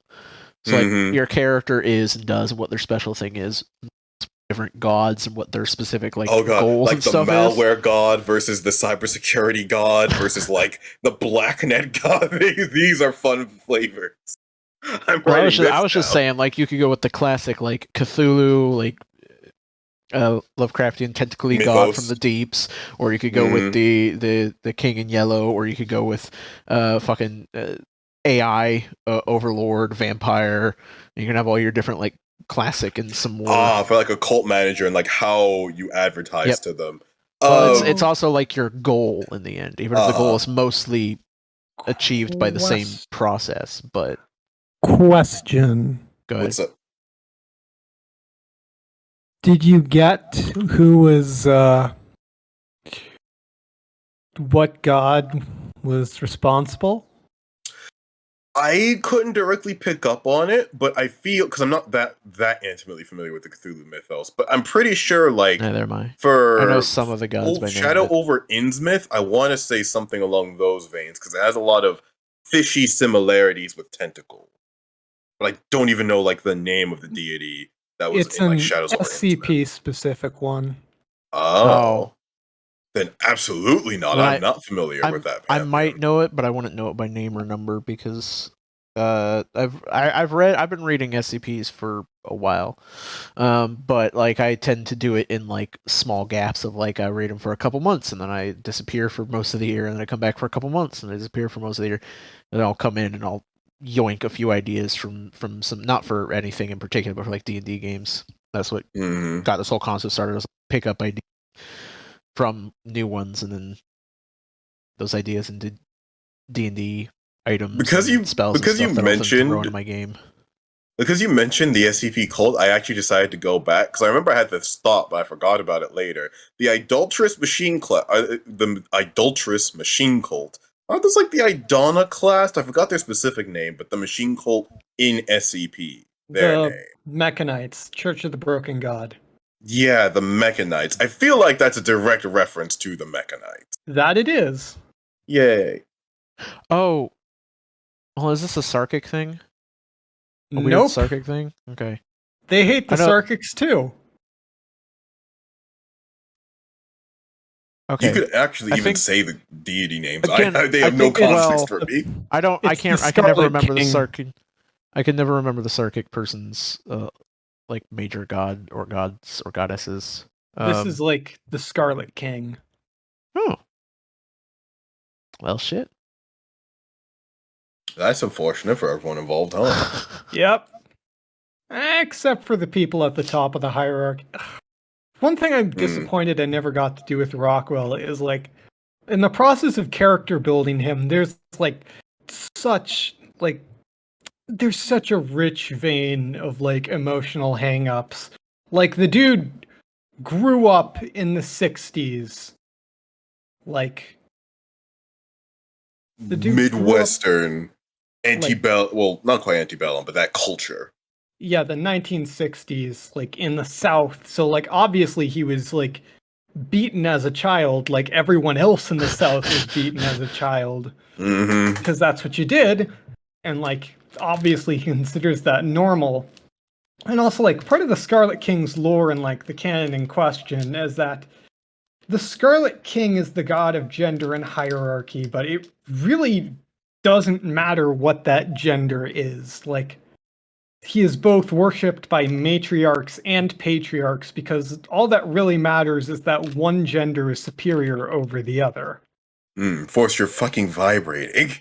So like your character is and does what their special thing is. Different gods and what their specific goals like and stuff the malware god versus the cybersecurity god versus like the blacknet god. These are fun flavors. I was just saying, like, you could go with the classic like Cthulhu, like Lovecraftian tentacly god from the deeps, or you could go with the King in Yellow, or you could go with fucking AI overlord vampire. You can have all your different like classic and some more for like a cult manager and like how you advertise to them. Well, it's also like your goal in the end, even if the goal is mostly achieved by the same process. But question. Go ahead. What's up? Did you get who was what god was responsible? I couldn't directly pick up on it, but I feel, because I'm not that intimately familiar with the Cthulhu mythos, but I'm pretty sure, like, neither am I. For I know some of the gods by name. Shadow over Innsmouth, I want to say something along those veins, because it has a lot of fishy similarities with tentacle. But I don't even know, like, the name of the deity that was in, like, Shadows over Innsmouth. It's an SCP-specific one. Oh. Then absolutely not. I'm not familiar with that. I might know it, but I wouldn't know it by name or number because I've been reading SCPs for a while, but like I tend to do it in like small gaps of like I read them for a couple months and then I disappear for most of the year and then I come back for a couple months and I disappear for most of the year, and then I'll come in and I'll yoink a few ideas from some, not for anything in particular, but for like D&D games. That's what got this whole concept started, was pick up ideas from new ones and then those ideas into D&D items because you mentioned my game. Because you mentioned the SCP cult, I actually decided to go back because I remember I had this thought, but I forgot about it later. The Idolatrous Machine cult. Aren't those like the Idona class? I forgot their specific name, but the machine cult in SCP. Their name. Mechanites, Church of the Broken God. Yeah, the Mechanites. I feel like that's a direct reference to the Mechanites. That it is. Yay. Oh. Well, is this a Sarkic thing? A weird nope. Sarkic thing? Okay. They hate the Sarkics too. Okay. You could actually say the deity names. Again, they have no context for me. I can never remember the Sarkic. I can never remember the Sarkic person's like major god or gods or goddesses. This is like the Scarlet King. Oh. Well, shit. That's unfortunate for everyone involved, huh? Yep. Except for the people at the top of the hierarchy. One thing I'm disappointed I never got to do with Rockwell is like, in the process of character building him, there's such a rich vein of like emotional hang-ups. Like the dude grew up in the 60s. Like the dude Midwestern antebellum, well, not quite antebellum, but that culture. Yeah, the 1960s, like in the South. So like obviously he was like beaten as a child, like everyone else in the South was beaten as a child. Because that's what you did. And like obviously he considers that normal. And also like part of the Scarlet King's lore and like the canon in question is that the Scarlet King is the god of gender and hierarchy, but it really doesn't matter what that gender is. Like, he is both worshipped by matriarchs and patriarchs because all that really matters is that one gender is superior over the other. Force, you're fucking vibrating.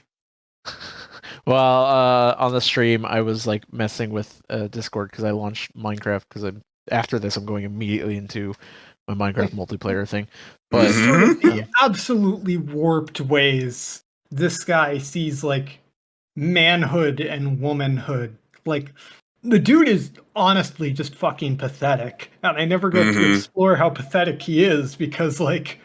Well, on the stream, I was like messing with Discord because I launched Minecraft because after this I'm going immediately into my Minecraft multiplayer thing. But Just sort of the absolutely warped ways this guy sees like manhood and womanhood. Like the dude is honestly just fucking pathetic, and I never get to explore how pathetic he is because like.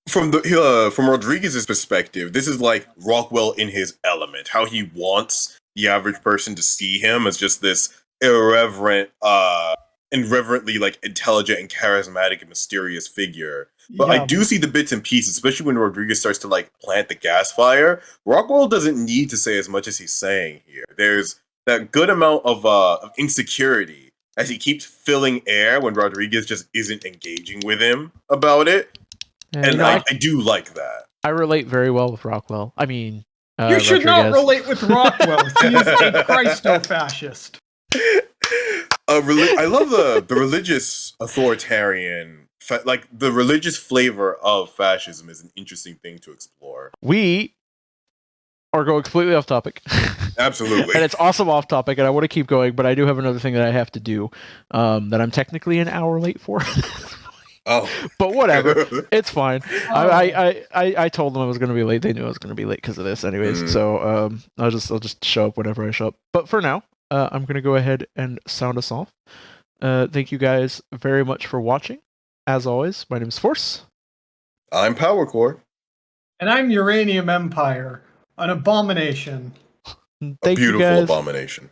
From Rodriguez's perspective, this is like Rockwell in his element. How he wants the average person to see him as just this irreverently like intelligent and charismatic and mysterious figure. But I do see the bits and pieces, especially when Rodriguez starts to like plant the gas fire. Rockwell doesn't need to say as much as he's saying here. There's that good amount of insecurity as he keeps filling air when Rodriguez just isn't engaging with him about it. And I do like that. I relate very well with Rockwell. I mean, you should not relate with Rockwell. He is a Christo-fascist. I love the religious authoritarian, like the religious flavor of fascism is an interesting thing to explore. We are going completely off topic. Absolutely. And it's awesome off topic, and I want to keep going, but I do have another thing that I have to do that I'm technically an hour late for. Oh, but whatever, it's fine. I told them I was going to be late. They knew I was going to be late because of this, anyways. So I'll just show up whenever I show up. But for now, I'm going to go ahead and sound us off. Thank you guys very much for watching. As always, my name is Force. I'm Power Core, and I'm UraniumEmpire, an abomination. Thank a beautiful you guys. Abomination.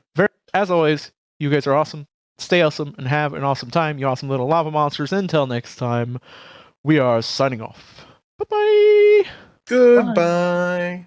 As always, you guys are awesome. Stay awesome and have an awesome time, you awesome little lava monsters. Until next time, we are signing off. Bye-bye. Goodbye. Bye.